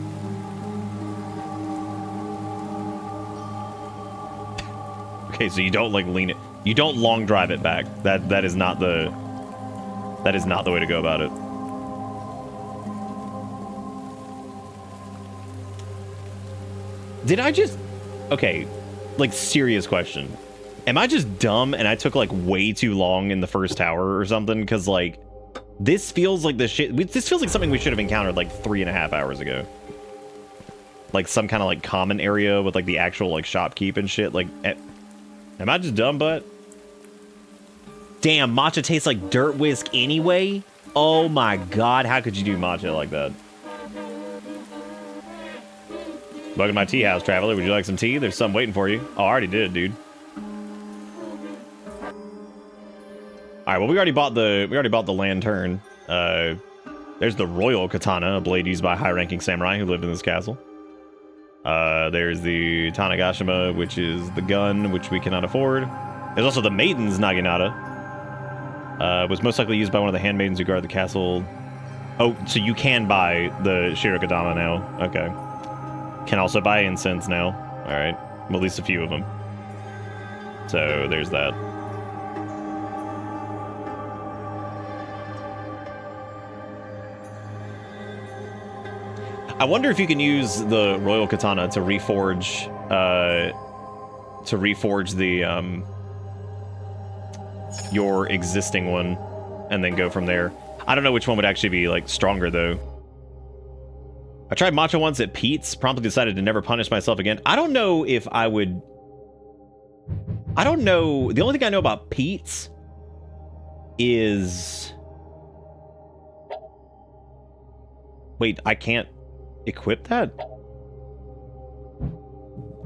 Okay, so you don't like lean it. You don't long drive it back. That is not the way to go about it. Did I just... Okay, like, serious question. Am I just dumb and I took, like, way too long in the first tower or something? Because, like, this feels like the shit... This feels like something we should have encountered, like, 3.5 hours ago. Like, some kind of, like, common area with, like, the actual, like, shopkeep and shit. Like, am I just dumb, butt? Damn, matcha tastes like dirt whisk anyway? Oh my god, how could you do matcha like that? Welcome to my tea house, traveler. Would you like some tea? There's some waiting for you. Oh, I already did, dude. All right, well, we already bought the lantern. There's the royal katana, a blade used by a high-ranking samurai who lived in this castle. There's the Tanagashima, which is the gun, which we cannot afford. There's also the maiden's naginata. Was most likely used by one of the handmaidens who guard the castle. Oh, so you can buy the Shirokadama now. Okay. Can also buy incense now. All right. Well, at least a few of them. So there's that. I wonder if you can use the royal katana to reforge the your existing one and then go from there. I don't know which one would actually be like stronger though. I tried matcha once at Pete's, promptly decided to never punish myself again. I don't know if I would... I don't know. The only thing I know about Pete's is... Wait, I can't equip that?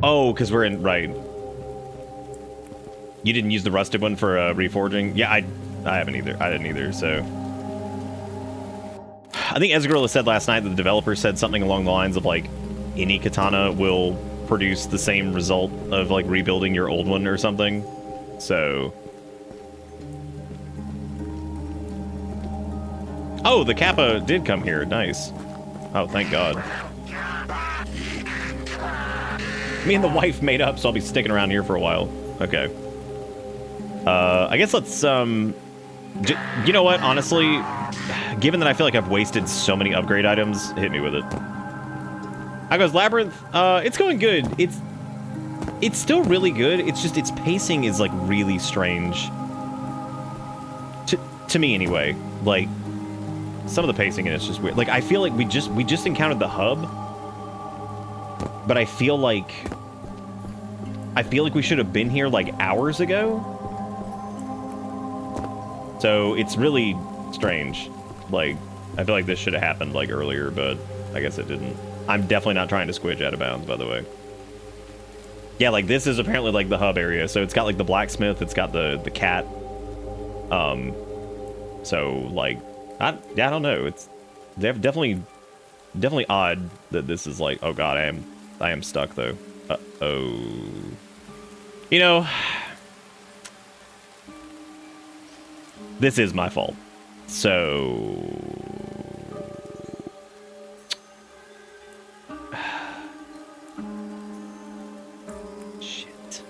Oh, because we're in... Right. You didn't use the rusted one for reforging? Yeah, I haven't either. I didn't either, so... I think Ezgorilla said last night that the developer said something along the lines of, like, any katana will produce the same result of, like, rebuilding your old one or something. So... Oh, the Kappa did come here. Nice. Oh, thank God. Me and the wife made up, so I'll be sticking around here for a while. Okay. I guess let's, you know what, honestly, given that I feel like I've wasted so many upgrade items, hit me with it. How goes Labyrinth? It's going good. It's still really good. It's just its pacing is like really strange. To me anyway. Like some of the pacing in it's just weird. Like I feel like we just encountered the hub, but I feel like we should have been here like hours ago. So it's really strange. Like, I feel like this should have happened like earlier, but I guess it didn't. I'm definitely not trying to squidge out of bounds, by the way. Yeah, like this is apparently like the hub area. So it's got like the blacksmith, it's got the cat. So like, I don't know. It's definitely Definitely odd that this is like, oh god, I am stuck though. Uh-oh. You know, this is my fault. So shit.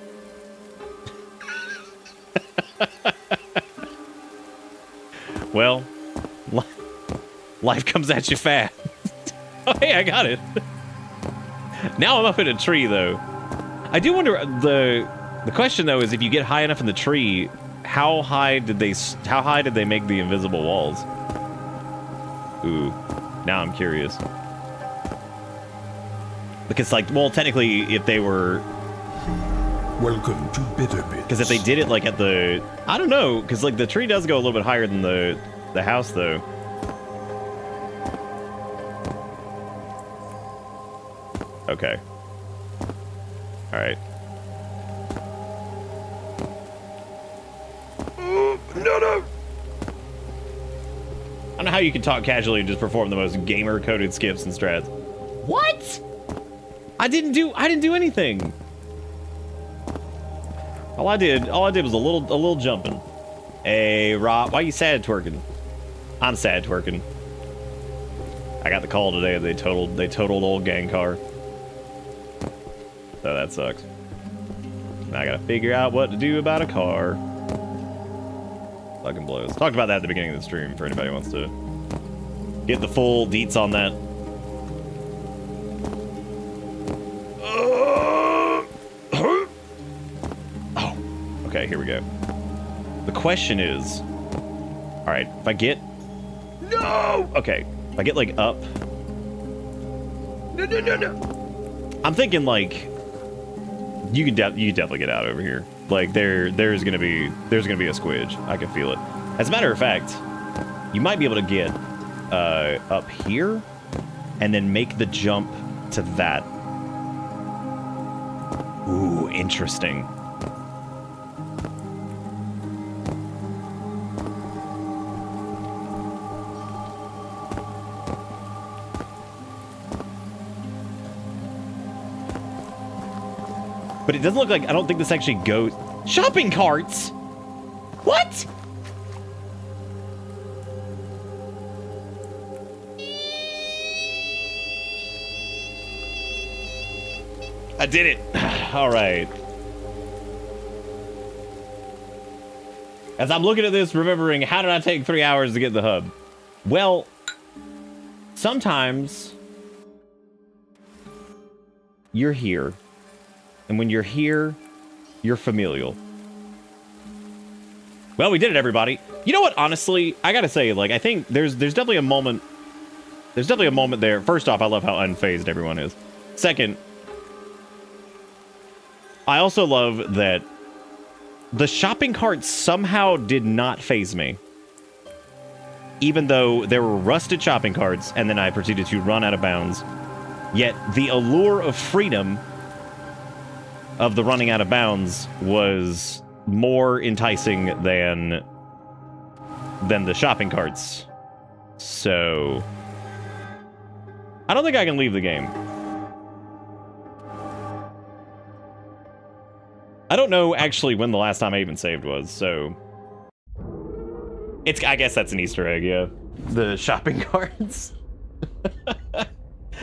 Well, life comes at you fast. Oh, hey, I got it. Now I'm up in a tree, though. I do wonder, the question, though, is if you get high enough in the tree, how high did they make the invisible walls? Ooh, now I'm curious. Because, like, well, technically, if they were... Welcome to Bitter Bits. Because if they did it, like, at the... I don't know, because, like, the tree does go a little bit higher than the house, though. Okay. Alright. No! I don't know how you can talk casually and just perform the most gamer-coded skips and strats. What? I didn't do anything. All I did was a little jumping. Hey, Rob, why you sad twerking? I'm sad twerking. I got the call today. They totaled old gang car. So that sucks. Now I gotta figure out what to do about a car. Fucking blows. Talked about that at the beginning of the stream for anybody who wants to get the full deets on that. Oh, okay, here we go. The question is, all right, if I get, no, okay, if I get like up, no. I'm thinking like, you can definitely get out over here. Like there's gonna be a squidge. I can feel it. As a matter of fact, you might be able to get up here and then make the jump to that. Ooh, interesting. But it doesn't look like, I don't think this actually goes... Shopping carts? What? I did it. All right. As I'm looking at this, remembering, how did I take 3 hours to get the hub? Well, sometimes you're here. And when you're here, you're familial. Well, we did it, everybody. You know what? Honestly, I gotta say, like, I think there's definitely a moment. There's definitely a moment there. First off, I love how unfazed everyone is. Second, I also love that the shopping cart somehow did not faze me. Even though there were rusted shopping carts, and then I proceeded to run out of bounds. Yet the allure of freedom of the running out of bounds was more enticing than the shopping carts. So I don't think I can leave the game. I don't know actually when the last time I even saved was, so I guess that's an Easter egg, yeah. The shopping carts.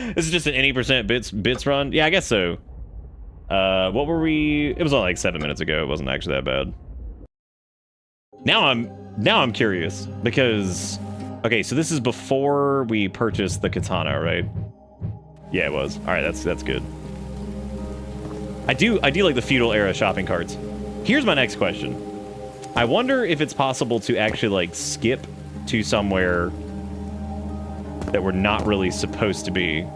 This is just an any % bits run? Yeah, I guess so. What were we? It was only like 7 minutes ago. It wasn't actually that bad. Now I'm curious because, okay, so this is before we purchased the katana, right? Yeah, it was. All right, that's good. I do like the feudal era shopping carts. Here's my next question. I wonder if it's possible to actually like skip to somewhere that we're not really supposed to be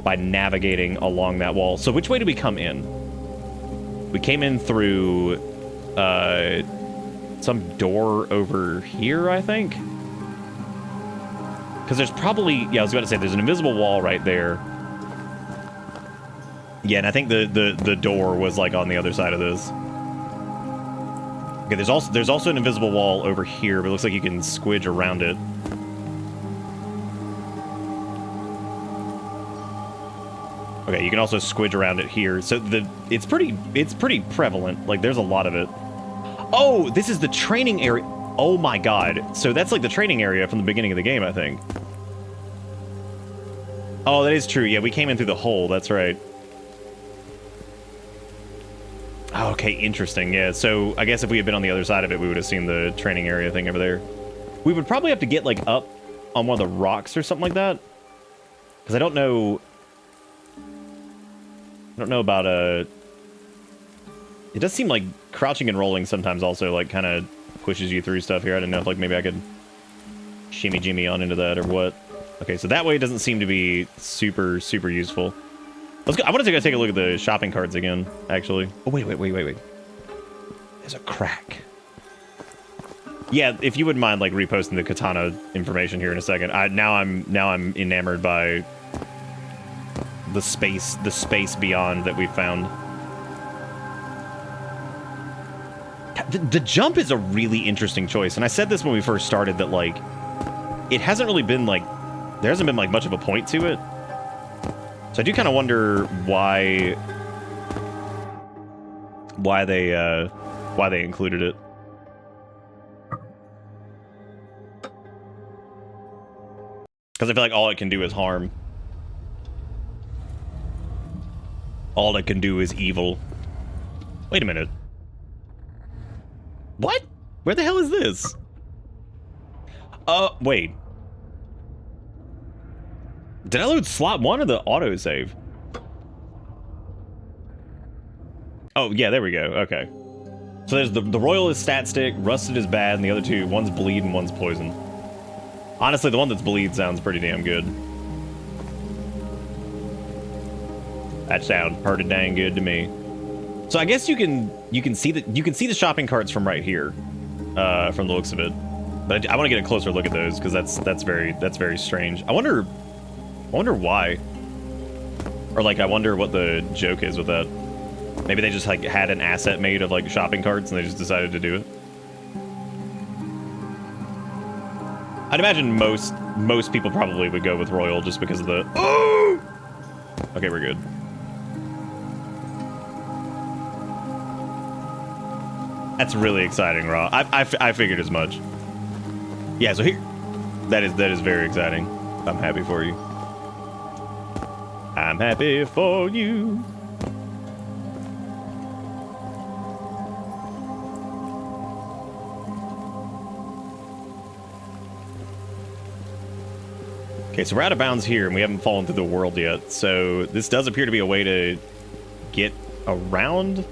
by navigating along that wall. So which way did we come in? We came in through some door over here, I think. Because there's probably, yeah, I was about to say, there's an invisible wall right there. Yeah, and I think the door was like on the other side of this. Okay, there's also an invisible wall over here, but it looks like you can squidge around it. Okay, you can also squidge around it here. So it's pretty prevalent. Like there's a lot of it. Oh, this is the training area. Oh my god. So that's like the training area from the beginning of the game, I think. Oh, that is true. Yeah, we came in through the hole. That's right. Okay, interesting. Yeah, so I guess if we had been on the other side of it, we would have seen the training area thing over there. We would probably have to get, like, up on one of the rocks or something like that. Because I don't know... about, It does seem like crouching and rolling sometimes also, like, kind of pushes you through stuff here. I don't know if, like, maybe I could shimmy-jimmy on into that or what. Okay, so that way it doesn't seem to be super, super useful. Let's go. I want to go take a look at the shopping carts again, actually. Oh, wait. There's a crack. Yeah, if you wouldn't mind, like, reposting the katana information here in a second. Now I'm enamored by the space beyond that we found. The jump is a really interesting choice, and I said this when we first started that, like, it hasn't really been, like, there hasn't been, like, much of a point to it. So I do kind of wonder why they included it. Because I feel like all it can do is harm. All it can do is evil. Wait a minute. What? Where the hell is this? Wait. Did I load slot 1 or the autosave? Oh, yeah, there we go. Okay. So there's the Royal is stat stick, Rusted is bad, and the other two, one's bleed and one's poison. Honestly, the one that's bleed sounds pretty damn good. That sounds pretty dang good to me. So I guess you can see the shopping carts from right here, from the looks of it. But I want to get a closer look at those because that's very strange. I wonder why, or like I wonder what the joke is with that. Maybe they just like had an asset made of like shopping carts and they just decided to do it. I'd imagine most people probably would go with Royal just because of the... Oh! Okay, we're good. That's really exciting, Raw. I figured as much. Yeah, so here... That is very exciting. I'm happy for you. I'm happy for you. Okay, so we're out of bounds here, and we haven't fallen through the world yet. So this does appear to be a way to get around.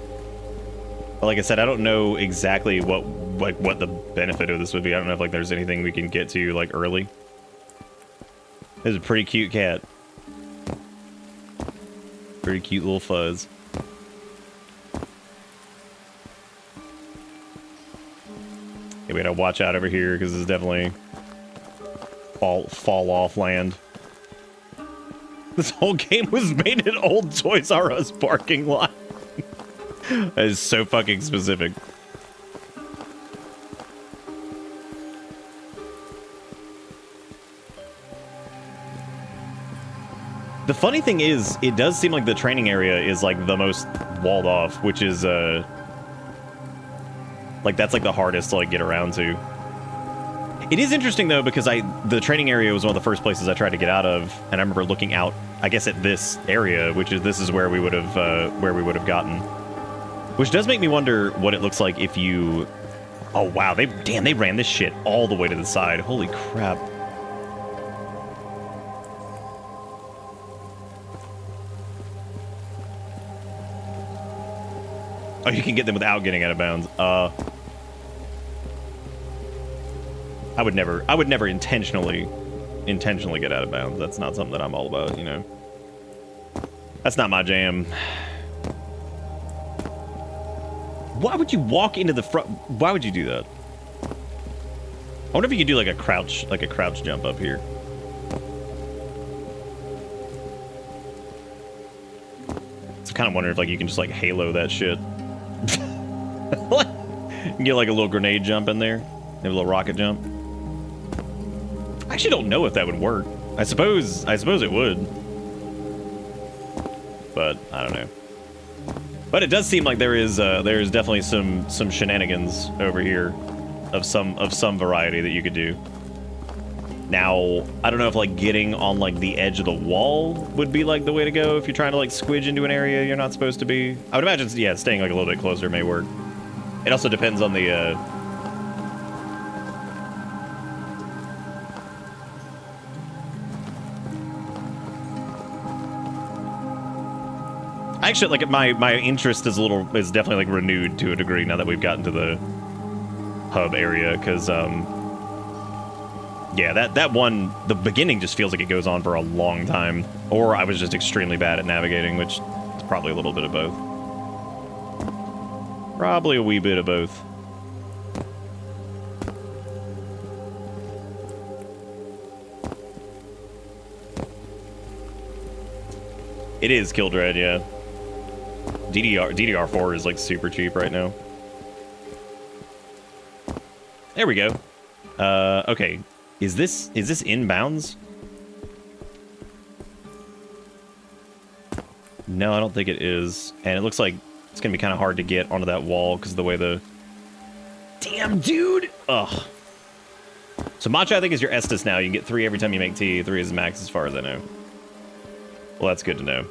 But like I said, I don't know exactly what the benefit of this would be. I don't know if like there's anything we can get to like early. This is a pretty cute cat. Pretty cute little fuzz. Yeah, we gotta watch out over here because this is definitely fall off land. This whole game was made in old Toys R Us parking lot. That is so fucking specific. The funny thing is, it does seem like the training area is like the most walled off, which is like that's like the hardest to like get around to. It is interesting though because the training area was one of the first places I tried to get out of, and I remember looking out, I guess, at this area, this is where we would have gotten. Which does make me wonder what it looks like if you... Oh wow, they ran this shit all the way to the side. Holy crap. Oh, you can get them without getting out of bounds. I would never intentionally get out of bounds. That's not something that I'm all about, you know. That's not my jam. Why would you walk into the front? Why would you do that? I wonder if you could do like a crouch jump up here. So I kind of wonder if like you can just like halo that shit. What? You can get like a little grenade jump in there, maybe a little rocket jump. I actually don't know if that would work. I suppose it would. but I don't know. But it does seem like there's definitely some shenanigans over here of some variety that you could do. Now, I don't know if like getting on like the edge of the wall would be like the way to go if you're trying to like squidge into an area you're not supposed to be. I would imagine, yeah, staying like a little bit closer may work. It also depends on the actually, like my interest is definitely like renewed to a degree now that we've gotten to the hub area, because yeah, that one, the beginning just feels like it goes on for a long time, or I was just extremely bad at navigating, which is probably a little bit of both. Probably a wee bit of both. It is Kill Dread, yeah. DDR4 is like super cheap right now. There we go. Okay. Is this inbounds? No, I don't think it is. And it looks like it's gonna be kind of hard to get onto that wall because of the way the... Damn, dude! Ugh. So matcha, I think, is your Estus now. You can get 3 every time you make tea. 3 is max as far as I know. Well, that's good to know.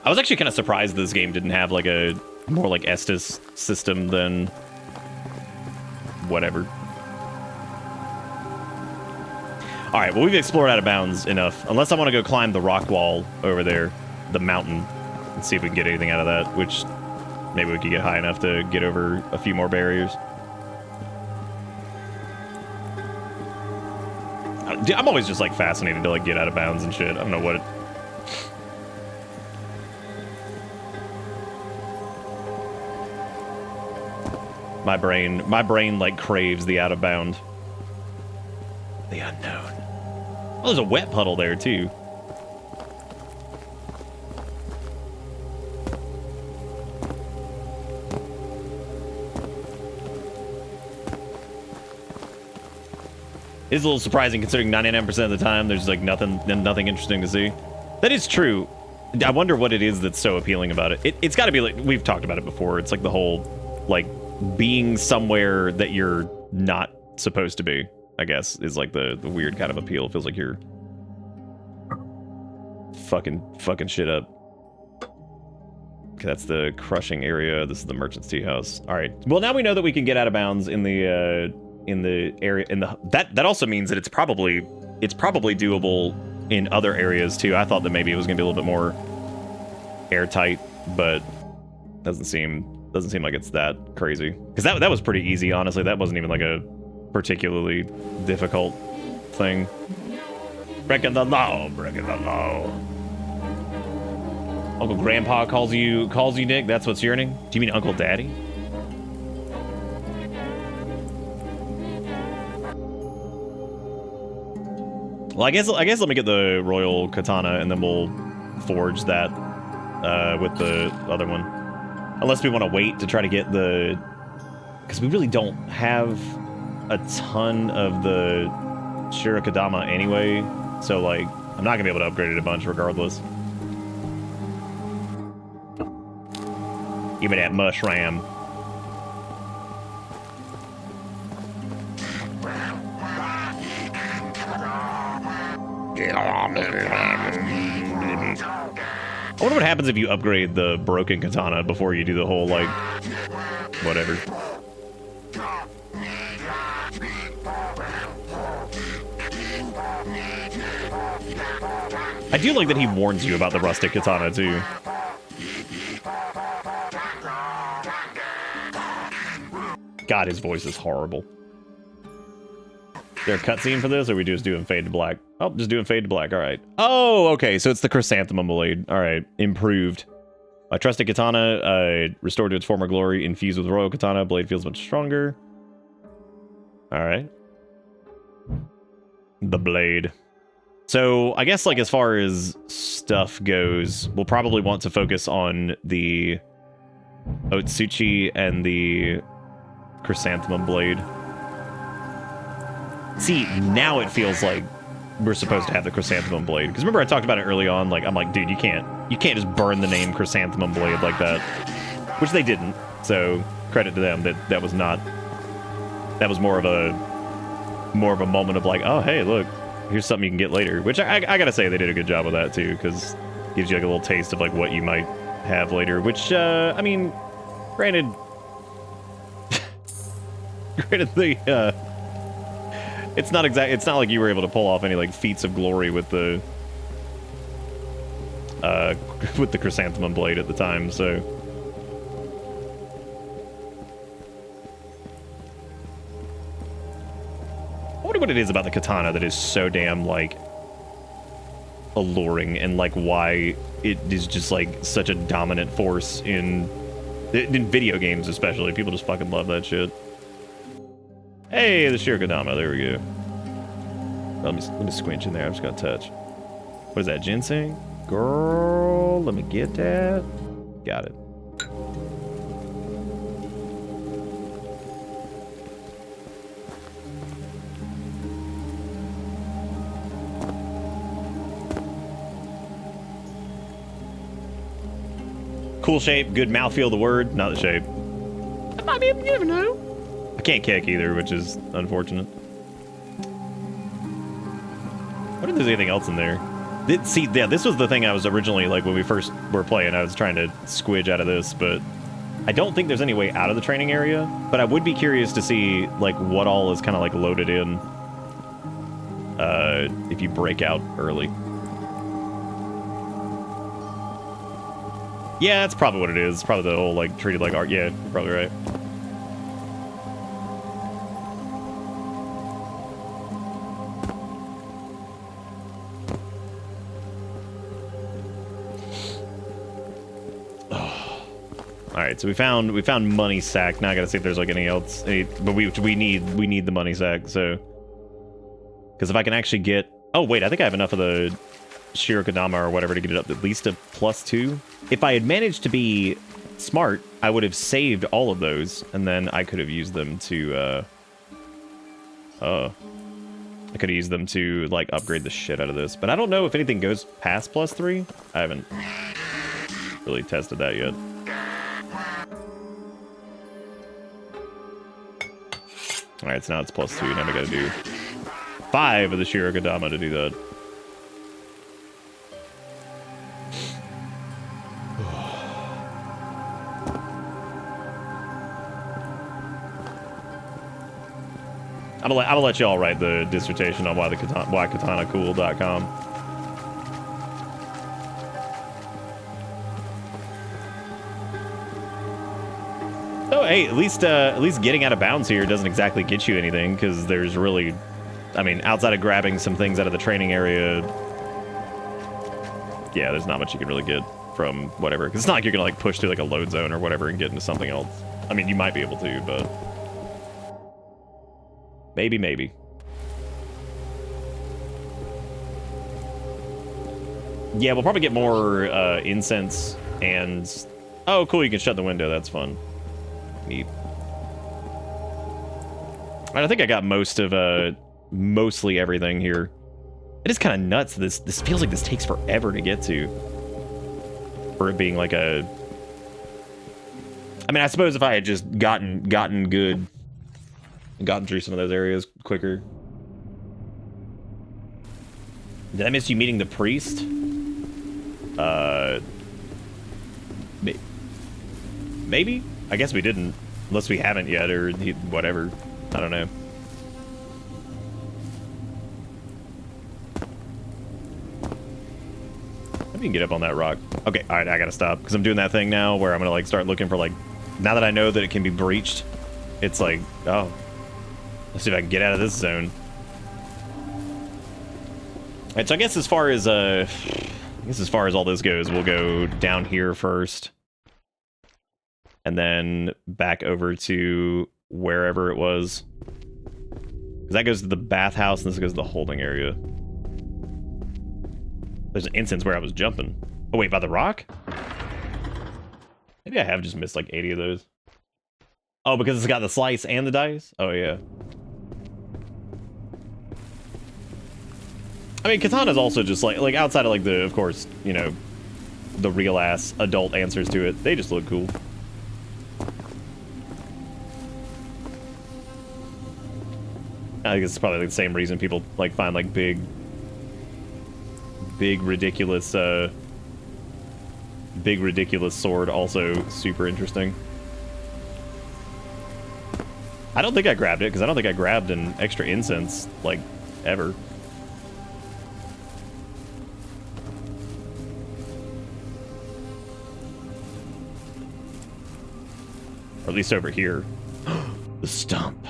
I was actually kind of surprised this game didn't have like a more like Estus system than whatever. All right, well, we've explored out of bounds enough. Unless I want to go climb the rock wall over there, the mountain, and see if we can get anything out of that, which maybe we could get high enough to get over a few more barriers. I'm always just like fascinated to like get out of bounds and shit. I don't know what it... My brain like craves the out of bound. The unknown. Oh, there's a wet puddle there too. It's a little surprising considering 99% of the time there's like nothing interesting to see. That is true. I wonder what it is that's so appealing about it. It's got to be like, we've talked about it before. It's like the whole like being somewhere that you're not supposed to be, I guess, is like the weird kind of appeal. It feels like you're fucking shit up. Okay, that's the crushing area. This is the merchant's tea house. All right. Well, now we know that we can get out of bounds in the area that also means that it's probably doable in other areas too. I thought that maybe it was gonna be a little bit more airtight, but doesn't seem like it's that crazy. Because that was pretty easy, honestly. That wasn't even like a particularly difficult thing. Breaking the law, breaking the law. Uncle Grandpa calls you Nick. That's what's yearning. Do you mean Uncle Daddy? Well, I guess let me get the royal katana and then we'll forge that with the other one. Unless we want to wait to try to get the... Because we really don't have a ton of the Shirokadama anyway. So, like, I'm not going to be able to upgrade it a bunch regardless. Give me that mushroom. I wonder what happens if you upgrade the broken katana before you do the whole, like, whatever. I do like that he warns you about the rustic katana, too. God, his voice is horrible. Is there a cutscene for this, or are we just doing fade to black? Oh, just doing fade to black. All right. Oh, okay. So it's the chrysanthemum blade. All right. Improved. A trusted katana, restored to its former glory, infused with royal katana. Blade feels much stronger. All right. The blade. So I guess, like, as far as stuff goes, we'll probably want to focus on the Otsuchi and the chrysanthemum blade. See, now it feels like we're supposed to have the chrysanthemum blade. Because remember I talked about it early on. Like I'm like, dude, you can't just burn the name chrysanthemum blade like that, which they didn't. So credit to them that was not. That was more of a moment of like, oh hey, look, here's something you can get later. Which I gotta say they did a good job with that too, because gives you like a little taste of like what you might have later. Which I mean, granted, the it's not like you were able to pull off any like feats of glory with the chrysanthemum blade at the time, so I wonder what it is about the katana that is so damn like alluring, and like why it is just like such a dominant force in video games, especially. People just fucking love that shit. Hey, the Shirokadama, there we go. Let me squinch in there. I'm just gonna touch. What is that, ginseng? Girl, let me get that. Got it. Cool shape, good mouthfeel, the word, not the shape. I mean, you never know. I can't kick either, which is unfortunate. What if there's anything else in there? See, yeah, this was the thing I was originally, like, when we first were playing, I was trying to squidge out of this, but I don't think there's any way out of the training area, but I would be curious to see, like, what all is kind of, like, loaded in if you break out early. Yeah, that's probably what it is. It's probably the whole, like, treated like art. Yeah, you're probably right. Alright, so we found money sack. Now I gotta see if there's like anything else. But we need the money sack, so. Because if I can actually get, oh wait, I think I have enough of the Shirokadama or whatever to get it up at least a +2. If I had managed to be smart, I would have saved all of those, and then I could have used them to I could have used them to like upgrade the shit out of this. But I don't know if anything goes past +3. I haven't really tested that yet. Alright, so now it's +2. Now we gotta do 5 of the Shirokadama to do that. I'm gonna let y'all write the dissertation on why katanacool.com. Oh, hey, at least getting out of bounds here doesn't exactly get you anything, because there's really, I mean, outside of grabbing some things out of the training area, yeah, there's not much you can really get from whatever. Because it's not like you're gonna like push through like a load zone or whatever and get into something else. I mean, you might be able to, but maybe. Yeah, we'll probably get more incense and... Oh, cool, you can shut the window. That's fun. Neat. Alright, I think I got mostly everything here. It is kind of nuts. This feels like this takes forever to get to. For it being like a... I mean, I suppose if I had just gotten good... gotten through some of those areas quicker. Did I miss you meeting the priest? Maybe? I guess we didn't. Unless we haven't yet, or whatever. I don't know. Maybe you can get up on that rock. Okay, alright, I gotta stop. Because I'm doing that thing now where I'm gonna like start looking for like... Now that I know that it can be breached, it's like, oh... Let's see if I can get out of this zone. Alright, so I guess as far as all this goes, we'll go down here first. And then back over to wherever it was. Because that goes to the bathhouse, and this goes to the holding area. There's an instance where I was jumping. Oh wait, by the rock? Maybe I have just missed like 80 of those. Oh, because it's got the slice and the dice? Oh yeah. I mean, Katana's also just like outside of like the, of course, you know, the real ass adult answers to it. They just look cool. I think it's probably like the same reason people like find like big ridiculous sword also super interesting. I don't think I grabbed it because I don't think I grabbed an extra incense like ever. Or at least over here. The stump.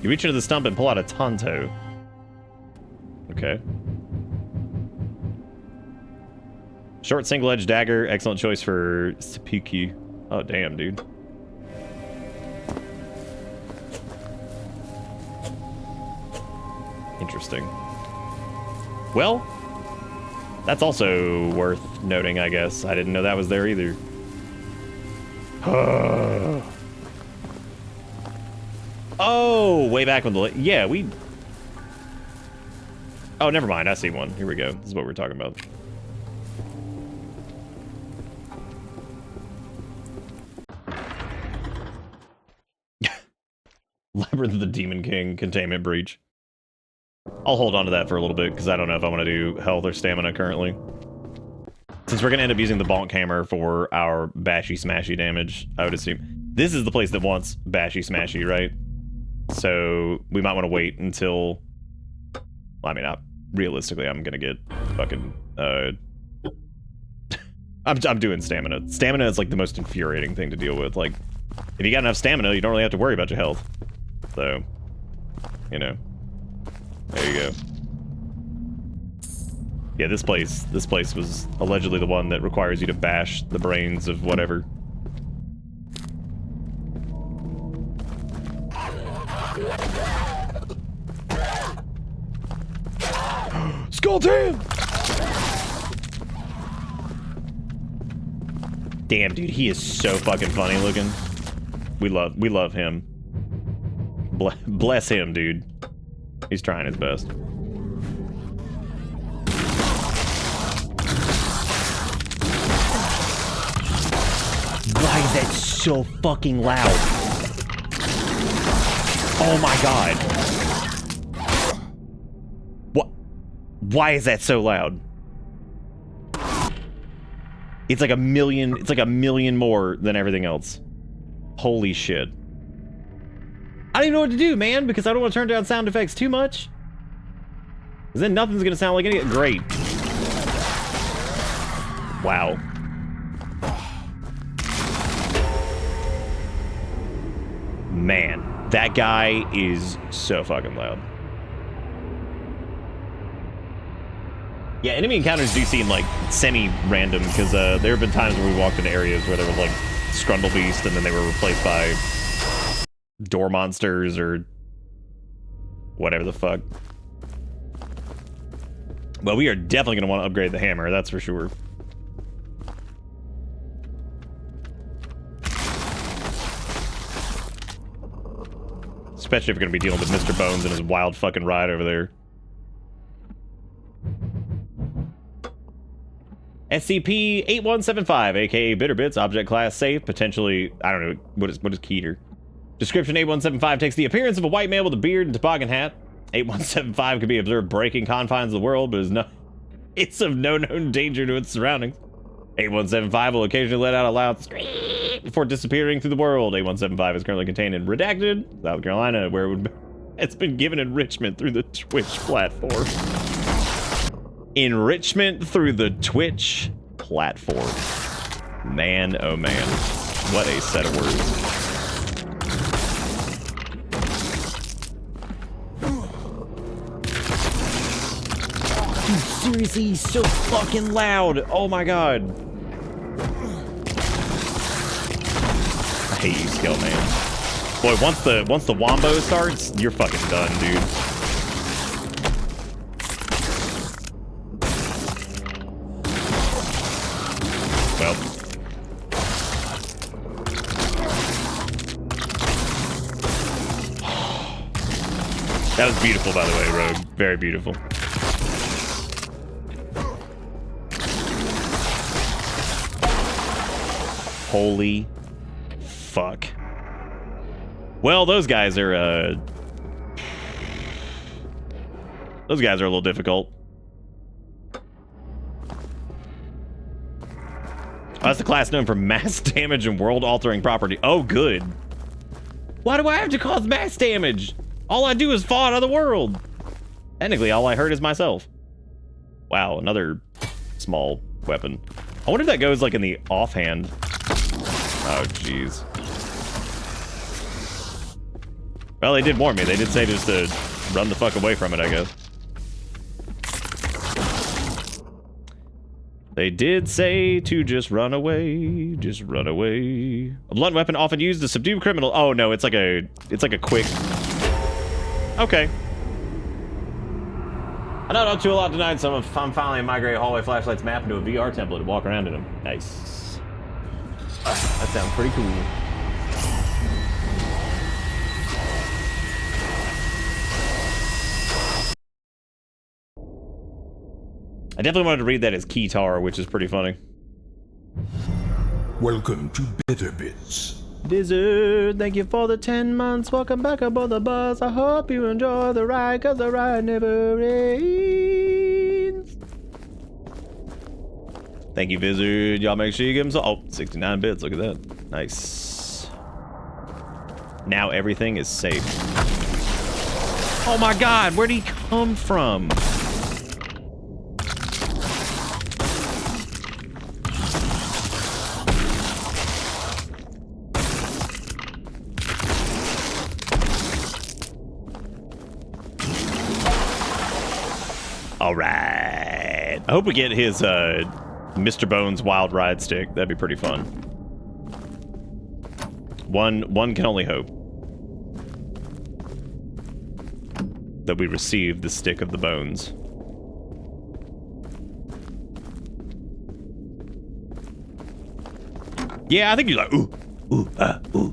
You reach into the stump and pull out a Tonto. Okay. Short single-edged dagger. Excellent choice for Seppuku. Oh, damn, dude. Interesting. Well, that's also worth noting, I guess. I didn't know that was there either. Oh, way back when the... Yeah, we... Oh, never mind. I see one. Here we go. This is what we're talking about. Labyrinth of the Demon King, Containment Breach. I'll hold on to that for a little bit, because I don't know if I want to do health or stamina currently. Since we're going to end up using the Bonk Hammer for our Bashy Smashy damage, I would assume. This is the place that wants Bashy Smashy, right? So we might want to wait until... Well, I mean, realistically, I'm going to get fucking... I'm doing stamina. Stamina is like the most infuriating thing to deal with. Like, if you got enough stamina, you don't really have to worry about your health. So, you know. There you go. Yeah, this place was allegedly the one that requires you to bash the brains of whatever. Skulltan! Damn, dude, he is so fucking funny looking. We love him. Bless him, dude. He's trying his best. Why is that so fucking loud? Oh my god. What? Why is that so loud? It's like a million more than everything else. Holy shit. I don't even know what to do, man, because I don't want to turn down sound effects too much. Because then nothing's going to sound like anything. Great. Wow. Man, that guy is so fucking loud. Yeah, enemy encounters do seem like semi-random, because there have been times where we walked into areas where there was like Scrundle Beast, and then they were replaced by door monsters or whatever the fuck. Well, we are definitely going to want to upgrade the hammer, that's for sure. Especially if we're going to be dealing with Mr. Bones and his wild fucking ride over there. SCP-8175, aka Bitterbits, object class safe, potentially, I don't know, what is Keter? Description: 8175 takes the appearance of a white male with a beard and toboggan hat. 8175 can be observed breaking confines of the world, but it's of no known danger to its surroundings. 8175 will occasionally let out a loud scream before disappearing through the world. 8175 is currently contained in Redacted, South Carolina, where it's been given enrichment through the Twitch platform. Enrichment through the Twitch platform. Man, oh man. What a set of words. Dude, seriously, he's so fucking loud. Oh my god. I hate you, Skull Man. Boy, once the wombo starts, you're fucking done, dude. Well. That was beautiful, by the way, Rogue. Very beautiful. Holy fuck. Well, those guys are a little difficult. Oh, that's the class known for mass damage and world-altering property. Oh, good. Why do I have to cause mass damage? All I do is fall out of the world. Technically, all I hurt is myself. Wow, another small weapon. I wonder if that goes like in the offhand. Oh, jeez. Well, they did warn me. They did say just to run the fuck away from it, I guess. They did say to just run away. Just run away. A blunt weapon often used to subdue criminal. Oh, no, it's like a quick... Okay. I don't know too a lot tonight, so I'm finally migrating hallway flashlights map into a VR template to walk around in them. Nice. That sounds pretty cool. I definitely wanted to read that as Keytar, which is pretty funny. Welcome to Bitter Bits. Dizzard, thank you for the 10 months. Welcome back aboard the bus. I hope you enjoy the ride, cause the ride never ends. Thank you, Vizard. Y'all make sure you give him some... Oh, 69 bits. Look at that. Nice. Now everything is safe. Oh my god, where'd he come from? All right. I hope we get his Mr. Bones Wild Ride stick. That'd be pretty fun. One can only hope that we receive the stick of the bones. Yeah, I think you're like ooh, ooh, ooh.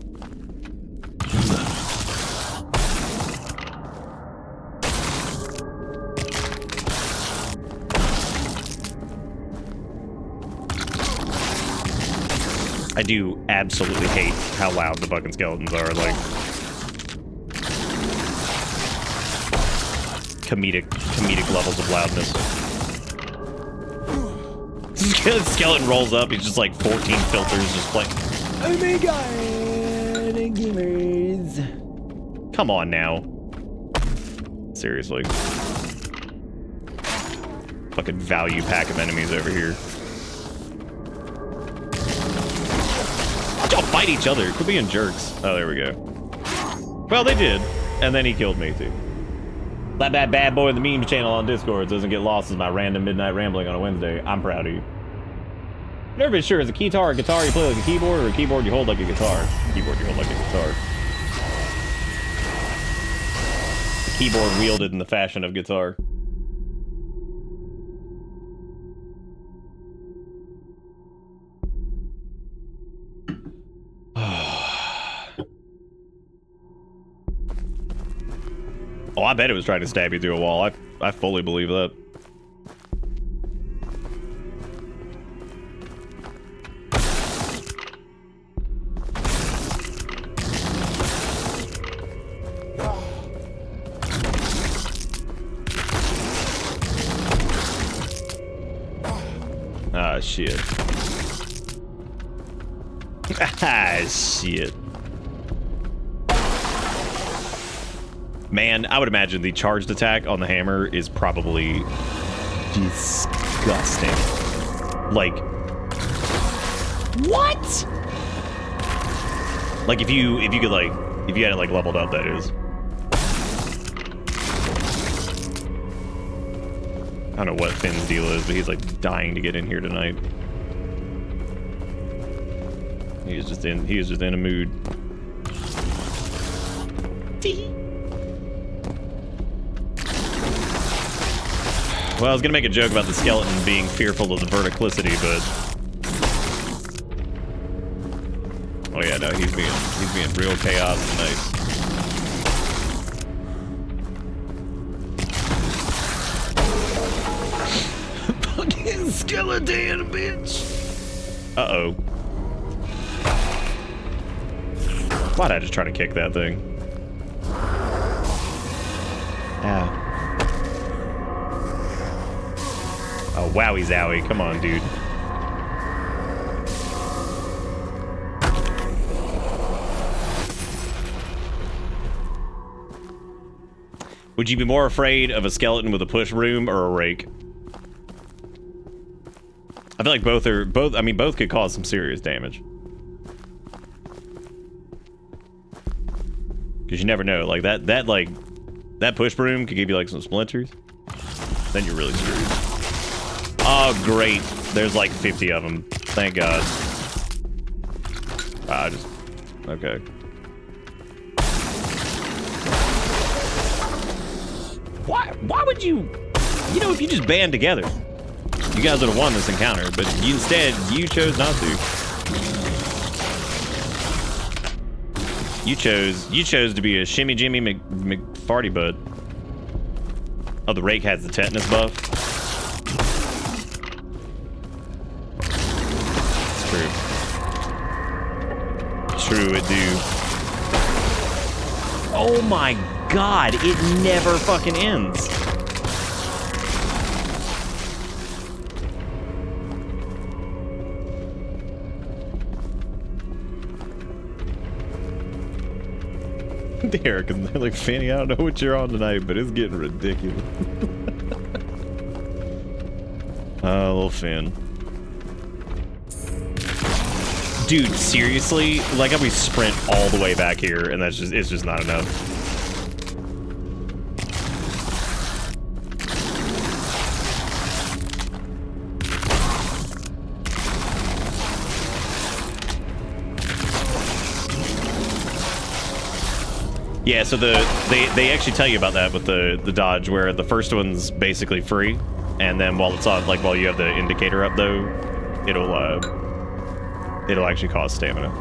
I do absolutely hate how loud the fucking skeletons are, like comedic levels of loudness. Skeleton rolls up, he's just like 14 filters just playing. Oh my god, gamers. Come on now. Seriously. Fucking value pack of enemies over here. Y'all fight each other. Quit being jerks. Oh, there we go. Well, they did. And then he killed me, too. That bad boy in the meme channel on Discord doesn't get lost as my random midnight rambling on a Wednesday. I'm proud of you. Never been sure, is a guitar you play like a keyboard, or a keyboard you hold like a guitar? Keyboard you hold like a guitar. The keyboard wielded in the fashion of guitar. Oh, I bet it was trying to stab you through a wall. I fully believe that. Ah, shit. Ah, shit. Man, I would imagine the charged attack on the hammer is probably disgusting. Like, what? Like if you could like, if you had it like leveled up, that is. I don't know what Finn's deal is, but he's like dying to get in here tonight. He is just in a mood. Well, I was gonna make a joke about the skeleton being fearful of the verticality, but oh yeah, no, he's being real chaos tonight. Skeleton, bitch. Uh-oh. Why'd I just try to kick that thing? Ow. Oh, wowie zowie. Come on, dude. Would you be more afraid of a skeleton with a push broom or a rake? I feel like both could cause some serious damage. Because you never know. Like, that push broom could give you, like, some splinters. Then you're really screwed. Oh, great. There's, like, 50 of them. Thank God. Okay. Why would you... You know, if you just band together, you guys would have won this encounter, but instead, you chose not to. You chose to be a shimmy Jimmy McFarty butt. Oh, the rake has the tetanus buff. It's true. True, it do. Oh my God, it never fucking ends. Derek, and they're like, Fanny, I don't know what you're on tonight, but it's getting ridiculous. Little Finn. Dude, seriously? Like how we sprint all the way back here, and it's just not enough. Yeah, so they actually tell you about that with the dodge, where the first one's basically free, and then while it's on, like while you have the indicator up though, it'll actually cost stamina.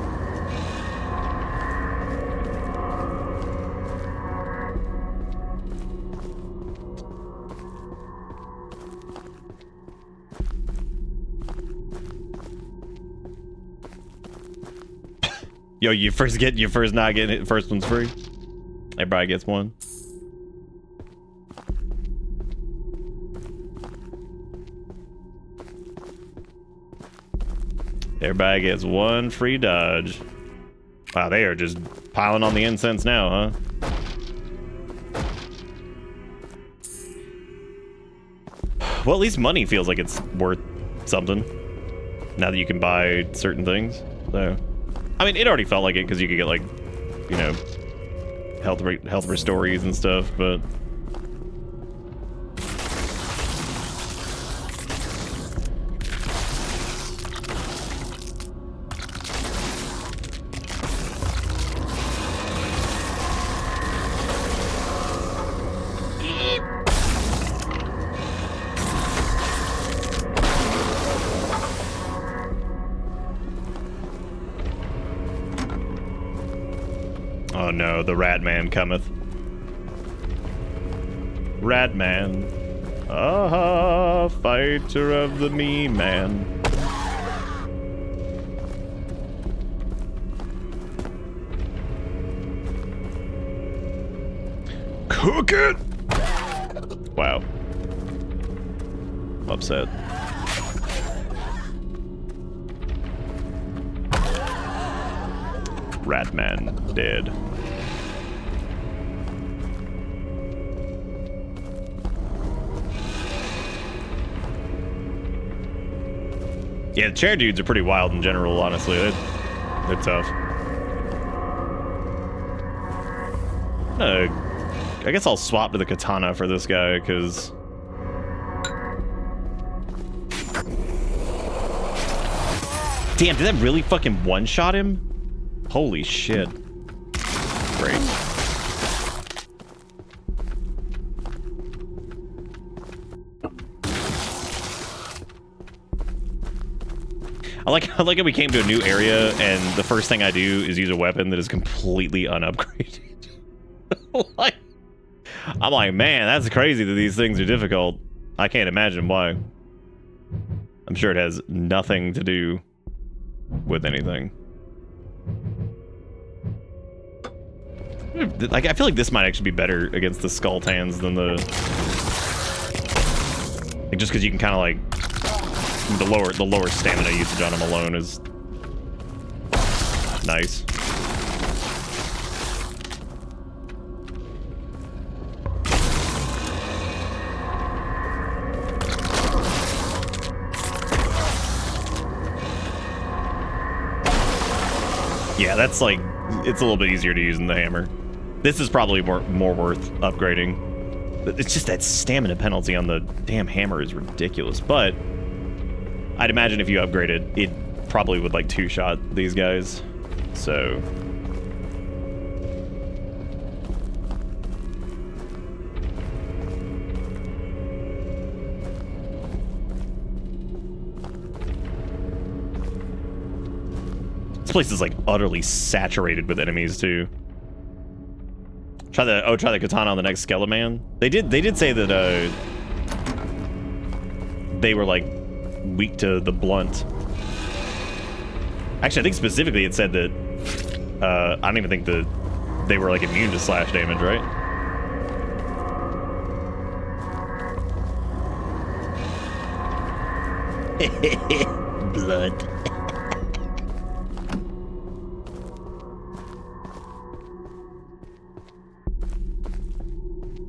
Yo, you first not getting it, first one's free. Everybody gets one. Everybody gets one free dodge. Wow, they are just piling on the incense now, huh? Well, at least money feels like it's worth something. Now that you can buy certain things. So, I mean, it already felt like it because you could get, like, you know, health restores and stuff, but oh no, the rat man cometh. Rat man. Ah, fighter of the me man. Cook it! Wow. I'm upset. Rat man dead. Yeah, the chair dudes are pretty wild in general, honestly. They're tough. I guess I'll swap to the katana for this guy, because... Damn, did that really fucking one-shot him? Holy shit. Great. I like how we came to a new area and the first thing I do is use a weapon that is completely unupgraded. Like, I'm like, man, that's crazy that these things are difficult. I can't imagine why. I'm sure it has nothing to do with anything. Like, I feel like this might actually be better against the Skulltans than the... Like, just because you can kind of like... The lower stamina usage on them alone is... nice. Yeah, that's like, it's a little bit easier to use than the hammer. This is probably more worth upgrading. It's just that stamina penalty on the damn hammer is ridiculous. But I'd imagine if you upgraded, it probably would like two-shot these guys. So this place is like utterly saturated with enemies too. Try the katana on the next Skeleman. They did say that they were like weak to the blunt. Actually, I think specifically it said that I don't even think that they were like immune to slash damage, right? Blood.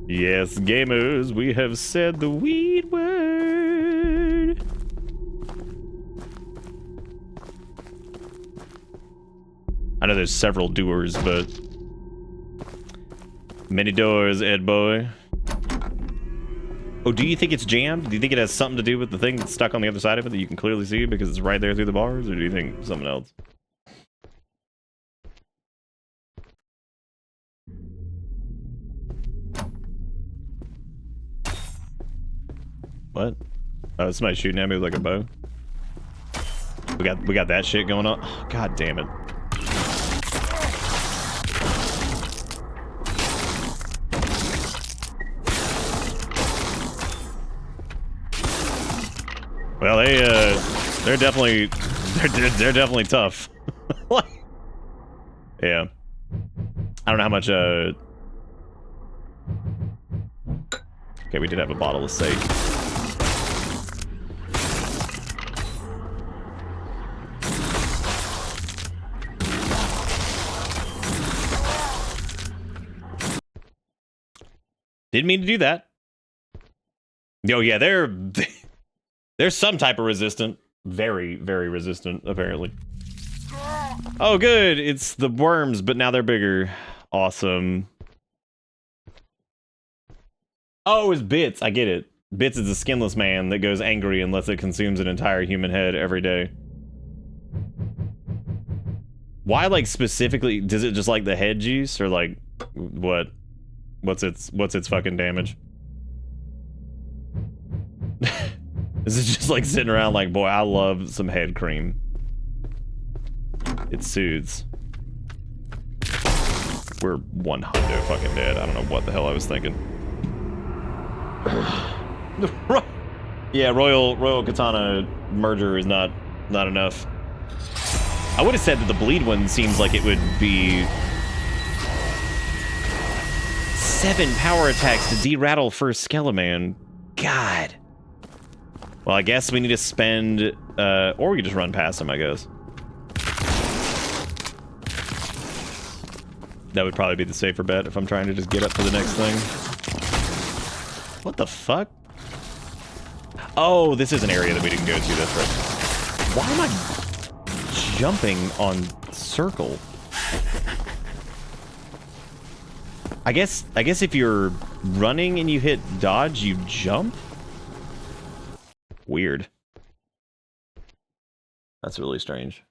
Yes, gamers, we have said the weed word. I know there's several doors, but many doors, Ed boy. Oh, do you think it's jammed? Do you think it has something to do with the thing that's stuck on the other side of it that you can clearly see because it's right there through the bars, or do you think something else? What? Oh, somebody's shooting at me with like a bow. We got that shit going on. Oh, God damn it. Well, they're definitely tough. Yeah. I don't know how much okay, we did have a bottle of sage. Didn't mean to do that. Oh yeah, there's some type of resistant. Very, very resistant, apparently. Oh good, it's the worms, but now they're bigger. Awesome. Oh, it's Bits, I get it. Bits is a skinless man that goes angry unless it consumes an entire human head every day. Why, like, specifically, does it just like the head juice, or like, what? What's its fucking damage? Is it just like sitting around like, boy, I love some head cream. It soothes. We're 100 fucking dead. I don't know what the hell I was thinking. Yeah, Royal Katana merger is not enough. I would have said that the bleed one seems like it would be 7 power attacks to de-rattle first Skeleman. God. Well, I guess we need to spend, or we could just run past him, I guess. That would probably be the safer bet if I'm trying to just get up to the next thing. What the fuck? Oh, this is an area that we didn't go to, that's right. Why am I jumping on circle? I guess if you're running and you hit dodge, you jump? Weird. That's really strange.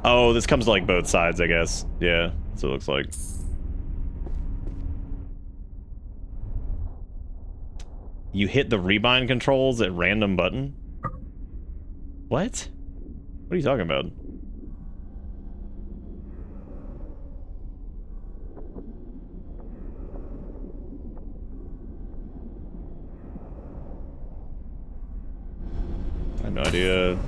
Oh, this comes to like both sides, I guess. Yeah, that's what it looks like. You hit the rebind controls at random button? What? What are you talking about? have no idea.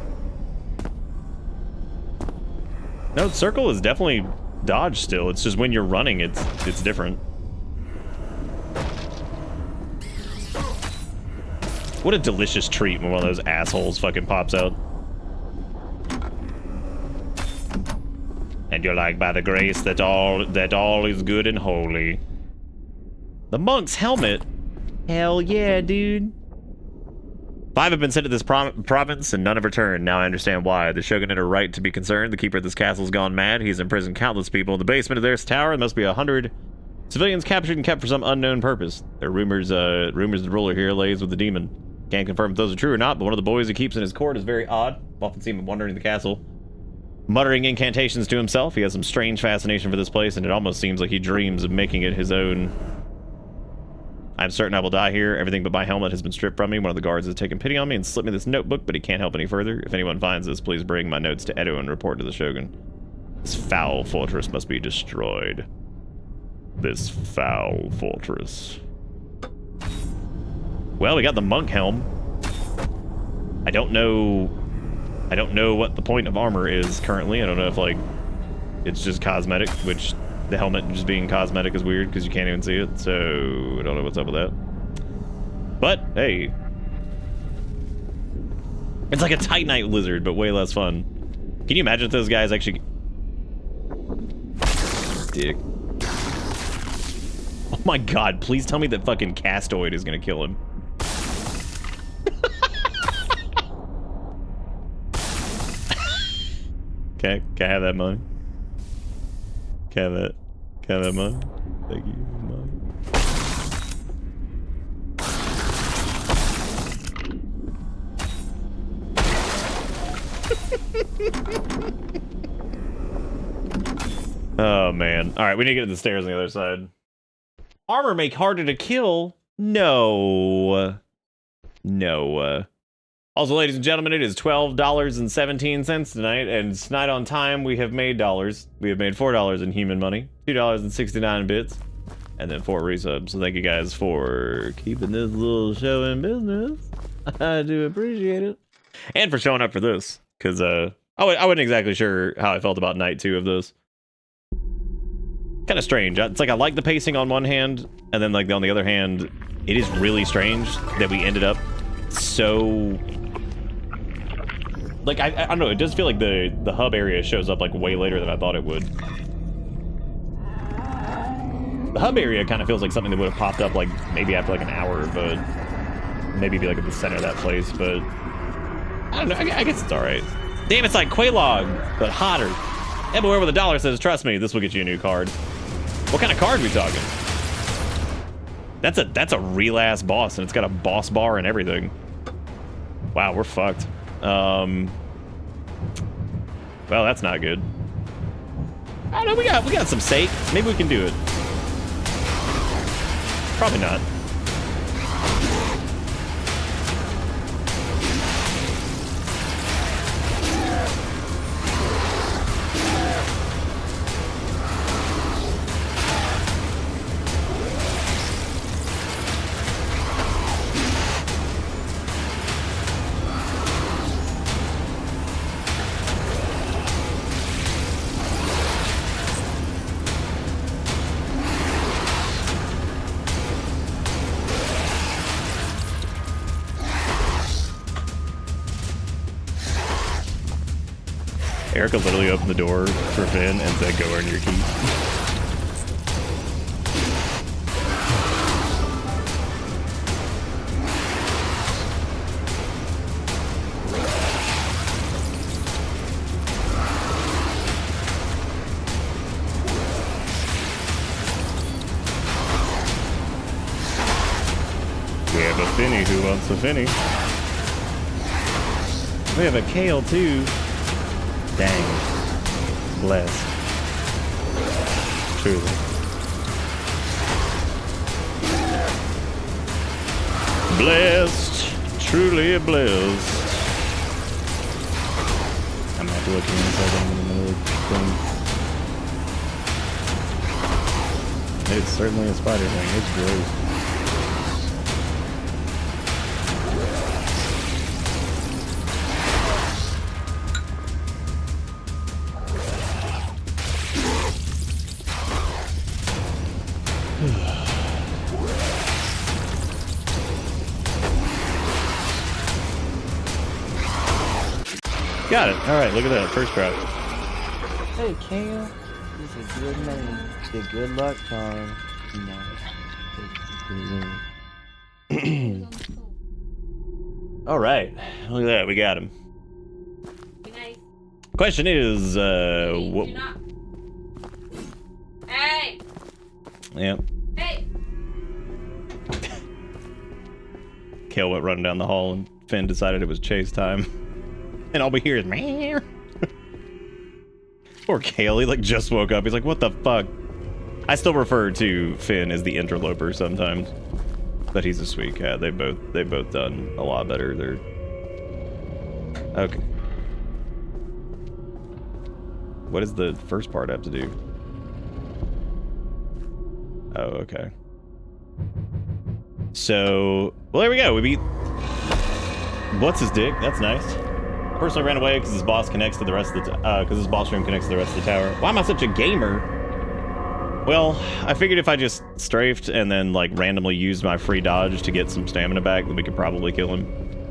No, circle is definitely dodge still. It's just when you're running, it's different. What a delicious treat when one of those assholes fucking pops out. And you're like, by the grace that all is good and holy. The monk's helmet? Hell yeah, dude. 5 have been sent to this province, and none have returned. Now I understand why. The shogun had a right to be concerned. The keeper of this castle's gone mad. He's imprisoned countless people in the basement of this tower. There must be 100 civilians captured and kept for some unknown purpose. There are rumors the ruler here lays with the demon. Can't confirm if those are true or not, but one of the boys he keeps in his court is very odd. I've often seen him wandering the castle, muttering incantations to himself. He has some strange fascination for this place, and it almost seems like he dreams of making it his own. I'm certain I will die here. Everything but my helmet has been stripped from me. One of the guards has taken pity on me and slipped me this notebook, but he can't help any further. If anyone finds this, please bring my notes to Edo and report to the shogun. This foul fortress must be destroyed. This foul fortress. Well, we got the monk helm. I don't know what the point of armor is currently. I don't know if, like, it's just cosmetic, which the helmet just being cosmetic is weird because you can't even see it, so I don't know what's up with that. But, hey. It's like a Titanite lizard, but way less fun. Can you imagine if those guys actually... Dick. Oh my god, please tell me that fucking Castoid is gonna kill him. Okay, can I have that money? Can I have that money? Thank you, money. Oh man. Alright, we need to get to the stairs on the other side. Armor make harder to kill? No. No. Also, ladies and gentlemen, it is $12.17 tonight, and tonight on time we have made dollars. We have made $4 in human money, $2.69 bits, and then 4 resubs. So thank you guys for keeping this little show in business. I do appreciate it. And for showing up for this, because I wasn't exactly sure how I felt about night 2 of this. Kind of strange. It's like I like the pacing on one hand, and then like on the other hand, it is really strange that we ended up so... Like, I don't know, it does feel like the hub area shows up like way later than I thought it would. The hub area kind of feels like something that would have popped up like maybe after like an hour, but maybe be like at the center of that place, but I don't know, I guess it's alright. Damn, it's like Quelaag, but hotter. Everywhere with $1 says, trust me, this will get you a new card. What kind of card are we talking? That's a real ass boss, and it's got a boss bar and everything. Wow, we're fucked. Well, that's not good. I don't know, we got some sake. Maybe we can do it. Probably not. Erica literally opened the door for Finn and said, go earn your keep. We have a Finny who wants a Finny. We have a Kale too. Dang. Blessed. Truly. Blessed. Truly blessed. I'm gonna have to look inside in the middle of the thing. It's certainly a spider thing. It's gross. Got it. All right, look at that. First try. Hey, Kale. He's a good man. He's a good luck charm. You know. All right. Look at that. We got him. Be nice. Question is, what? Do not. Hey! Yeah. Hey! Kale went running down the hall, and Finn decided it was chase time. And all we hear is meow. Poor Kale, he like just woke up. He's like, what the fuck? I still refer to Finn as the interloper sometimes. But he's a sweet cat. They've both done a lot better. They're okay. What does the first part have to do? Oh, okay. So, well, there we go. We beat what's his dick? That's nice. Personally ran away because his boss connects to the rest of the because his boss room connects to the rest of the tower. Why am I such a gamer? Well, I figured if I just strafed and then like randomly used my free dodge to get some stamina back, then we could probably kill him.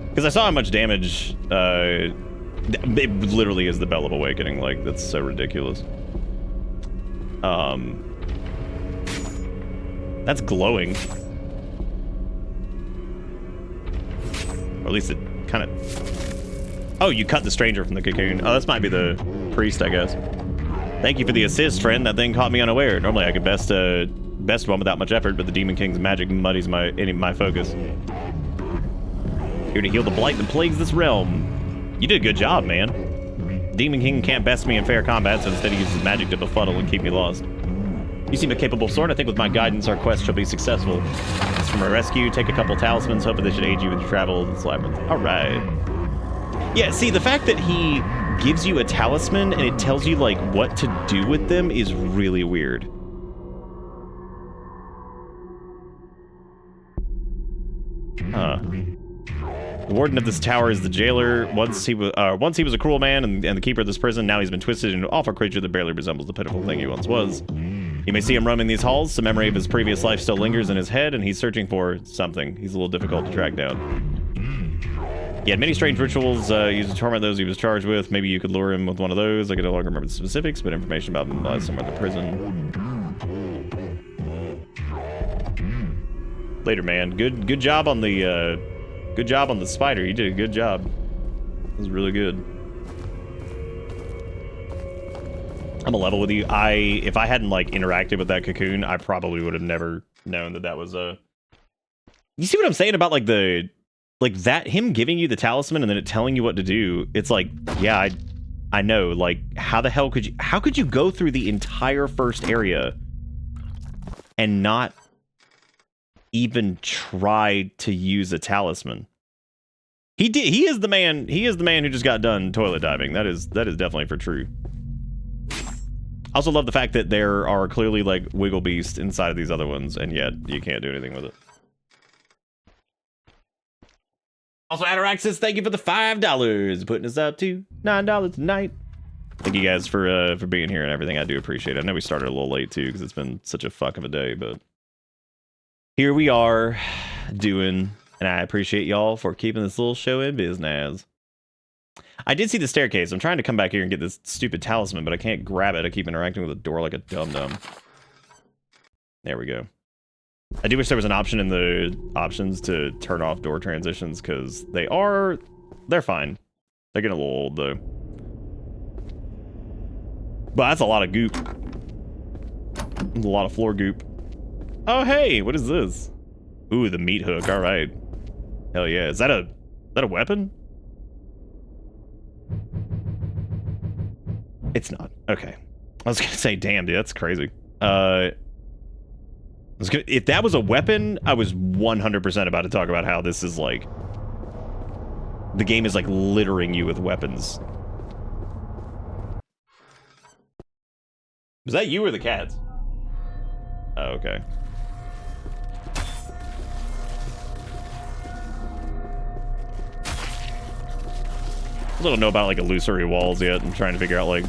Because I saw how much damage. It literally is the Bell of Awakening. Like that's so ridiculous. That's glowing. Or at least it kind of... Oh, you cut the stranger from the cocoon. Oh, this might be the priest, I guess. Thank you for the assist, friend. That thing caught me unaware. Normally I could best one without much effort, but the Demon King's magic muddies my focus. Here to heal the blight that plagues this realm. You did a good job, man. Demon King can't best me in fair combat, so instead he uses magic to befuddle and keep me lost. You seem a capable sword. I think with my guidance, our quest shall be successful. As for my rescue, take a couple talismans, hoping they should aid you with your travel in this labyrinth. All right. Yeah, see, the fact that he gives you a talisman and it tells you, like, what to do with them is really weird. Huh. The warden of this tower is the jailer. Once he was a cruel man and the keeper of this prison. Now he's been twisted into an awful creature that barely resembles the pitiful thing he once was. You may see him roaming these halls. The memory of his previous life still lingers in his head, and he's searching for something. He's a little difficult to track down. He had many strange rituals used to torment those he was charged with. Maybe you could lure him with one of those. I can no longer remember the specifics, but information about him lies somewhere in the prison. Later, man. Good job on the spider. You did a good job. It was really good. I'm a level with you. If I hadn't like interacted with that cocoon, I probably would have never known that was a... You see what I'm saying about like that him giving you the talisman and then it telling you what to do? It's like, yeah, I know. Like, how the hell could you go through the entire first area and not even try to use a talisman? He did. He is the man who just got done toilet diving. That is definitely for true. I also love the fact that there are clearly like wiggle beasts inside of these other ones, and yet you can't do anything with it. Also, Ataraxis, thank you for the $5, putting us up to $9 tonight. Thank you guys for being here and everything. I do appreciate it. I know we started a little late too because it's been such a fuck of a day, but here we are doing, and I appreciate y'all for keeping this little show in business. I did see the staircase. I'm trying to come back here and get this stupid talisman, but I can't grab it. I keep interacting with the door like a dum-dum. There we go. I do wish there was an option in the options to turn off door transitions, because they're fine. They're getting a little old, though. But that's a lot of goop. A lot of floor goop. Oh, hey, what is this? Ooh, the meat hook. All right. Hell yeah. Is that a weapon? It's not. Okay. I was gonna say, damn, dude, that's crazy. If that was a weapon, I was 100% about to talk about how this is like... The game is like littering you with weapons. Was that you or the cats? Oh, okay. I don't know about like illusory walls yet. I'm trying to figure out like...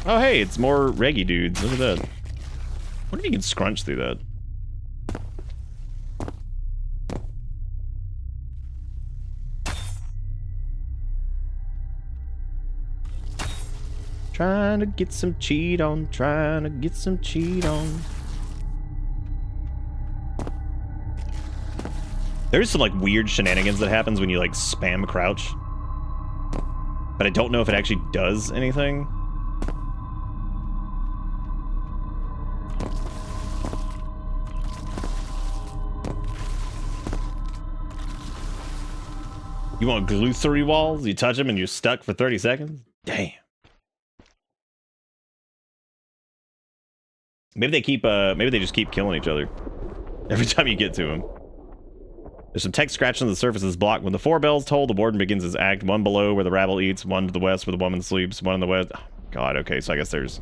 Oh hey, it's more reggae dudes. Look at that. I wonder if you can scrunch through that. Trying to get some cheat on. Trying to get some cheat on. There's some like weird shenanigans that happens when you like spam crouch. But I don't know if it actually does anything. You want glue 3 walls? You touch them and you're stuck for 30 seconds? Damn. Maybe they keep, maybe they just keep killing each other every time you get to them. There's some text scratched on the surface of this block. When the 4 bells toll, the warden begins his act. 1 below where the rabble eats, 1 to the west where the woman sleeps, 1 in the west. Oh, God, okay, so I guess there's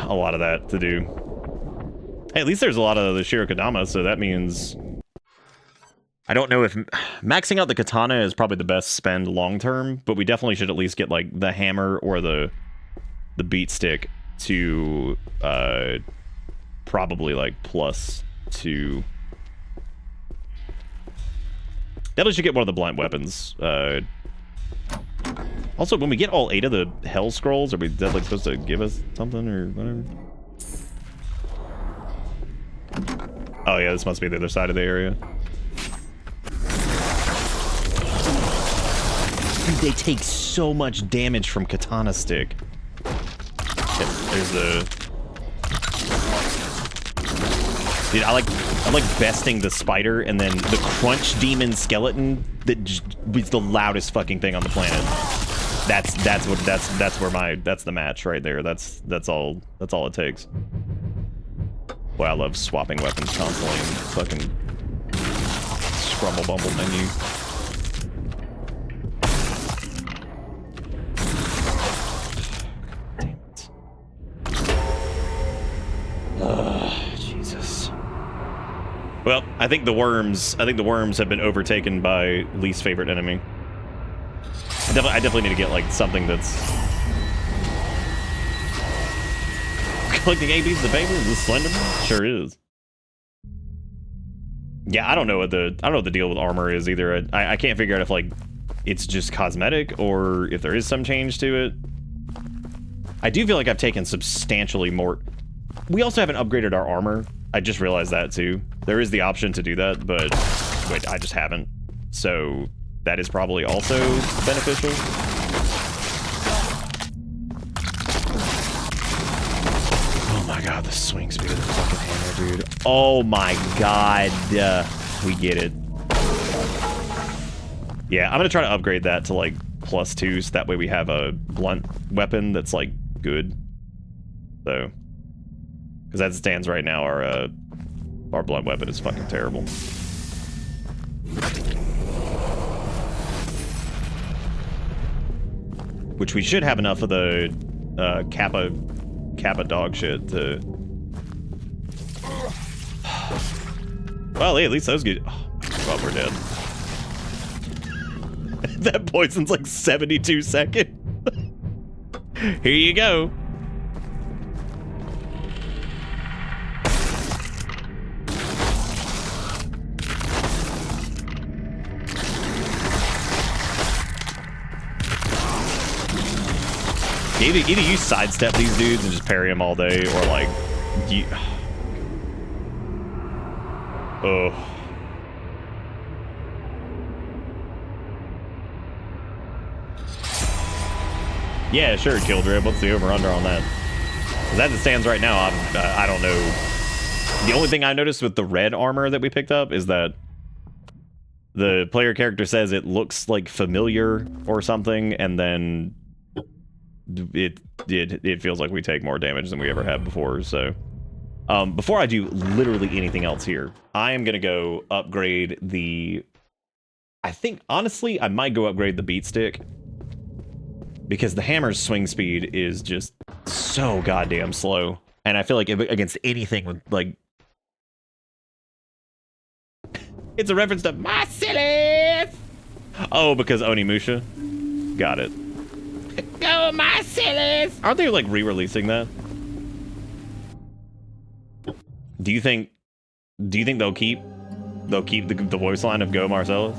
a lot of that to do. Hey, at least there's a lot of the Shirokodama, so that means... I don't know if maxing out the katana is probably the best spend long term, but we definitely should at least get like the hammer or the beat stick to probably like +2. Definitely should get one of the blunt weapons. Also, when we get all 8 of the hell scrolls, are we like supposed to give us something or whatever? Oh yeah, this must be the other side of the area. Dude, they take so much damage from katana stick. Okay, there's the... Dude, I like besting the spider and then the crunch demon skeleton that just is the loudest fucking thing on the planet. That's the match right there. That's all it takes. Boy, I love swapping weapons constantly in fucking Scrumble Bumble menu. Jesus. Well, I think the worms have been overtaken by least favorite enemy. I definitely need to get like something that's collecting ABs of the paper. Is this Slenderman? Sure is. Yeah, I don't know what the deal with armor is either. I can't figure out if like it's just cosmetic or if there is some change to it. I do feel like I've taken substantially more. We also haven't upgraded our armor. I just realized that too. There is the option to do that, but wait, I just haven't. So that is probably also beneficial. Oh my god, the swing speed of the fucking hammer, dude. Oh my god. We get it. Yeah, I'm gonna try to upgrade that to like +2, so that way we have a blunt weapon that's like good. So, because as it stands right now, our blunt weapon is fucking terrible. Which we should have enough of the Kappa dog shit to. Well, hey, at least those good. Oh, well, we're dead. That poison's like 72 seconds. Here you go. Either you sidestep these dudes and just parry them all day, or like you. Oh. Yeah, sure, Kildrib. What's the over/under on that? Because as it stands right now, I don't know. The only thing I noticed with the red armor that we picked up is that the player character says it looks like familiar or something, and then it feels like we take more damage than we ever have before. So before I do literally anything else here, I am gonna go upgrade the. I think honestly I might go upgrade the beat stick, because the hammer's swing speed is just so goddamn slow, and I feel like against anything with like. It's a reference to Marcellus! Oh, because Onimusha? Got it. Go Marcellus! Aren't they like re-releasing that? Do you think they'll keep the voice line of Go Marcellus?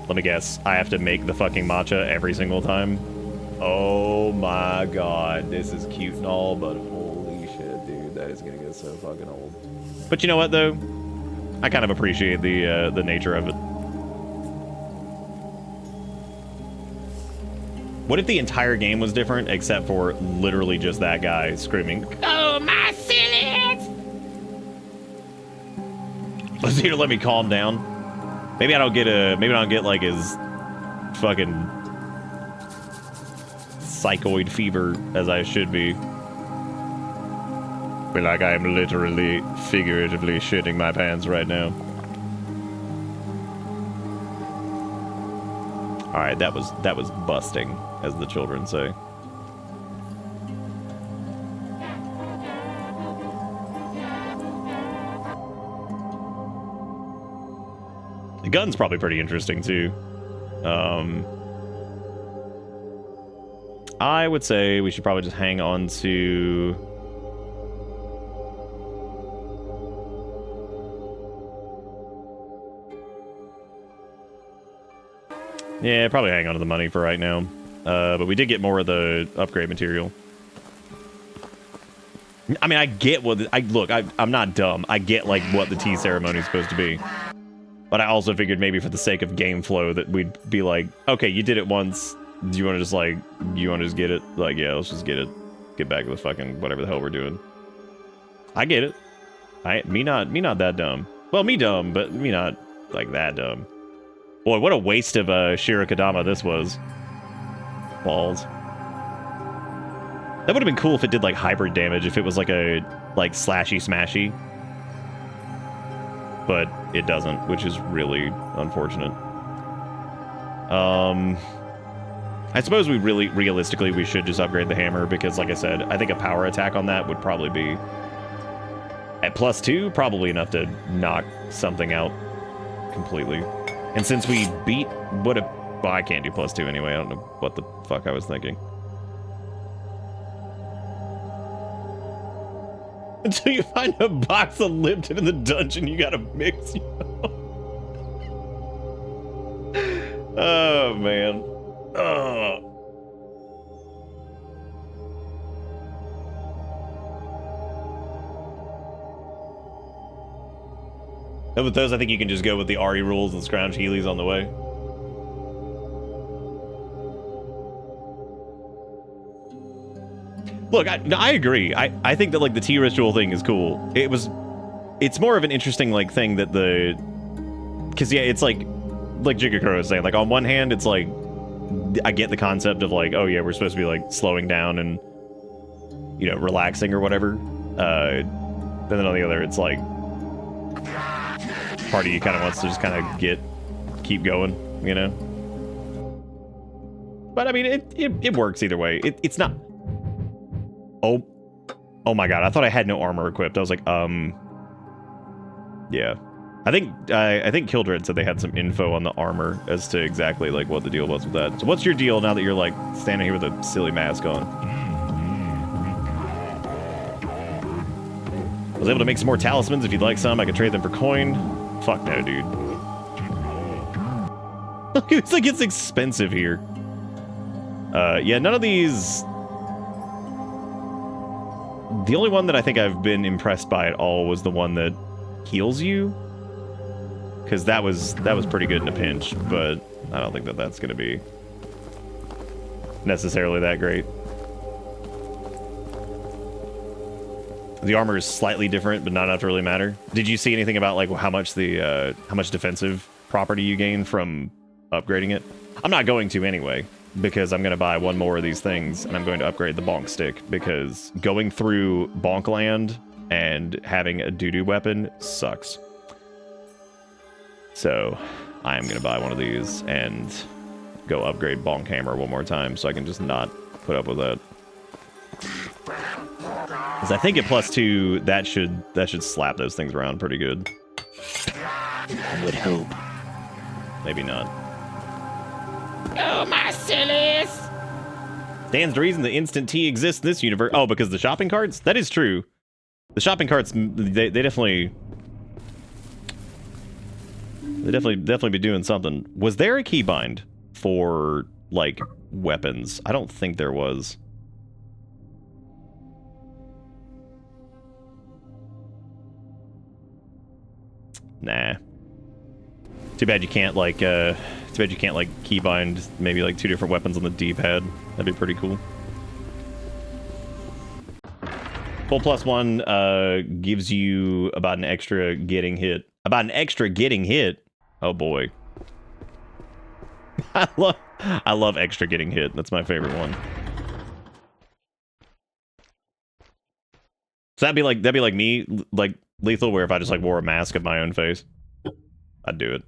Let me guess. I have to make the fucking matcha every single time. Oh my god. This is cute and all, but holy shit, dude. That is gonna get so fucking old. But you know what, though? I kind of appreciate the nature of it. What if the entire game was different, except for literally just that guy screaming, "Oh, my sillies!" Let's here, let me calm down. Maybe I don't get like his fucking psychoid fever as I should be. Feel like I am literally, figuratively shitting my pants right now. All right, that was busting, as the children say. The gun's probably pretty interesting too. I would say we should probably just hang on to. Yeah, probably hang on to the money for right now. But we did get more of the upgrade material. I mean, I get what I'm not dumb. I get like what the tea ceremony is supposed to be. But I also figured maybe for the sake of game flow that we'd be like, okay, you did it once. Do you want to just get it? Like, yeah, let's just get it. Get back to the fucking whatever the hell we're doing. I get it. Me not that dumb. Well, me dumb, but me not like that dumb. Boy, what a waste of Shirokadama this was. Balls. That would have been cool if it did like hybrid damage, if it was like a slashy smashy. But it doesn't, which is really unfortunate. I suppose realistically we should just upgrade the hammer because, like I said, I think a power attack on that would probably be at +2, probably enough to knock something out completely. And since we beat well, I can't do +2 anyway. I don't know what the fuck I was thinking. Until you find a box of Lipton in the dungeon, you gotta mix. Oh man. Oh. And with those, I think you can just go with the RE rules and scrounge Heelys on the way. Look, I agree. I think that like the tea ritual thing is cool. It's more of an interesting like thing that because yeah, it's like Jigakuro was saying. Like on one hand, it's like I get the concept of like, oh yeah, we're supposed to be like slowing down and relaxing or whatever. But then on the other, it's like part of you kind of wants to just kind of keep going, But I mean, it works either way. It's not. Oh my god! I thought I had no armor equipped. I was like, yeah. I think Kildred said they had some info on the armor as to exactly like what the deal was with that. So what's your deal now that you're like standing here with a silly mask on? I was able to make some more talismans. If you'd like some, I could trade them for coin. Fuck no, dude. Look, it's like it's expensive here. Yeah, none of these. The only one that I think I've been impressed by at all was the one that heals you, because that was pretty good in a pinch. But I don't think that that's going to be necessarily that great. The armor is slightly different, but not enough to really matter. Did you see anything about like how much defensive property you gain from upgrading it? I'm not going to anyway, because I'm going to buy one more of these things, and I'm going to upgrade the bonk stick, because going through bonk land and having a doo-doo weapon sucks. So I am going to buy one of these and go upgrade bonk hammer one more time, so I can just not put up with that. Because I think at +2, that should slap those things around pretty good. I would hope. Maybe not. Oh, my sillies! Stands to reason the instant tea exists in this universe. Oh, because the shopping carts? That is true. The shopping carts, they definitely... They definitely be doing something. Was there a keybind for, like, weapons? I don't think there was. Nah. Too bad you can't, like, keybind maybe, like, 2 different weapons on the D-pad. That'd be pretty cool. Full +1 gives you about an extra getting hit. About an extra getting hit? Oh boy. I love extra getting hit. That's my favorite one. So that'd be like me, like Lethal, where if I just like wore a mask of my own face, I'd do it.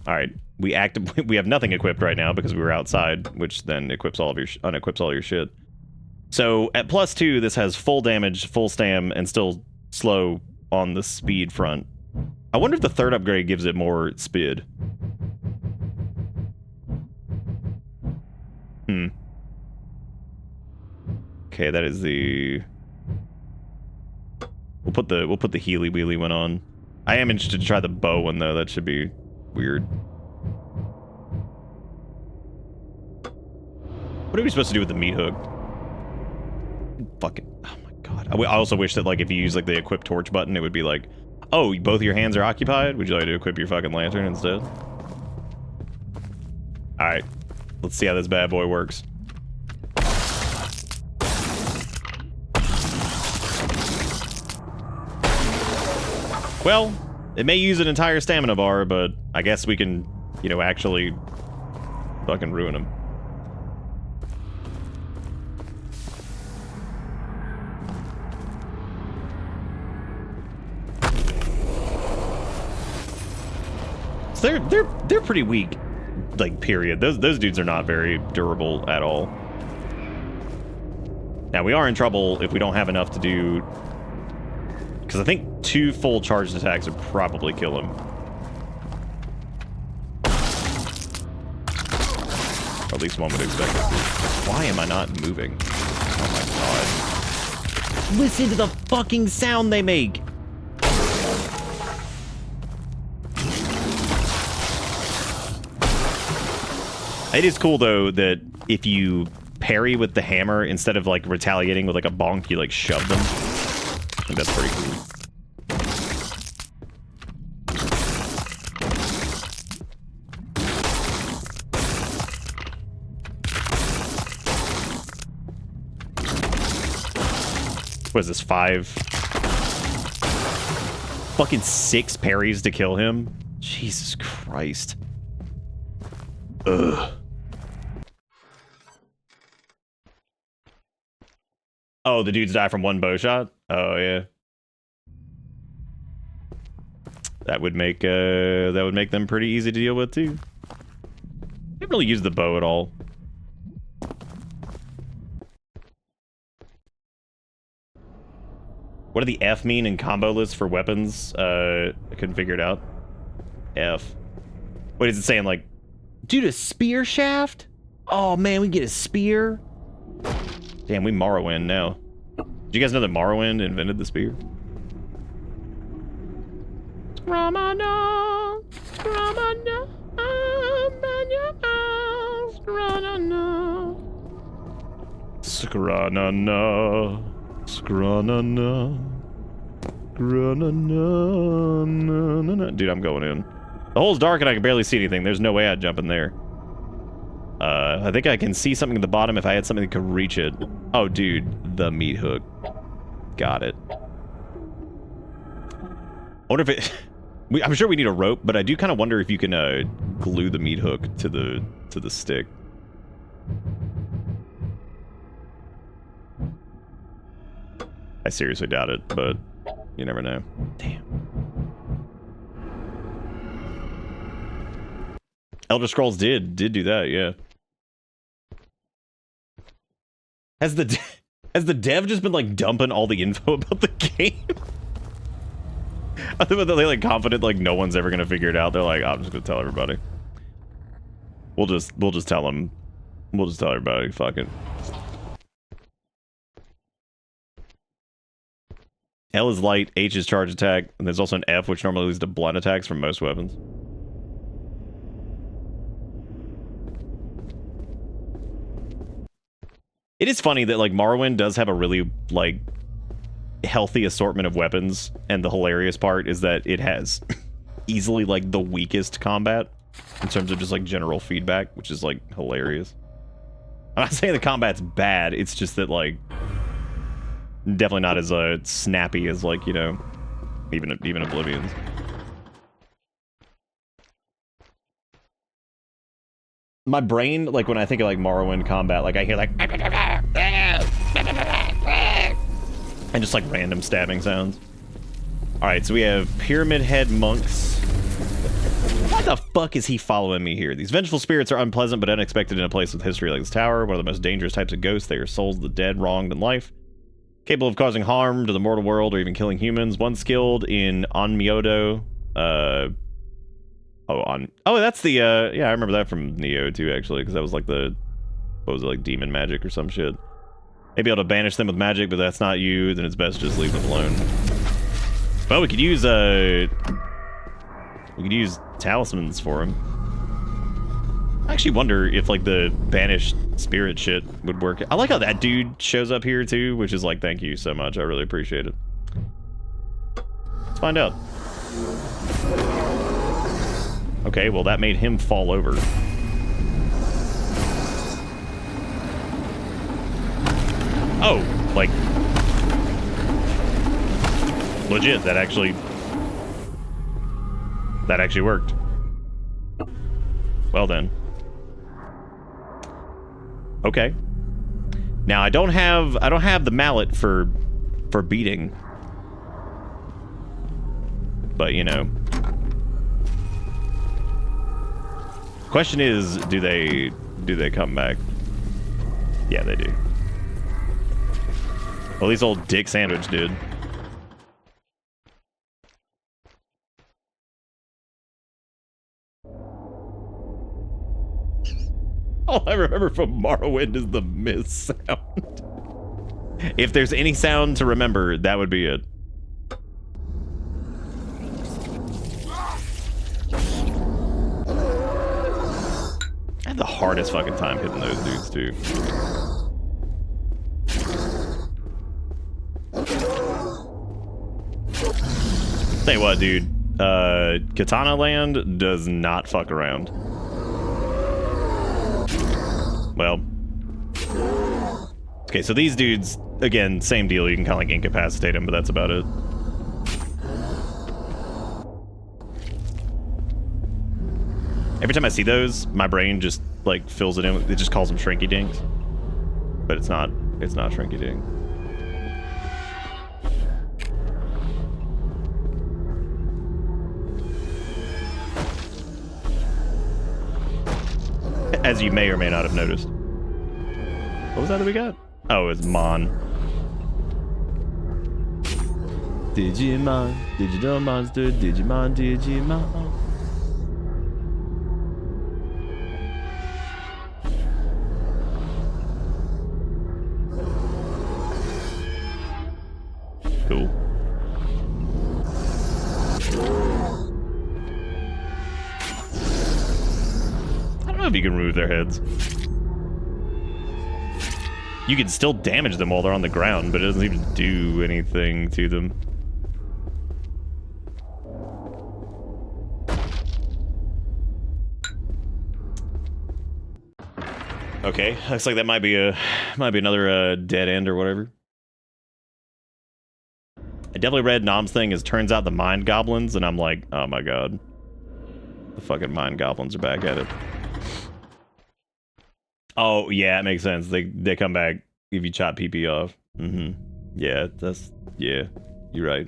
All right, we have nothing equipped right now because we were outside, which then equips all of your unequips all your shit. So at +2, this has full damage, full stam, and still slow on the speed front. I wonder if the third upgrade gives it more speed. Okay, that is the. We'll put the Healy Wheelie one on. I am interested to try the bow one though. That should be weird. What are we supposed to do with the meat hook? Fucking. Oh my god. I also wish that like if you use like the equip torch button, it would be like, oh, both your hands are occupied. Would you like to equip your fucking lantern instead? All right, let's see how this bad boy works. Well, it may use an entire stamina bar, but I guess we can, you know, actually fucking ruin him. So they're pretty weak, like, period. Those dudes are not very durable at all. Now, we are in trouble if we don't have enough to do... Because I think 2 full charged attacks would probably kill him. Or at least one would expect it. Why am I not moving? Oh my god. Listen to the fucking sound they make! It is cool, though, that if you parry with the hammer, instead of, like, retaliating with, like, a bonk, you, like, shove them. I think that's pretty cool. What is this, 5? Fucking 6 parries to kill him? Jesus Christ. Ugh. Oh, the dudes die from 1 bow shot? Oh, yeah. That would make them pretty easy to deal with, too. I haven't really used the bow at all. What do the F mean in combo lists for weapons? I couldn't figure it out. F. What is it saying, like... Dude, a spear shaft? Oh, man, we get a spear? Damn, we Morrowind now. Did you guys know that Morrowind invented the spear? Scramana, scramana, scranana. Scranana, scranana, scranana. Dude, I'm going in. The hole's dark and I can barely see anything. There's no way I'd jump in there. I think I can see something at the bottom if I had something that could reach it. Oh, dude, the meat hook. Got it. I wonder if it... I'm sure we need a rope, but I do kind of wonder if you can glue the meat hook to the stick. I seriously doubt it, but you never know. Damn. Elder Scrolls did do that, yeah. Has the dev just been like dumping all the info about the game? I think they're like confident like no one's ever gonna figure it out. They're like, oh, I'm just gonna tell everybody. We'll just tell them. We'll just tell everybody. Fuck it. L is light, H is charge attack, and there's also an F, which normally leads to blunt attacks from most weapons. It is funny that, like, Morrowind does have a really, like, healthy assortment of weapons, and the hilarious part is that it has easily, like, the weakest combat in terms of just, like, general feedback, which is, like, hilarious. I'm not saying the combat's bad, it's just that, like, definitely not as snappy as, like, you know, even Oblivion's. My brain, like, when I think of, like, Morrowind combat, like, I hear, like, and just, like, random stabbing sounds. Alright, so we have Pyramid Head Monks. Why the fuck is he following me here? These vengeful spirits are unpleasant but unexpected in a place with history like this tower. One of the most dangerous types of ghosts. They are souls of the dead, wronged in life. Capable of causing harm to the mortal world or even killing humans. One skilled in Onmyodo. Oh, that's the, yeah, I remember that from Neo, too, actually, because that was, like, the, what was it, like, demon magic or some shit. Maybe able to banish them with magic, but that's not you, then it's best to just leave them alone. Well, we could use talismans for him. I actually wonder if, like, the banished spirit shit would work. I like how that dude shows up here, too, which is, like, thank you so much. I really appreciate it. Let's find out. Okay, well, that made him fall over. Oh, like... legit, that actually worked. Well then. Okay. Now I don't have the mallet for beating. But, you know. Question is, do they come back? Yeah, they do. Well, at least old Dick Sandwich did. All I remember from Morrowind is the mist sound. If there's any sound to remember, that would be it. I had the hardest fucking time hitting those dudes, too. Tell you what, dude. Katana Land does not fuck around. Well. Okay, so these dudes, again, same deal. You can kind of like incapacitate them, but that's about it. Every time I see those, my brain just like fills it in. It just calls them Shrinky Dinks, but it's not Shrinky Dink. As you may or may not have noticed. What was that we got? Oh, it's Mon. Digimon, digital monster, Digimon, Digimon. Cool. I don't know if you can remove their heads. You can still damage them while they're on the ground, but it doesn't even do anything to them. Okay, looks like that might be another dead end or whatever. I definitely read Nom's thing as turns out the mind goblins, and I'm like, oh my god. The fucking mind goblins are back at it. Oh, yeah, it makes sense. They come back if you chop PP off. Mm-hmm. Yeah, yeah, you're right.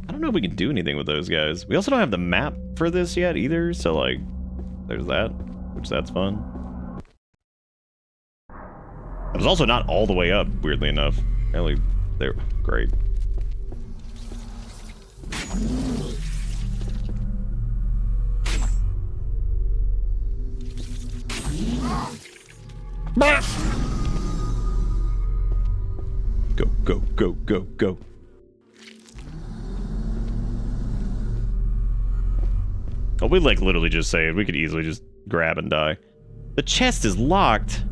I don't know if we can do anything with those guys. We also don't have the map for this yet either, so like, there's that, which that's fun. It was also not all the way up, weirdly enough. Apparently, they're great. Go, go, go, go, go. Oh, we like literally just saved. We could easily just grab and die. The chest is locked.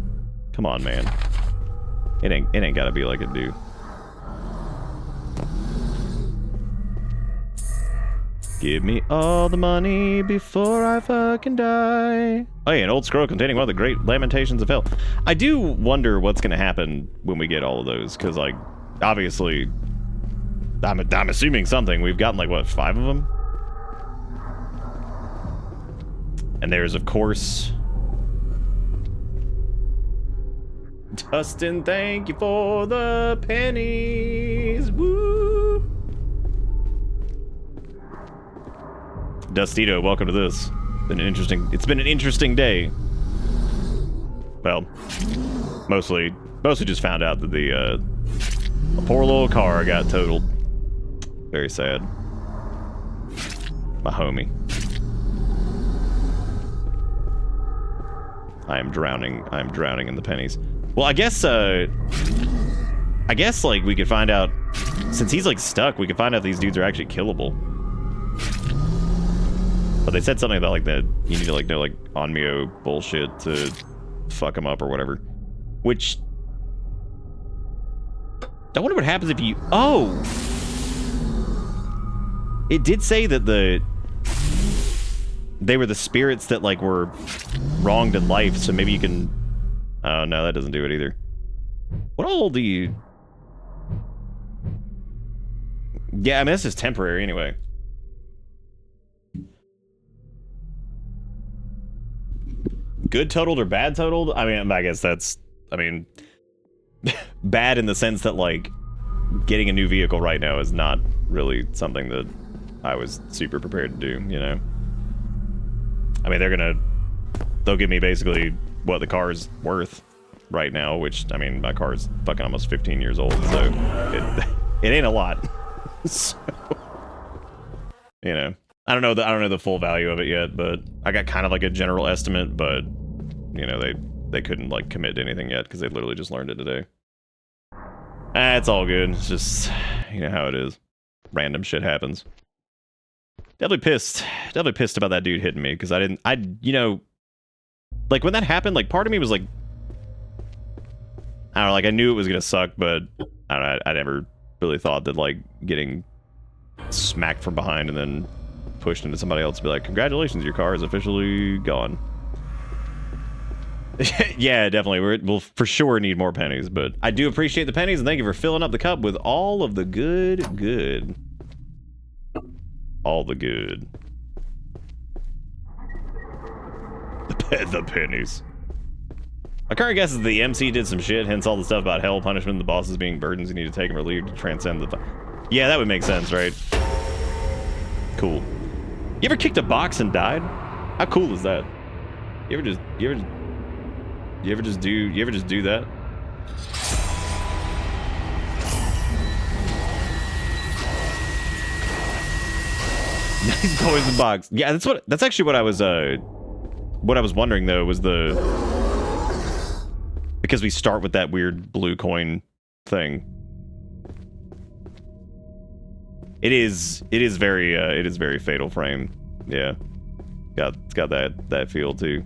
Come on, man. It ain't gotta be like it do. Give me all the money before I fucking die. Oh yeah, an old scroll containing one of the great lamentations of hell. I do wonder what's gonna happen when we get all of those, because like, obviously, I'm assuming something. We've gotten like, what, 5 of them? And there's, of course... Dustin, thank you for the pennies. Woo! Dustito, welcome to this. It's been an interesting day. Well, mostly just found out that the poor little car got totaled. Very sad. My homie. I am drowning in the pennies. Well, I guess like we could find out, since he's like stuck, we could find out these dudes are actually killable. But they said something about like that you need to like know like Onmyo bullshit to fuck him up or whatever. Which I wonder what happens if you it did say that they were the spirits that like were wronged in life, so maybe you can oh no, that doesn't do it either. What all the yeah, I mean this is temporary anyway. Good totaled or bad totaled? I mean, I guess that's, I mean, bad in the sense that, like, getting a new vehicle right now is not really something that I was super prepared to do, you know? I mean, they'll give me basically what the car's worth right now, which, I mean, my car's fucking almost 15 years old, so it ain't a lot. So, you know. I don't know the full value of it yet, but I got kind of like a general estimate, but you know, they couldn't like commit to anything yet because they literally just learned it today. It's all good. It's just, you know how it is. Random shit happens. Definitely pissed about that dude hitting me because you know, like when that happened, like part of me was like, I don't know, like I knew it was gonna suck, but I don't know, I never really thought that like getting smacked from behind and then pushed into somebody else to be like, congratulations, your car is officially gone. Yeah, definitely. We'll for sure need more pennies, but I do appreciate the pennies and thank you for filling up the cup with all of the good. All the good. The pennies. My current guess is the MC did some shit, hence all the stuff about hell, punishment, the bosses being burdens you need to take them or leave to transcend the... Yeah, that would make sense, right? Cool. You ever kicked a box and died? How cool is that? You ever just do that? Nice poison box. Yeah, that's actually what I was wondering though, was because we start with that weird blue coin thing. It is very Fatal Frame. Yeah. It's got that feel too.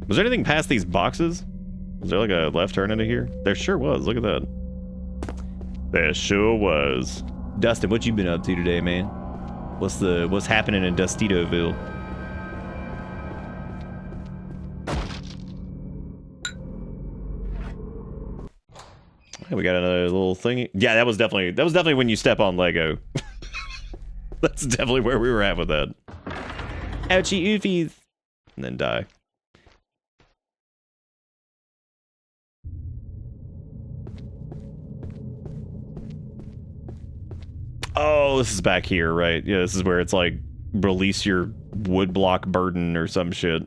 Was there anything past these boxes? Was there like a left turn into here? There sure was. Look at that. There sure was. Dustin, what you been up to today, man? What's happening in Dustitoville? Hey, we got another little thingy. Yeah, that was definitely when you step on Lego. That's definitely where we were at with that. Ouchie oofies. And then die. Oh, this is back here, right? Yeah, this is where it's like, release your woodblock burden or some shit.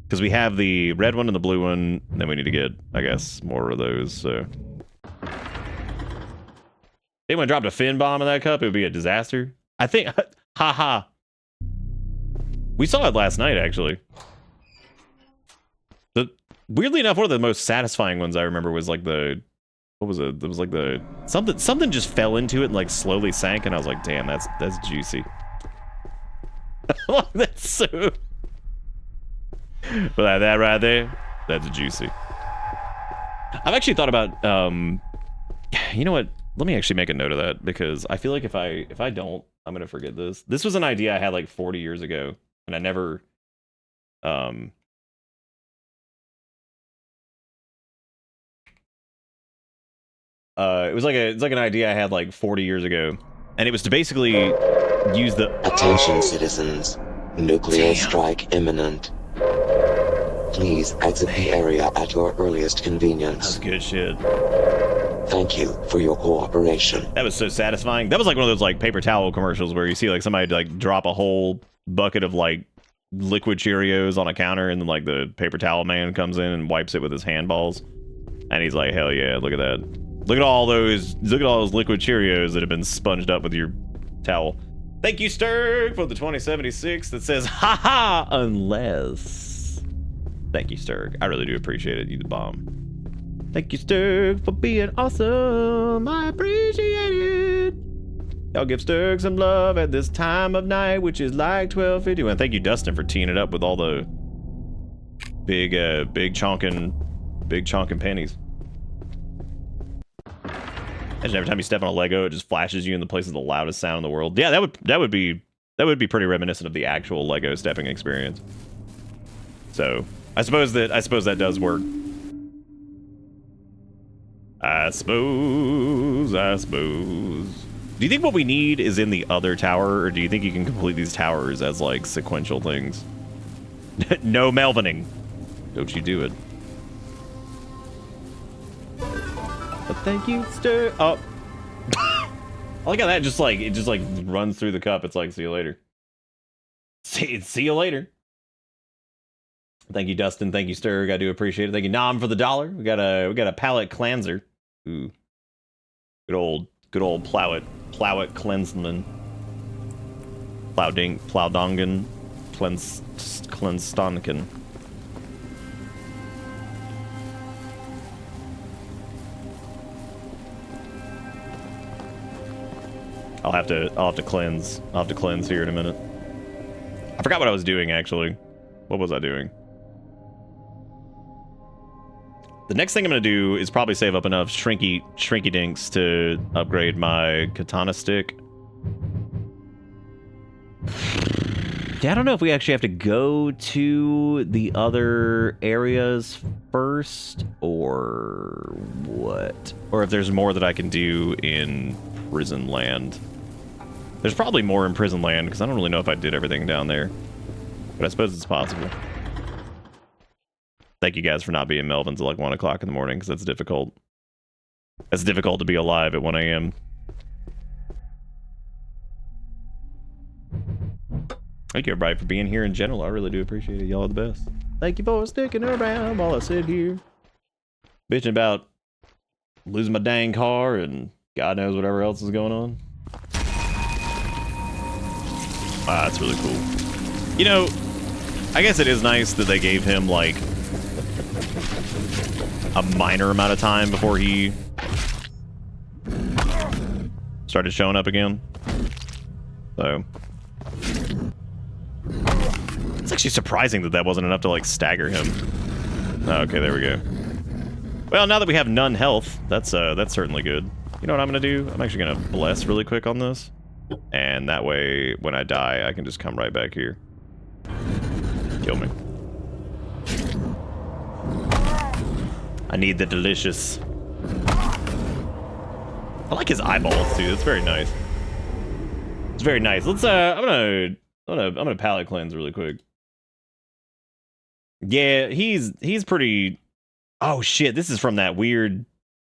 Because we have the red one and the blue one, and then we need to get, I guess, more of those, so... If anyone dropped a fin bomb in that cup, it would be a disaster. I think... Haha. We saw it last night, actually. Weirdly enough, one of the most satisfying ones I remember was like the, what was it? It was like the something just fell into it and like slowly sank, and I was like, damn, that's juicy. That's so. But that right there, that's juicy. I've actually thought about, you know what? Let me actually make a note of that, because I feel like if I don't, I'm gonna forget this. This was an idea I had like 40 years ago, and I never, it's like an idea I had like 40 years ago, and it was to basically use the. Attention, citizens. Nuclear strike imminent. Please exit the area at your earliest convenience. That's good shit. Thank you for your cooperation. That was so satisfying. That was like one of those like paper towel commercials where you see like somebody like drop a whole bucket of like liquid Cheerios on a counter, and then like the paper towel man comes in and wipes it with his handballs, and he's like, hell yeah, look at that. Look at all those liquid Cheerios that have been sponged up with your towel. Thank you, Sturg, for the 2076 that says, haha, unless. Thank you, Sturg. I really do appreciate it. You the bomb. Thank you, Sturg, for being awesome. I appreciate it. Y'all give Sturg some love at this time of night, which is like 12:51. Thank you, Dustin, for teeing it up with all the big chonkin pennies. Imagine every time you step on a Lego, it just flashes you in the place with the loudest sound in the world. Yeah, that would be pretty reminiscent of the actual Lego stepping experience. So I suppose that does work. I suppose. Do you think what we need is in the other tower, or do you think you can complete these towers as like sequential things? No Melvining. Don't you do it. But thank you, Stir. Oh. I like how that just like runs through the cup. It's like, see you later. See you later. Thank you, Dustin. Thank you, Sturg. I do appreciate it. Thank you, Nam, for the $1. We got a palate cleanser. Ooh. Good old Plowit Cleansman. Plowdongan Cleanstonken. I'll have to cleanse. I'll have to cleanse here in a minute. I forgot what I was doing, actually. What was I doing? The next thing I'm going to do is probably save up enough shrinky dinks to upgrade my katana stick. Yeah, I don't know if we actually have to go to the other areas first, or what? Or if there's more that I can do in Prison Land. There's probably more in Prison Land, because I don't really know if I did everything down there. But I suppose it's possible. Thank you guys for not being Melvins at like 1 o'clock in the morning, because that's difficult. It's difficult to be alive at 1 a.m. Thank you, everybody, for being here in general. I really do appreciate it. Y'all are the best. Thank you for sticking around while I sit here bitching about losing my dang car and God knows whatever else is going on. Wow, that's really cool. You know, I guess it is nice that they gave him, like, a minor amount of time before he started showing up again. So it's actually surprising that wasn't enough to, like, stagger him. Oh, okay, there we go. Well, now that we have none health, that's certainly good. You know what I'm gonna do? I'm actually gonna bless really quick on this. And that way, when I die, I can just come right back here. Kill me. I need the delicious. I like his eyeballs too. That's very nice. It's very nice. Let's I'm gonna palate cleanse really quick. Yeah, he's pretty. Oh shit! This is from that weird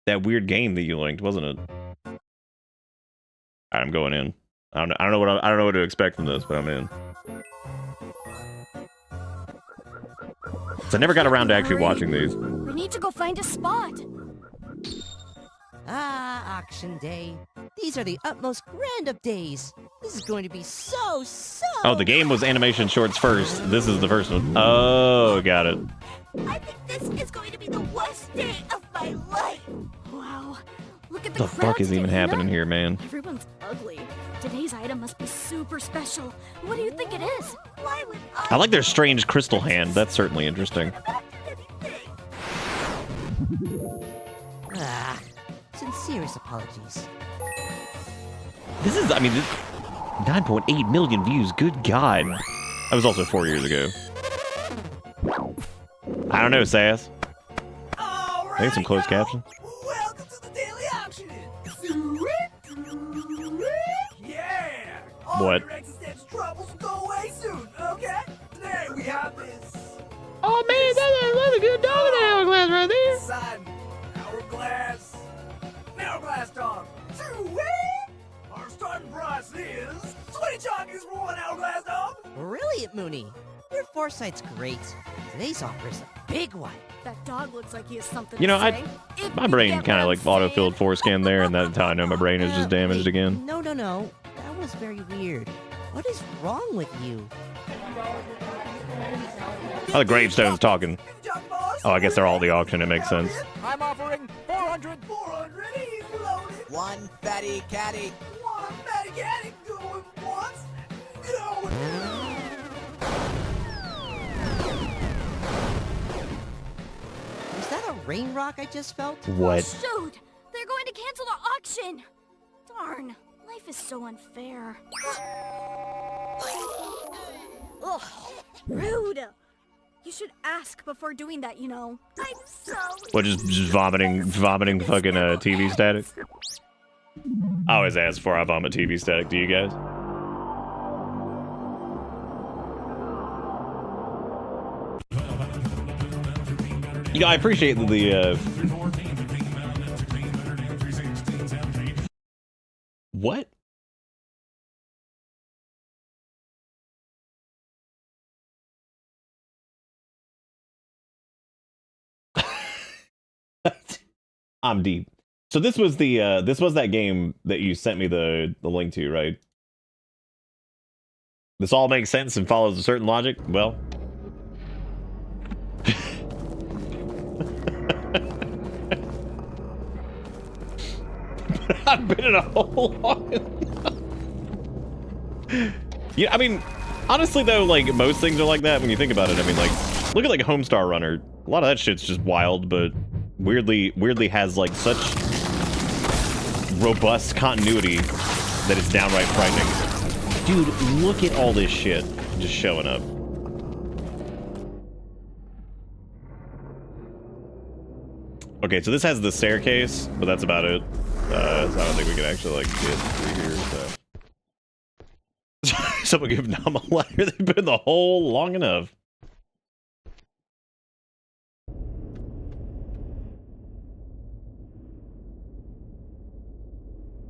game that you linked, wasn't it? Alright, I'm going in. I don't know what to expect from this, but I'm in. So I never got around to actually watching these. We need to go find a spot. Ah, auction day. These are the utmost grand of days. This is going to be so. Oh, the game was animation shorts first. This is the first one. Oh, got it. I think this is going to be the worst day of my life. Wow. Look at the What the fuck is even happening here, man? Everyone's ugly. Today's item must be super special. What do you think it is? Why would I like their strange crystal hand. That's certainly interesting. Ah, sincerest apologies. This is, I mean, 9.8 million views. Good God. That was also 4 years ago. I don't know, Sass. I think some closed caption. Welcome to the daily auction. Yeah. All What? your existential troubles will go away soon. Okay. Today we have this. Oh man, that's a good dog in the hourglass right there. Son, hourglass. An hourglass dog. Our starting price is 20 chockies for one hourglass dog. Brilliant, Mooney. Your foresight's great. Today's offer's a big one. That dog looks like he has something You know, to say. If my you brain get kind of what like I'm saying. auto-filled forescan there, and that's how I know my brain is just damaged Wait, again. No. That was very weird. What is wrong with you? Oh, the gravestone's talking. Junk boss. Oh, I guess they're all at the auction. It makes sense. I'm offering 400. 400 easy loaded. One fatty catty. One fatty catty going once. Going. Was that a rain rock I just felt? What? Shoot! They're going to cancel the auction! Darn, life is so unfair. Ugh, rude! You should ask before doing that, you know. I'm sorry. What, just vomiting fucking TV static? I always ask before I vomit TV static. Do you guys? You know, I appreciate the what? I'm deep. So this was the this was that game that you sent me the link to, right? This all makes sense and follows a certain logic. Well, I've been in a hole long enough. Yeah, I mean, honestly though, like most things are like that when you think about it. I mean, like, look at like Homestar Runner. A lot of that shit's just wild, but weirdly has like such robust continuity that it's downright frightening. Dude, look at all this shit just showing up. Okay, so this has the staircase, but that's about it. So I don't think we can actually like get through here. So someone give Nom a letter. They've been in the hole long enough.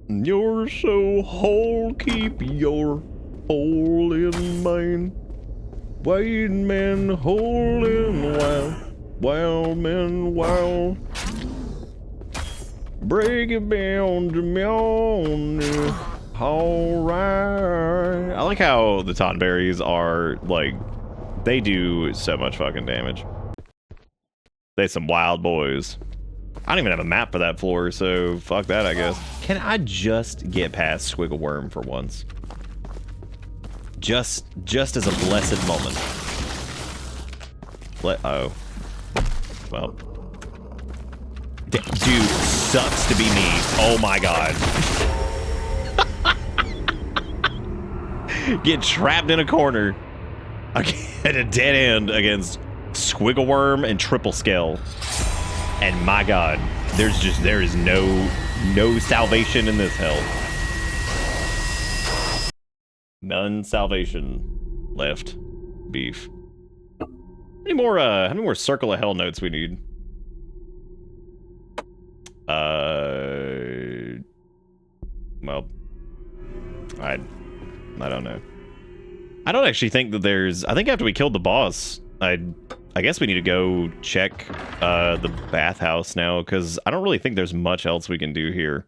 You're so whole, keep your hole in mind. White men holding wild men wild. Break it down to me on alright. I like how the Tonberries are, like, they do so much fucking damage. They some wild boys. I don't even have a map for that floor, so fuck that, I guess. Can I just get past Squiggle Worm for once? Just as a blessed moment. Oh. Well. Dude, sucks to be me. Oh my god. Get trapped in a corner. At a dead end against Squiggle Worm and Triple Scale. And my god, there is no salvation in this hell. None salvation left. Beef. How many more Circle of Hell notes we need? Well, I don't know. I don't actually think that there's. I think after we killed the boss, I guess we need to go check the bathhouse now, because I don't really think there's much else we can do here.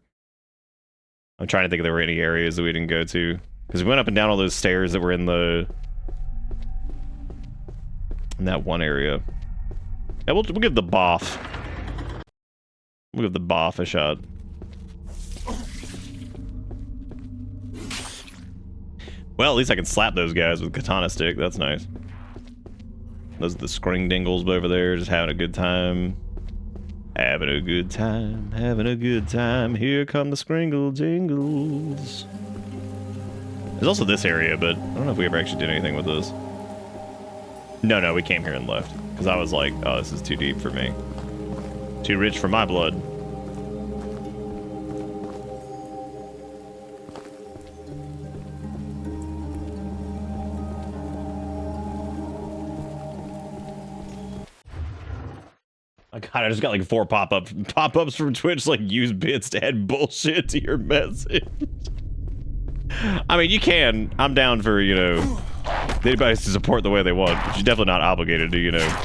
I'm trying to think if there were any areas that we didn't go to, because we went up and down all those stairs that were in that one area. Yeah, we'll give the boff. We'll give the boff a shot. Well, at least I can slap those guys with katana stick. That's nice. Those are the scring dingles over there, just having a good time. Having a good time, having a good time. Here come the scringle jingles. There's also this area, but I don't know if we ever actually did anything with this. No, we came here and left. Because I was like, oh, this is too deep for me. Too rich for my blood. My God, I just got like 4 pop-ups from Twitch, like use bits to add bullshit to your message. I mean, you can. I'm down for, you know, anybody to support the way they want, but you're definitely not obligated to, you know.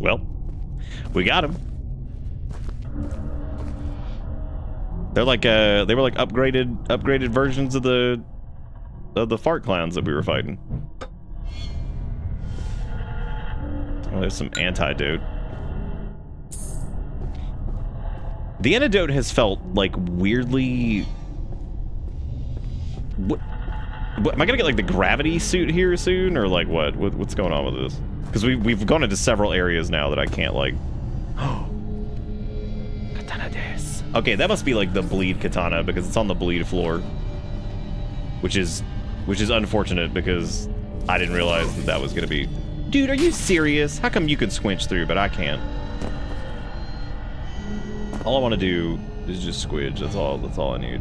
Well, we got him. They're like they were like upgraded versions of the fart clowns that we were fighting. Oh, there's some antidote. The antidote has felt like weirdly. What am I gonna get like the gravity suit here soon, or like what's going on with this? Because we've gone into several areas now that I can't like. Katana des. Okay, that must be like the bleed katana because it's on the bleed floor, which is unfortunate because I didn't realize that was gonna be. Dude, are you serious? How come you can squinch through, but I can't? All I want to do is just squidge. That's all I need.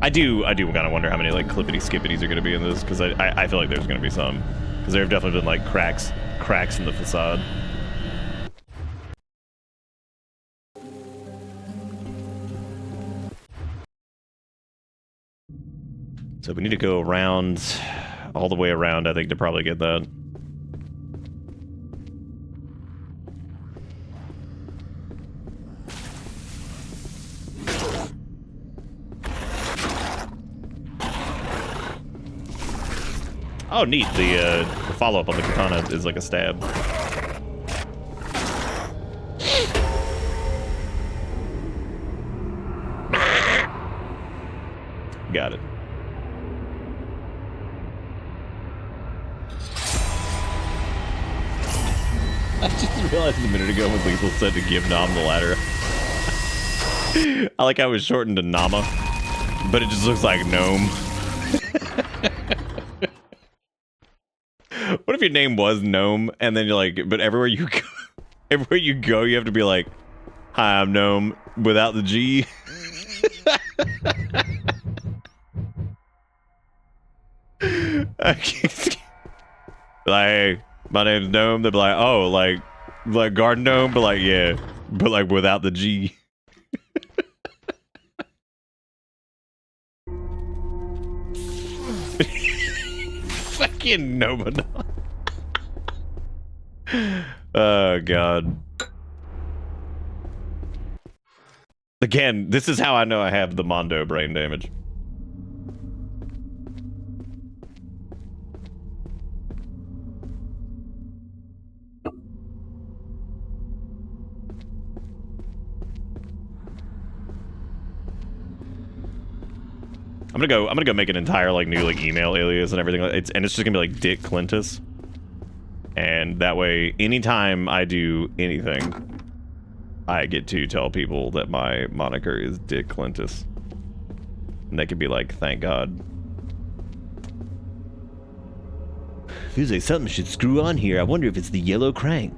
I do kind of wonder how many like clippity skippities are going to be in this because I feel like there's going to be some because there have definitely been like cracks in the facade. So we need to go around, all the way around, I think, to probably get that. Oh, neat. The follow-up on the katana is like a stab. Got it. I just realized a minute ago when Lethal said to give Nam the ladder. I like how it was shortened to Nama, but it just looks like Gnome. What if your name was Gnome, and then you're like, but everywhere you go, you have to be like, hi, I'm Gnome, without the G. Like, hey, my name's Gnome. They'd be like, oh, like Garden Gnome, but like, yeah, but like without the G. Fucking Gnome. Oh, God. Again, this is how I know I have the Mondo brain damage. I'm gonna go make an entire like new like email alias and everything. It's just gonna be like Dick Clintus, and that way, anytime I do anything, I get to tell people that my moniker is Dick Clintus, and they can be like, "Thank God." Feels like something should screw on here. I wonder if it's the yellow crank.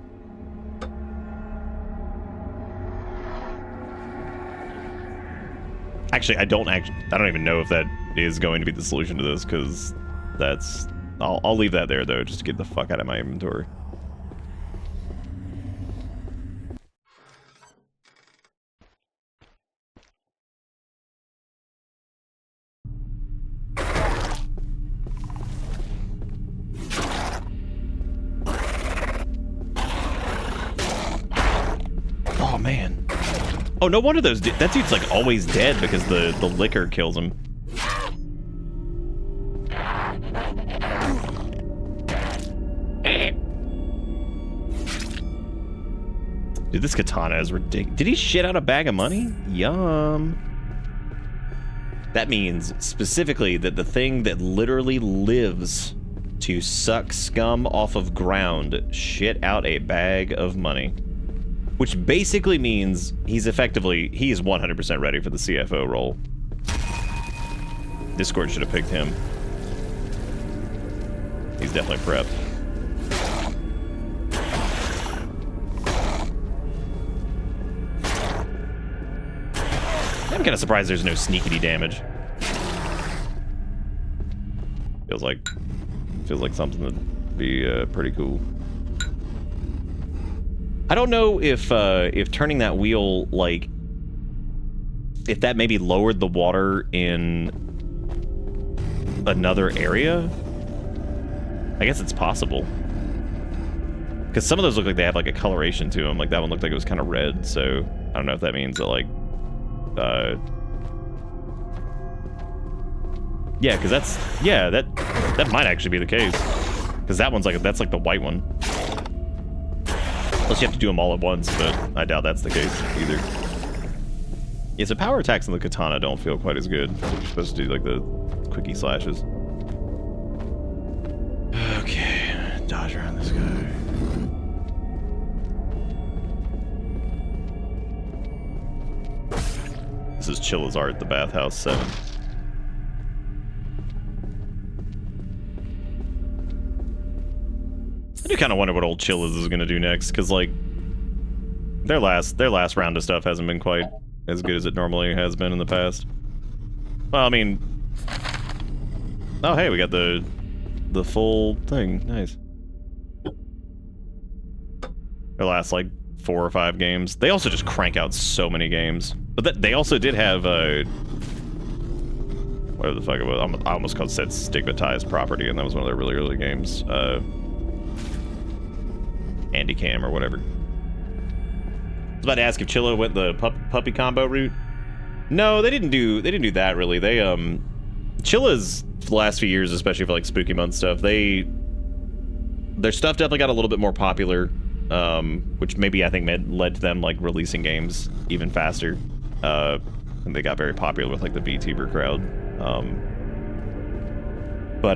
Actually, I don't even know if that is going to be the solution to this, because that's... I'll leave that there, though, just to get the fuck out of my inventory. Oh, man. Oh, no wonder that dude's like always dead because the liquor kills him. Dude, this katana is ridiculous. Did he shit out a bag of money? Yum. That means specifically that the thing that literally lives to suck scum off of ground shit out a bag of money. Which basically means he's 100% ready for the CFO role. Discord should have picked him. He's definitely prepped. I'm kind of surprised there's no sneakity damage. Feels like something that'd be pretty cool. I don't know if turning that wheel, like, if that maybe lowered the water in another area. I guess it's possible. Because some of those look like they have like a coloration to them. Like that one looked like it was kind of red. So I don't know if that means that like, yeah, because that might actually be the case. Because that one's like that's like the white one. Unless you have to do them all at once, but I doubt that's the case either. Yeah, so power attacks on the katana don't feel quite as good. You're supposed to do like the quickie slashes. Okay, dodge around this guy. This is Chilla's art, the Bathhouse 7. I do kind of wonder what old Chilla's is gonna do next, because like their last round of stuff hasn't been quite as good as it normally has been in the past. Well, I mean, oh hey, we got the full thing. Nice. Their last like 4 or 5 games. They also just crank out so many games. But they also did have whatever the fuck it was. I almost said Stigmatized Property, and that was one of their really early games. Handycam or whatever. I was about to ask if Chilla went the puppy combo route. No, they didn't do that really. They Chilla's for the last few years, especially for like spooky month stuff, their stuff definitely got a little bit more popular, which maybe I think led to them like releasing games even faster. And they got very popular with like the VTuber crowd. But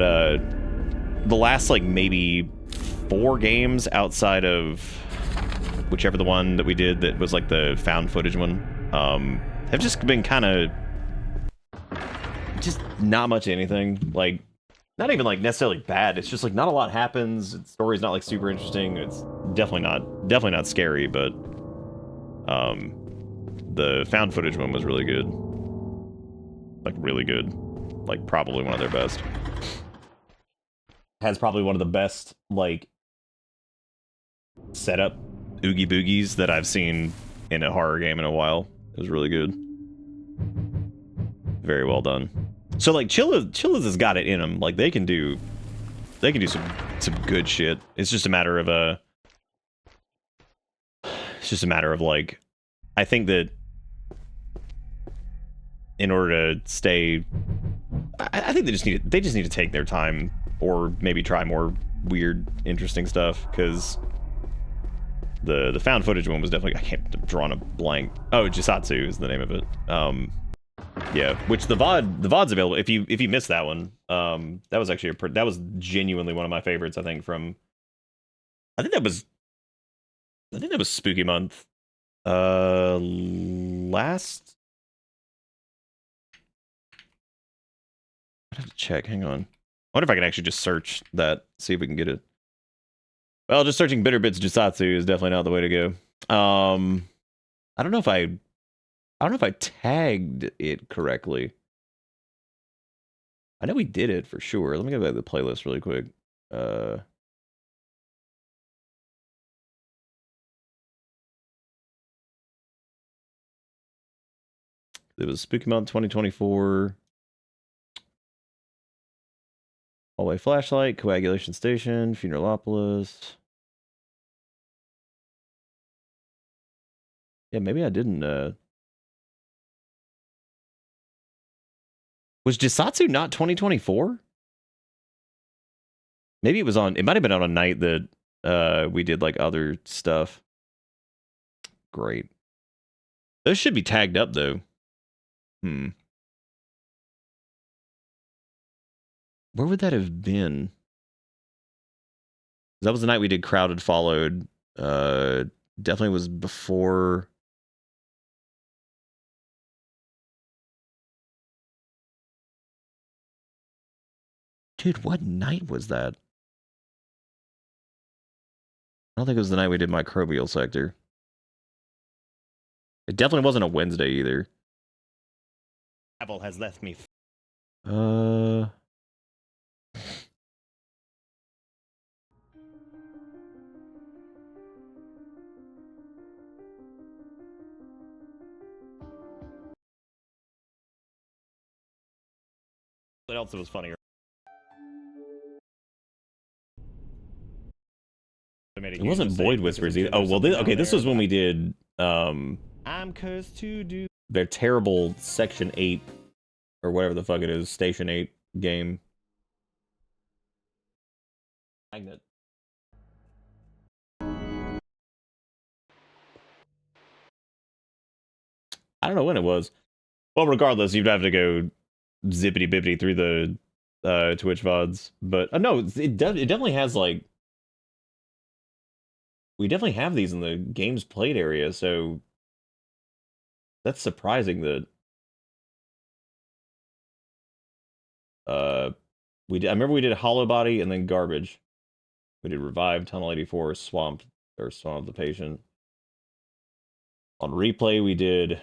the last like maybe 4 games outside of whichever the one that we did that was like the found footage one, have just been kind of just not much anything. Like not even like necessarily bad. It's just like not a lot happens. The story's not like super interesting. It's definitely not scary, but the found footage one was really good. Like really good. Like probably one of their best. Has probably one of the best like setup oogie boogies that I've seen in a horror game in a while. It was really good. Very well done. So like Chilla's has got it in them. Like they can do some good shit. It's just a matter of like, I think that in order to stay, I think they just need to take their time, or maybe try more weird, interesting stuff, because the found footage one was definitely, I can't draw on a blank. Oh, Jisatsu is the name of it. Yeah, which the VOD's available if you missed that one. That was actually that was genuinely one of my favorites. I think from I think that was Spooky Month. Last. I'd have to check. Hang on. I wonder if I can actually just search that, see if we can get it. Well, just searching Bitter Bits Jisatsu is definitely not the way to go. I don't know if I tagged it correctly. I know we did it for sure. Let me go back to the playlist really quick. It was Spooky Month 2024. Hallway Flashlight, Coagulation Station, Funeralopolis. Yeah, maybe I didn't Was Jisatsu not 2024? Maybe it was on. It might have been on a night that we did like other stuff. Great. Those should be tagged up though. Where would that have been? That was the night we did Crowded Followed. Definitely was before. Dude, what night was that? I don't think it was the night we did Microbial Sector. It definitely wasn't a Wednesday either. Apple has left me. What else was funnier? It wasn't Void Whispers either. Oh well, okay. This was when we did. I'm cursed to do. Their terrible Section 8 or whatever the fuck it is, Station 8 game. Magnet. I don't know when it was. Well, regardless, you'd have to go zippity bippity through the Twitch VODs. But no, it definitely has like. We definitely have these in the games played area, so that's surprising that I remember we did Hollow Body and then Garbage. We did Revive, Tunnel 84, Swamp the Patient. On replay, we did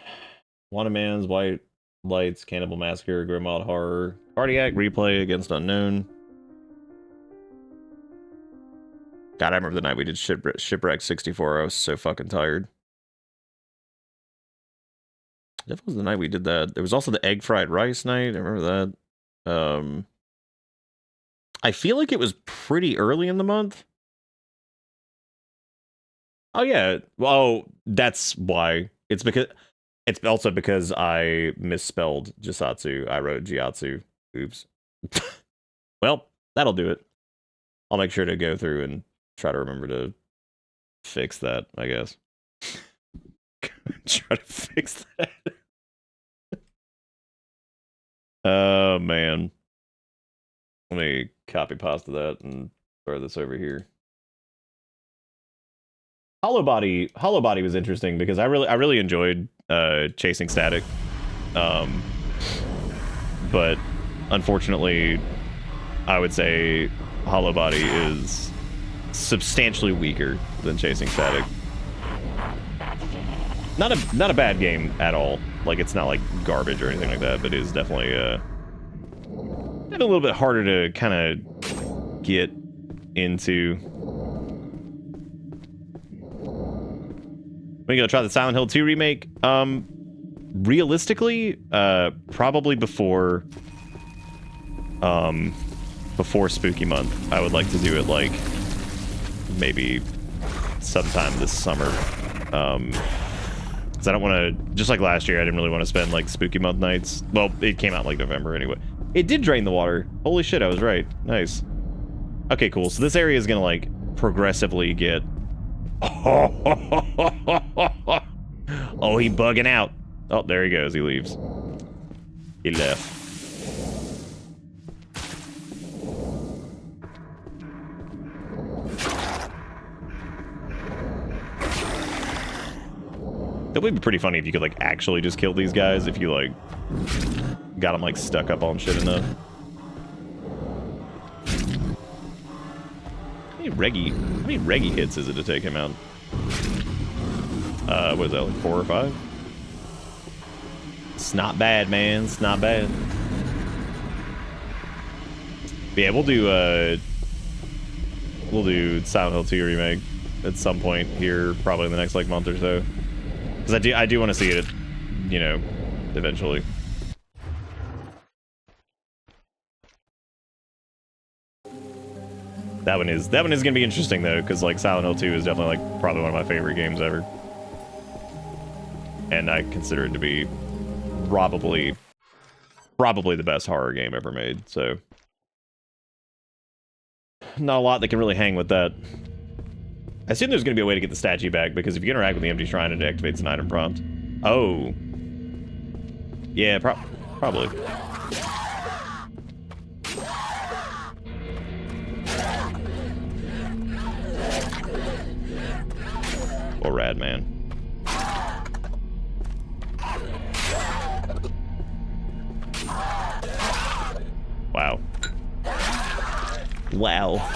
Wanted Man's, White Lights, Cannibal Massacre, Grimald Horror, Cardiac, Replay, Against Unknown. God, I remember the night we did Shipwreck 64. I was so fucking tired. That was the night we did that. There was also the Egg Fried Rice night. I remember that. I feel like it was pretty early in the month. Oh yeah. Well, that's why. It's also because I misspelled Jisatsu. I wrote Jiatsu. Oops. Well, that'll do it. I'll make sure to go through and try to remember to fix that, I guess. Try to fix that. Oh, man. Let me copy pasta that and throw this over here. Hollow Body was interesting because I really enjoyed chasing static. But unfortunately, I would say Hollow Body is substantially weaker than chasing static. Not a bad game at all. Like, it's not like garbage or anything like that, but it is definitely a little bit harder to kind of get into. We gonna try the Silent Hill 2 remake. Realistically, probably before Spooky Month. I would like to do it like maybe sometime this summer. Because I don't want to, just like last year, I didn't really want to spend like Spooky Month nights. Well, it came out like November anyway. It did drain the water. Holy shit, I was right. Nice. Okay, cool. So this area is gonna like progressively get. Oh, he bugging out. Oh, there he goes. He leaves. He left. That would be pretty funny if you could like actually just kill these guys if you like got them like stuck up on shit enough. How many reggie hits is it to take him out? What is that, like 4 or 5? It's not bad, man. It's not bad. But yeah, we'll do Silent Hill 2 remake at some point here, probably in the next like month or so. Because I do want to see it, you know, eventually. That one is gonna be interesting though, because like Silent Hill 2 is definitely like probably one of my favorite games ever, and I consider it to be probably probably the best horror game ever made. So not a lot that can really hang with that. I assume there's going to be a way to get the statue back, because if you interact with the empty shrine, it activates an item prompt. Oh. Yeah, probably. Or rad, man. Wow. Wow.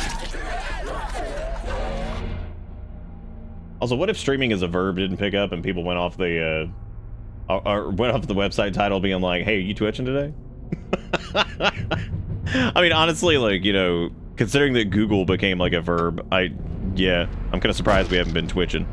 Also, what if streaming as a verb didn't pick up and people went off the went off the website title being like, "Hey, are you twitching today?" I mean, honestly, like, you know, considering that Google became like a verb, yeah, I'm kind of surprised we haven't been twitching.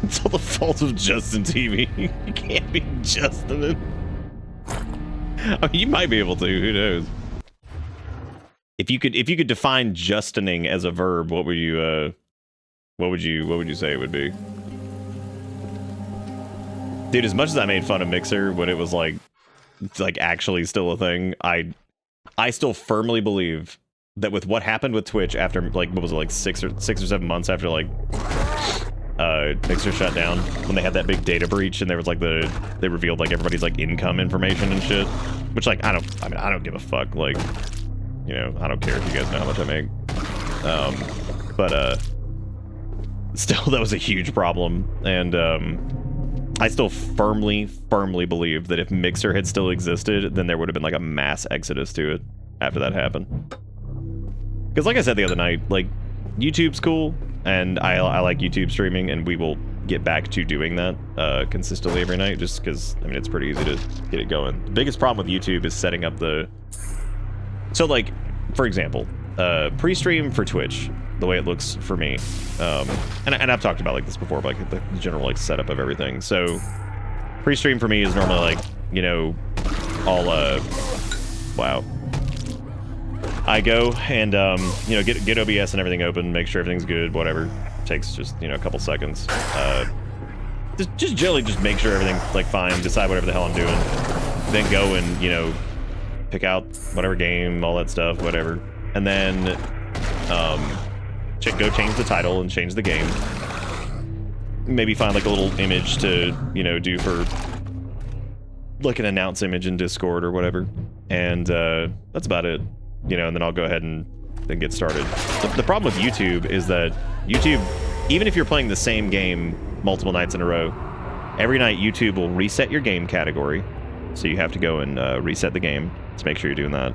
It's all the fault of Justin TV. You can't be Justin. I mean, you might be able to. Who knows? If you could define Justining as a verb, what would you say it would be? Dude, as much as I made fun of Mixer when it was like actually still a thing, I still firmly believe that with what happened with Twitch after, like, what was it, like 6 or 7 months after, like, Mixer shut down, when they had that big data breach and there was like they revealed like everybody's like income information and shit, which, like, I don't give a fuck, like, you know, I don't care if you guys know how much I make, but still, that was a huge problem. And I still firmly believe that if Mixer had still existed, then there would have been like a mass exodus to it after that happened. Because like I said the other night, like, YouTube's cool, and I like YouTube streaming, and we will get back to doing that consistently every night, just because, I mean, it's pretty easy to get it going. The biggest problem with YouTube is setting up the... So, like, for example, pre-stream for Twitch, the way it looks for me, and I've talked about like this before, but like the general like setup of everything. So, pre-stream for me is normally like, you know, all wow. I go and you know, get OBS and everything open, make sure everything's good, whatever. Takes just, you know, a couple seconds. Just generally just make sure everything's like fine, decide whatever the hell I'm doing, then go and, you know, pick out whatever game, all that stuff, whatever, and then go change the title and change the game. Maybe find like a little image to, you know, do for like an announce image in Discord or whatever, and that's about it. You know, and then I'll go ahead and then get started. The problem with YouTube is that YouTube, even if you're playing the same game multiple nights in a row, every night YouTube will reset your game category. So you have to go and reset the game. Let's make sure you're doing that.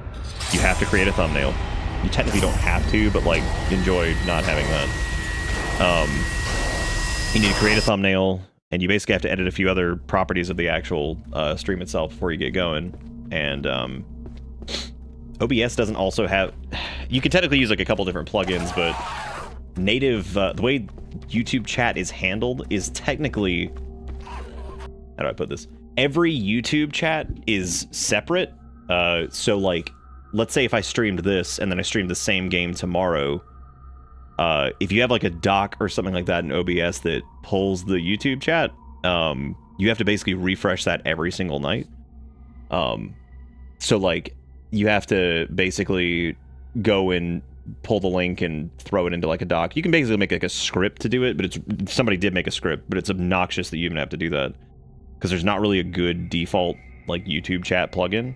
You have to create a thumbnail. You technically don't have to, but like, enjoy not having that. You need to create a thumbnail, and you basically have to edit a few other properties of the actual stream itself before you get going. And OBS doesn't also have... You can technically use like a couple different plugins, but native... the way YouTube chat is handled is technically... How do I put this? Every YouTube chat is separate. So like, let's say if I streamed this and then I streamed the same game tomorrow, if you have like a doc or something like that in OBS that pulls the YouTube chat, you have to basically refresh that every single night. So like, you have to basically go and pull the link and throw it into like a doc. You can basically make like a script to do it, but somebody did make a script, but it's obnoxious that you even have to do that, because there's not really a good default like YouTube chat plugin.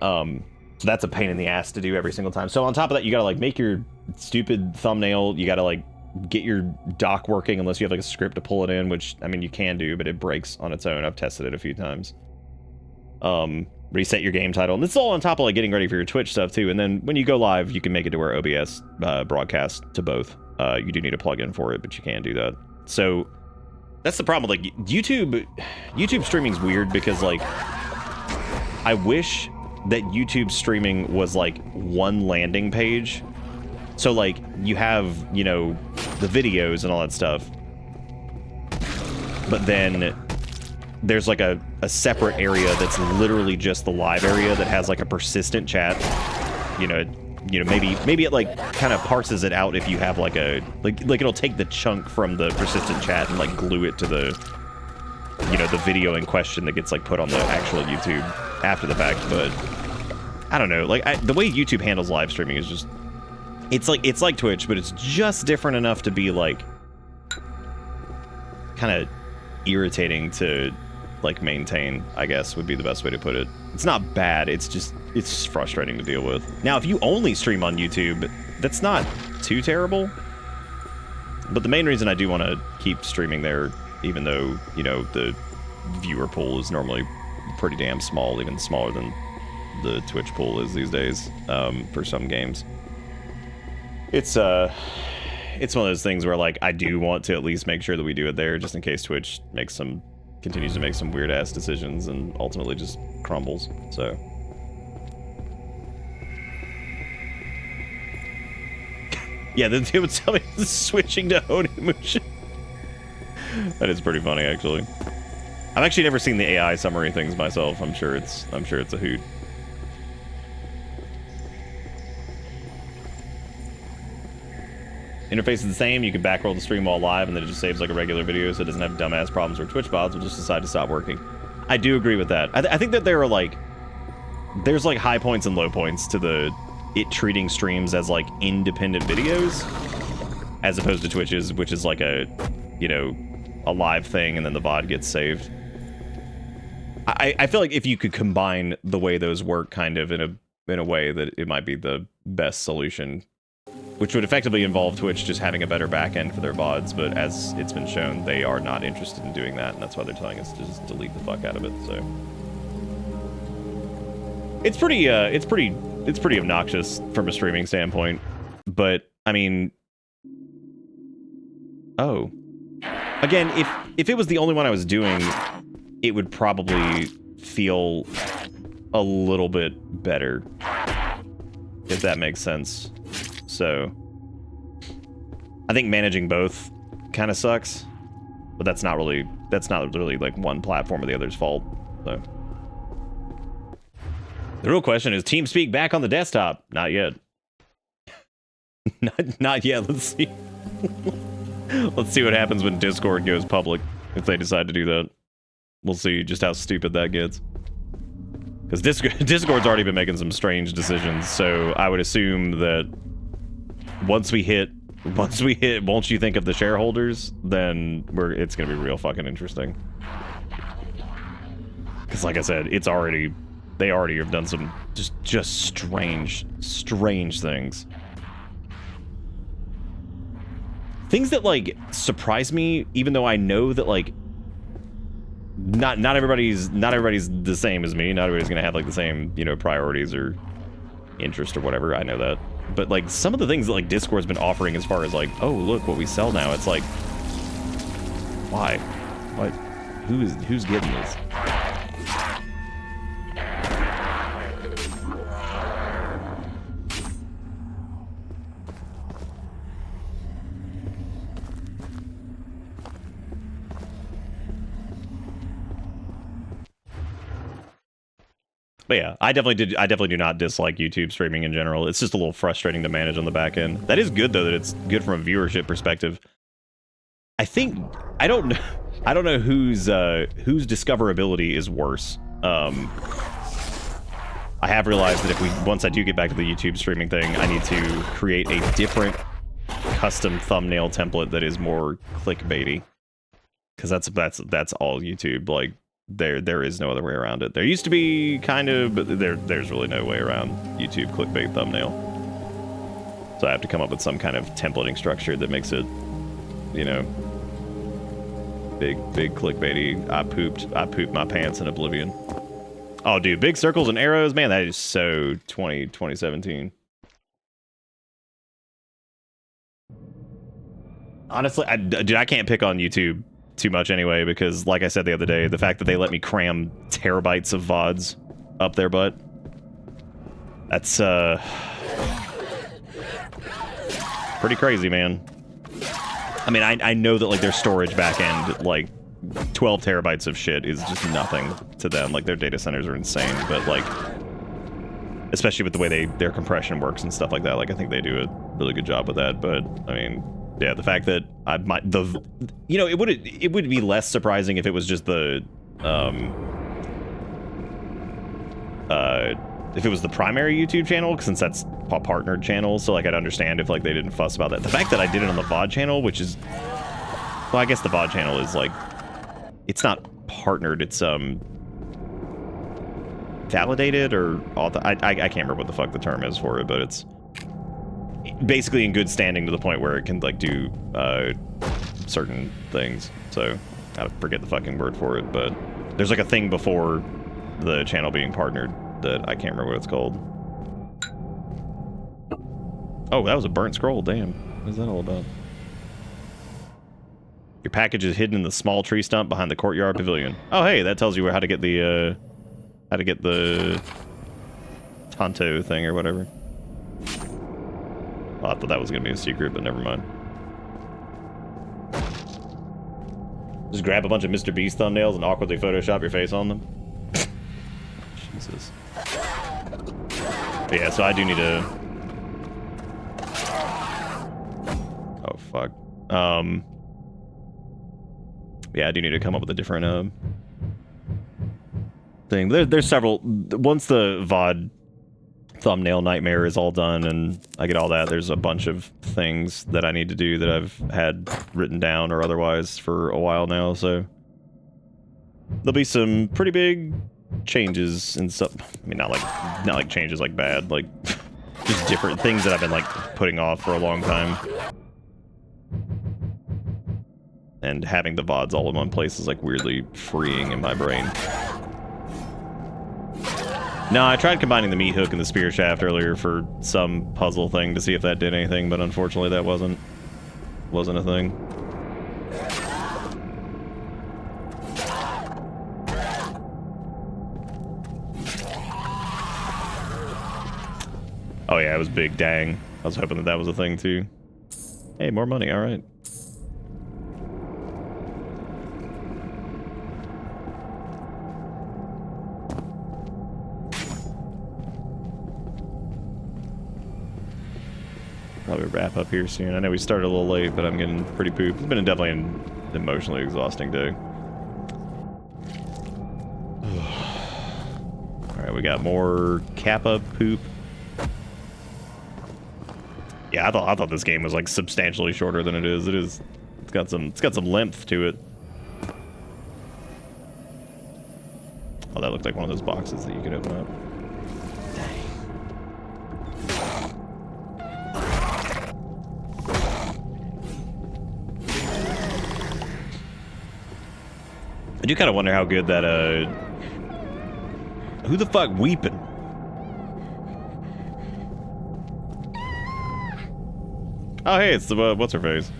So that's a pain in the ass to do every single time. So on top of that, you gotta like make your stupid thumbnail. You gotta like get your doc working, unless you have like a script to pull it in, which, I mean, you can do, but it breaks on its own. I've tested it a few times. Reset your game title, and this is all on top of like getting ready for your Twitch stuff too. And then when you go live, you can make it to where OBS broadcasts to both. You do need a plugin for it, but you can do that. So that's the problem with like YouTube streaming's weird, because like, I wish that YouTube streaming was like one landing page So like you have, you know, the videos and all that stuff, but then there's like a separate area that's literally just the live area that has like a persistent chat. You know, maybe it like kind of parses it out if you have like a like it'll take the chunk from the persistent chat and like glue it to the, you know, the video in question that gets like put on the actual YouTube after the fact. But I don't know, like the way YouTube handles live streaming is just, it's like Twitch, but it's just different enough to be like kind of irritating to like maintain, I guess would be the best way to put it. It's not bad, it's just frustrating to deal with. Now if you only stream on YouTube, that's not too terrible, but the main reason I do want to keep streaming there, even though, you know, the viewer pool is normally pretty damn small, even smaller than the Twitch pool is these days, for some games. It's one of those things where like I do want to at least make sure that we do it there, just in case Twitch continues to make some weird ass decisions and ultimately just crumbles. So yeah, then it would tell me switching to Onimusha. That is pretty funny, actually. I've actually never seen the AI summary things myself. I'm sure it's a hoot. Interface is the same. You can backroll the stream while live, and then it just saves like a regular video, so it doesn't have dumbass problems where Twitch bots will just decide to stop working. I do agree with that. I think that there are like, there's like high points and low points to it treating streams as like independent videos, as opposed to Twitch's, which is like a, you know, a live thing, and then the VOD gets saved. I feel like if you could combine the way those work kind of in a way, that it might be the best solution, which would effectively involve Twitch just having a better backend for their VODs, but as it's been shown, they are not interested in doing that, and that's why they're telling us to just delete the fuck out of it. So it's pretty obnoxious from a streaming standpoint. But I mean, oh, again, if it was the only one I was doing, it would probably feel a little bit better, if that makes sense. So I think managing both kind of sucks, but that's not really like one platform or the other's fault. So the real question is, TeamSpeak back on the desktop? Not yet. not yet. Let's see. Let's see what happens when Discord goes public, if they decide to do that. We'll see just how stupid that gets. Because Discord's already been making some strange decisions, so I would assume that once we hit won't you think of the shareholders, then it's gonna be real fucking interesting. Because like I said, they already have done some just strange things. Things that like surprise me, even though I know that like not everybody's the same as me. Not everybody's gonna have like the same, you know, priorities or interest or whatever. I know that. But like some of the things that like Discord's been offering as far as like, oh look what we sell now, it's like, why? What? Who's getting this? But yeah, I definitely do not dislike YouTube streaming in general. It's just a little frustrating to manage on the back end. That is good though, that it's good from a viewership perspective. I don't know whose discoverability is worse. I have realized that once I do get back to the YouTube streaming thing, I need to create a different custom thumbnail template that is more clickbaity. Because that's all YouTube. Like there is no other way around it. There used to be kind of, but there's really no way around YouTube clickbait thumbnail. So I have to come up with some kind of templating structure that makes it, you know, big clickbaity. I pooped my pants in oblivion. Oh, dude, big circles and arrows, man, that is so 2017. Honestly, I can't pick on YouTube too much anyway, because like I said the other day, the fact that they let me cram terabytes of VODs up their butt, that's pretty crazy, man. I mean, I know that like their storage back end, like 12 terabytes of shit is just nothing to them. Like their data centers are insane, but like, especially with the way their compression works and stuff like that, like I think they do a really good job with that. But I mean, yeah, the fact that it would be less surprising if it was just the if it was the primary YouTube channel, since that's a partnered channel. So like I'd understand if like they didn't fuss about that. The fact that I did it on the VOD channel, which is, well, I guess the VOD channel is like, it's not partnered, it's validated or I can't remember what the fuck the term is for it, but it's basically in good standing to the point where it can like do certain things. So I forget the fucking word for it, but there's like a thing before the channel being partnered that I can't remember what it's called. Oh, that was a burnt scroll. Damn, what is that all about? Your package is hidden in the small tree stump behind the courtyard pavilion. Oh, hey, that tells you how to get the Tonto thing or whatever. Oh, I thought that was gonna be a secret, but never mind. Just grab a bunch of Mr. Beast thumbnails and awkwardly Photoshop your face on them. Jesus. But yeah, so I do need to. Oh fuck. Yeah, I do need to come up with a different thing. There's several. Once the VOD thumbnail nightmare is all done and I get all that, there's a bunch of things that I need to do that I've had written down or otherwise for a while now. So there'll be some pretty big changes and stuff. I mean, not like changes like bad, like just different things that I've been like putting off for a long time. And having the VODs all in one place is like weirdly freeing in my brain. No, I tried combining the meat hook and the spear shaft earlier for some puzzle thing to see if that did anything, but unfortunately that wasn't a thing. Oh yeah, it was big, dang. I was hoping that was a thing too. Hey, more money, alright. Probably wrap up here soon. I know we started a little late, but I'm getting pretty pooped. It's been definitely an emotionally exhausting day. Alright, we got more Kappa poop. Yeah, I thought this game was like substantially shorter than it is. It's got some length to it. Oh, that looked like one of those boxes that you could open up. I do kind of wonder how good that, who the fuck weeping? Oh, hey, it's the, what's-her-face?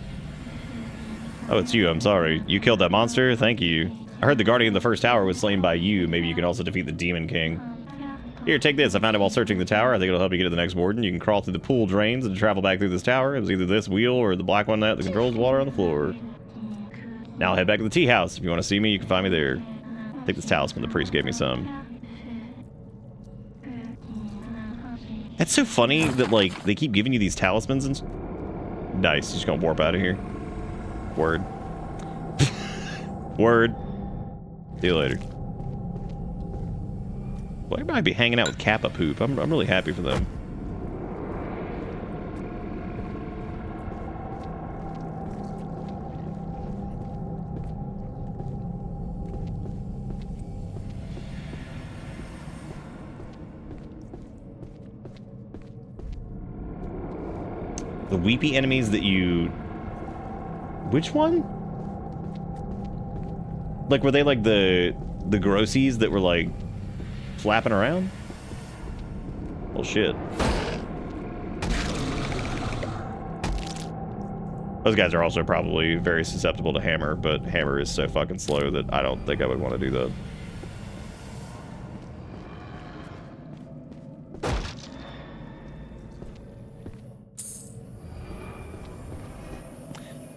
Oh, it's you, I'm sorry. You killed that monster? Thank you. I heard the guardian of the first tower was slain by you. Maybe you can also defeat the Demon King. Here, take this. I found it while searching the tower. I think it'll help you get to the next warden. You can crawl through the pool drains and travel back through this tower. It was either this wheel or the black one that controls water on the floor. Now I'll head back to the tea house. If you want to see me, you can find me there. Take this talisman. The priest gave me some. That's so funny that, like, they keep giving you these talismans and... Nice. Just gonna warp out of here. Word. Word. See you later. Well, everybody be hanging out with Kappa poop. I'm really happy for them. The weepy enemies that you... Which one? Like, were they like the grossies that were like flapping around? Well, shit. Those guys are also probably very susceptible to hammer, but hammer is so fucking slow that I don't think I would want to do that.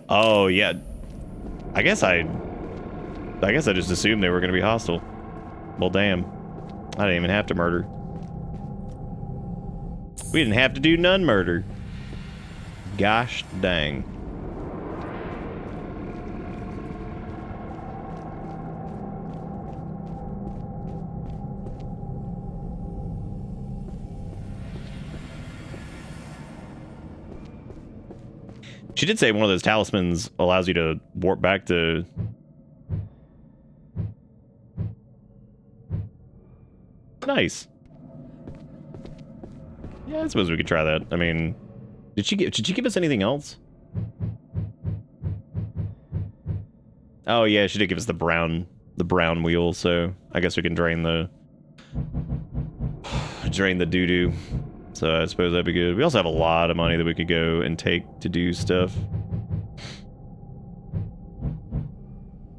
Oh, yeah. I guess I just assumed they were going to be hostile. Well, damn. I didn't even have to murder. We didn't have to do none murder. Gosh dang. She did say one of those talismans allows you to warp back to... Nice. Yeah, I suppose we could try that. I mean, did she give us anything else? Oh yeah, she did give us the brown wheel, so I guess we can drain the doo-doo. So I suppose that'd be good. We also have a lot of money that we could go and take to do stuff.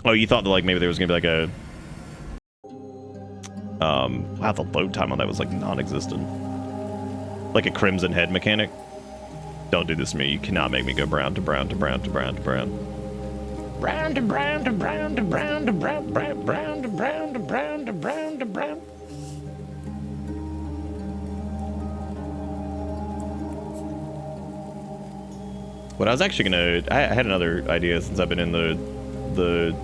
Oh, you thought that like maybe there was gonna be like a wow, the load time on that was like non-existent. Like a crimson head mechanic. Don't do this to me. You cannot make me go brown to brown to brown to brown to brown. Brown to brown to brown to brown to brown, brown, brown to brown to brown to brown to brown. What I was actually gonna, I had another idea since I've been in the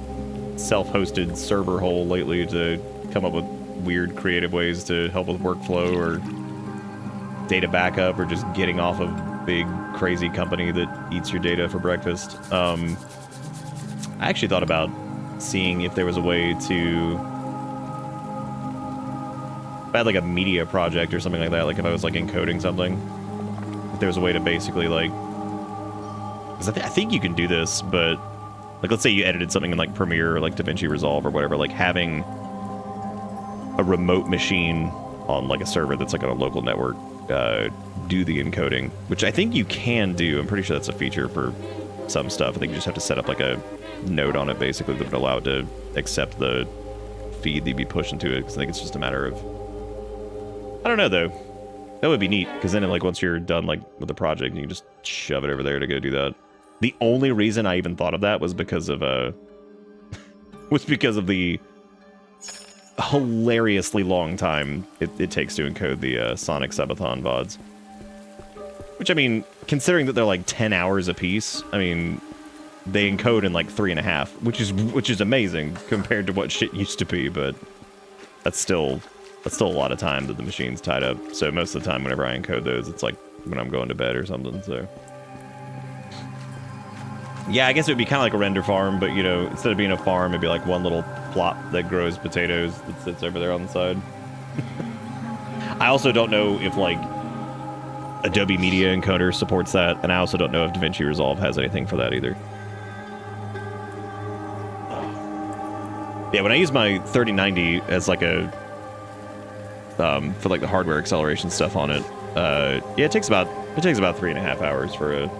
self-hosted server hole lately to come up with weird creative ways to help with workflow or data backup or just getting off of big crazy company that eats your data for breakfast. I actually thought about seeing if there was a way to, if I had like a media project or something like that, like if I was like encoding something, if there was a way to basically like, because I think you can do this, but like let's say you edited something in like Premiere or like DaVinci Resolve or whatever, like having a remote machine on like a server that's like on a local network do the encoding, which I think you can do. I'm pretty sure that's a feature for some stuff. I think you just have to set up like a node on it basically that would allow it to accept the feed that you'd be pushing to it, because I think it's just a matter of, I don't know though. That would be neat, because then like once you're done like with the project, you can just shove it over there to go do that. The only reason I even thought of that was because of the hilariously long time it takes to encode the Sonic Subathon VODs. Which, I mean, considering that they're like 10 hours a piece, I mean, they encode in like 3.5, which is amazing compared to what shit used to be, but that's still a lot of time that the machine's tied up. So most of the time whenever I encode those, it's like when I'm going to bed or something, so. Yeah, I guess it would be kind of like a render farm, but, you know, instead of being a farm, it'd be like one little plot that grows potatoes that sits over there on the side. I also don't know if, like, Adobe Media Encoder supports that, and I also don't know if DaVinci Resolve has anything for that either. Yeah, when I use my 3090 as, like, a... for, like, the hardware acceleration stuff on it, yeah, it takes about 3.5 hours for a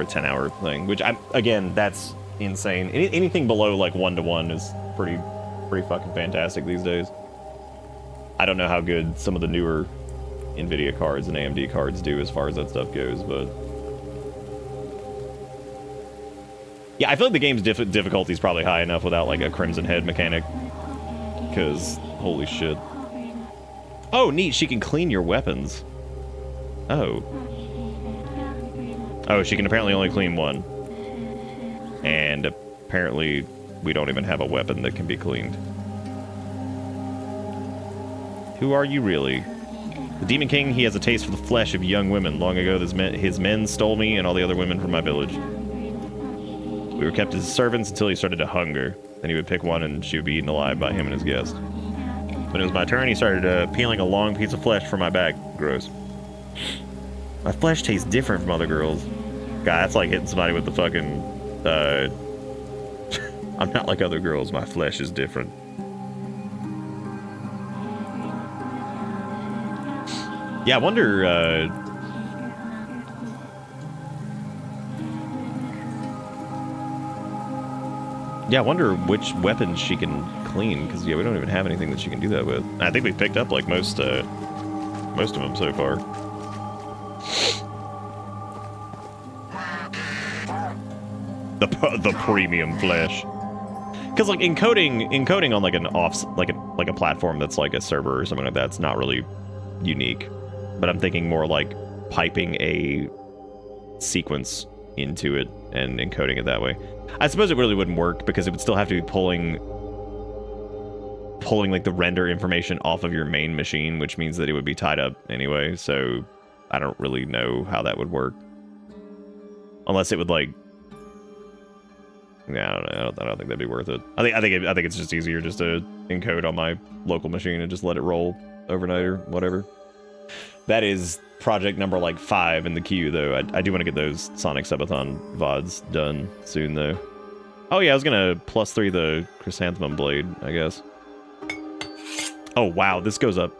10-hour thing, which again, that's insane. Anything below like 1-to-1 is pretty fucking fantastic these days. I don't know how good some of the newer NVIDIA cards and AMD cards do as far as that stuff goes, but yeah, I feel like the game's difficulty is probably high enough without like a Crimson Head mechanic, because holy shit. Oh, neat, she can clean your weapons. Oh, she can apparently only clean one. And apparently we don't even have a weapon that can be cleaned. Who are you really? The Demon King, he has a taste for the flesh of young women. Long ago, his men stole me and all the other women from my village. We were kept as servants until he started to hunger. Then he would pick one and she would be eaten alive by him and his guest. When it was my turn, he started peeling a long piece of flesh from my back. Gross. My flesh tastes different from other girls. God, that's like hitting somebody with the fucking, I'm not like other girls, my flesh is different. Yeah, I wonder, yeah, I wonder which weapons she can clean, because, yeah, we don't even have anything that she can do that with. I think we've picked up, like, most of them so far. The The premium flesh. Because like encoding on like an like a platform that's like a server or something like that's not really unique. But I'm thinking more like piping a sequence into it and encoding it that way. I suppose it really wouldn't work because it would still have to be pulling like the render information off of your main machine, which means that it would be tied up anyway. So I don't really know how that would work, unless it would like. Yeah, I don't know. I don't think that'd be worth it. I think it's just easier just to encode on my local machine and just let it roll overnight or whatever. That is project number like 5 in the queue, though. I do want to get those Sonic Subathon VODs done soon, though. Oh yeah, I was gonna +3 the Chrysanthemum Blade, I guess. Oh wow, this goes up.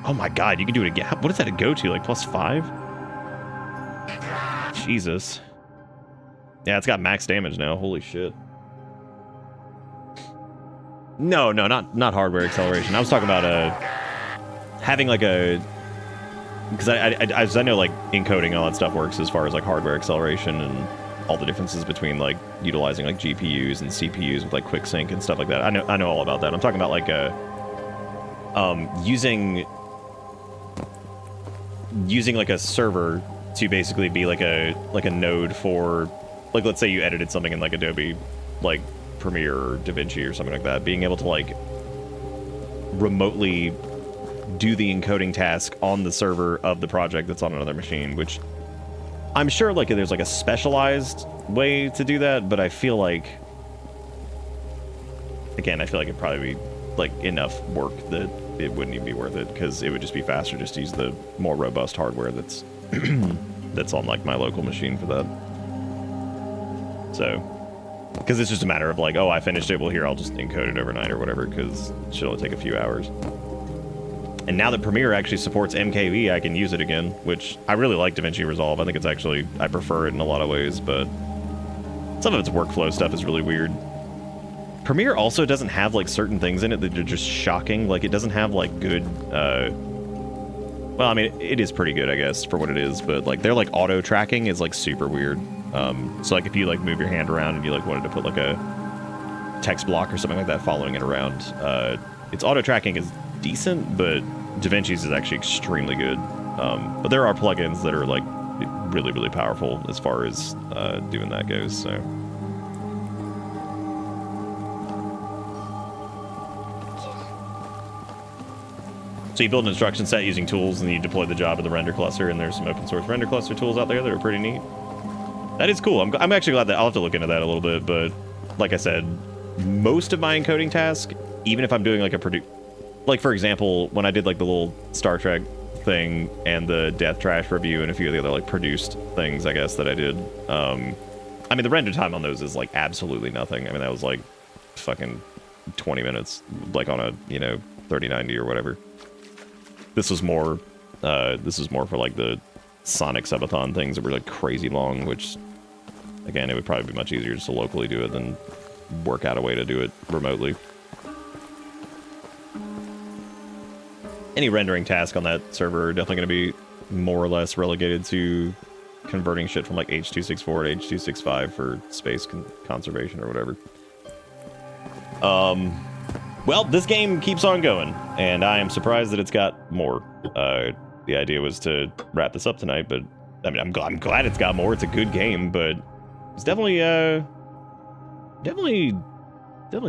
Oh my god, you can do it again. What does that go to? Like +5? Jesus. Yeah, it's got max damage now. Holy shit. No, not hardware acceleration. I was talking about having like a, because I know like encoding and all that stuff works as far as like hardware acceleration and all the differences between like utilizing like GPUs and CPUs with like quick sync and stuff like that. I know all about that. I'm talking about like using like a server to basically be like a node for, like, let's say you edited something in like Adobe like Premiere or DaVinci or something like that, being able to like remotely do the encoding task on the server of the project that's on another machine, which I'm sure like there's like a specialized way to do that, but I feel like, again, I feel like it'd probably be like enough work that it wouldn't even be worth it, because it would just be faster just to use the more robust hardware that's that's on like my local machine for that. So, because it's just a matter of like, oh, I finished it, well here, I'll just encode it overnight or whatever, because it should only take a few hours. And now that Premiere actually supports MKV, I can use it again, which I really like DaVinci Resolve. I think it's actually, I prefer it in a lot of ways, but some of its workflow stuff is really weird. Premiere also doesn't have like certain things in it that are just shocking. Like it doesn't have like good, well, I mean, it is pretty good, I guess, for what it is, but like their like auto tracking is like super weird. So like if you like move your hand around and you like wanted to put like a text block or something like that following it around, its auto tracking is decent, but DaVinci's is actually extremely good. But there are plugins that are like really, really powerful as far as doing that goes. So. So you build an instruction set using tools, and you deploy the job in the render cluster, and there's some open source render cluster tools out there that are pretty neat. That is cool. I'm actually glad that I'll have to look into that a little bit, but like I said, most of my encoding task, even if I'm doing like like for example, when I did like the little Star Trek thing and the Death Trash review and a few of the other like produced things, I guess, that I did, I mean, the render time on those is like absolutely nothing. I mean, that was like fucking 20 minutes, like on a, 3090 or whatever. This was more for like the Sonic Subathon things that were like crazy long, which again, it would probably be much easier just to locally do it than work out a way to do it remotely. Any rendering task on that server are definitely going to be more or less relegated to converting shit from like H.264 to H.265 for space conservation or whatever. Well, this game keeps on going, and I am surprised that it's got more. The idea was to wrap this up tonight, but I mean, I'm glad it's got more. It's a good game, but it's definitely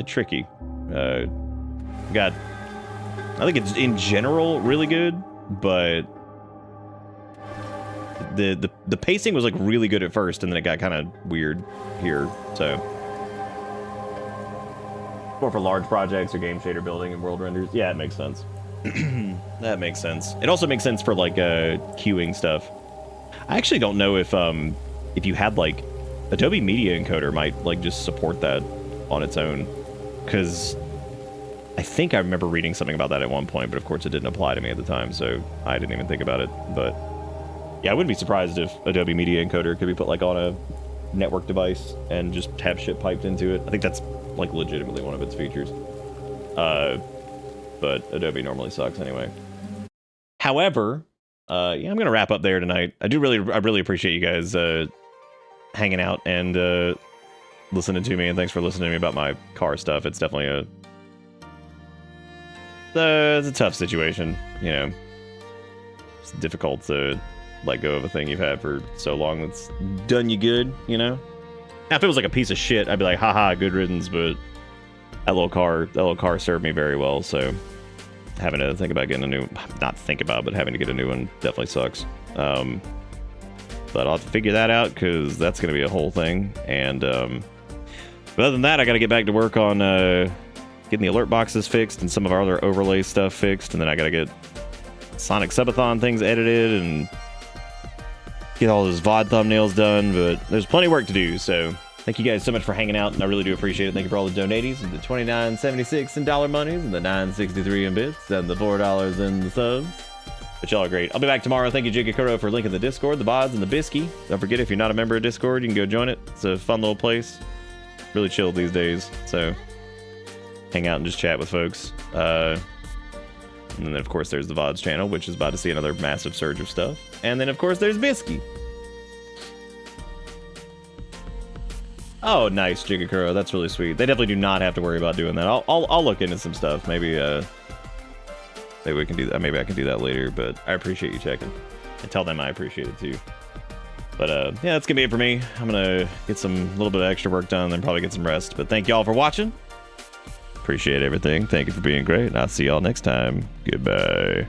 tricky. I think it's in general really good, but the pacing was like really good at first, and then it got kind of weird here. So. More for large projects or game shader building and world renders. Yeah, it makes sense. That makes sense. It also makes sense for like queuing stuff. I actually don't know if you had like Adobe Media Encoder might like just support that on its own, because I think I remember reading something about that at one point, but of course it didn't apply to me at the time, so I didn't even think about it. But yeah, I wouldn't be surprised if Adobe Media Encoder could be put like on a network device and just have shit piped into it. I think that's like legitimately one of its features. But Adobe normally sucks anyway. However, yeah, I'm gonna wrap up there tonight. I really appreciate you guys hanging out and listening to me, and thanks for listening to me about my car stuff. It's definitely it's a tough situation, you know. It's difficult to let go of a thing you've had for so long that's done you good, you know. Now, if it was like a piece of shit, I'd be like, haha, good riddance, but that little car served me very well, so having to think about getting a new, not think about, but having to get a new one definitely sucks. But I'll have to figure that out, because that's going to be a whole thing. And but other than that, I got to get back to work on getting the alert boxes fixed and some of our other overlay stuff fixed, and then I got to get Sonic Subathon things edited and get all those VOD thumbnails done. But there's plenty of work to do, so thank you guys so much for hanging out, and I really do appreciate it. Thank you for all the donaties, and the $29.76 in dollar monies, and the $9.63 in bits, and the $4 in the subs. But y'all are great. I'll be back tomorrow. Thank you, Jigakuro, for linking the Discord, the VODs, and the Bisky. Don't forget, if you're not a member of Discord, you can go join it. It's a fun little place. Really chill these days, so hang out and just chat with folks. And then, of course, there's the VODs channel, which is about to see another massive surge of stuff. And then, of course, there's Bisky. Oh, nice, Jigakuro. That's really sweet. They definitely do not have to worry about doing that. I'll look into some stuff. Maybe we can do that. Maybe I can do that later. But I appreciate you checking, and tell them I appreciate it too. But yeah, that's gonna be it for me. I'm gonna get some little bit of extra work done, then probably get some rest. But thank y'all for watching. Appreciate everything. Thank you for being great. And I'll see y'all next time. Goodbye.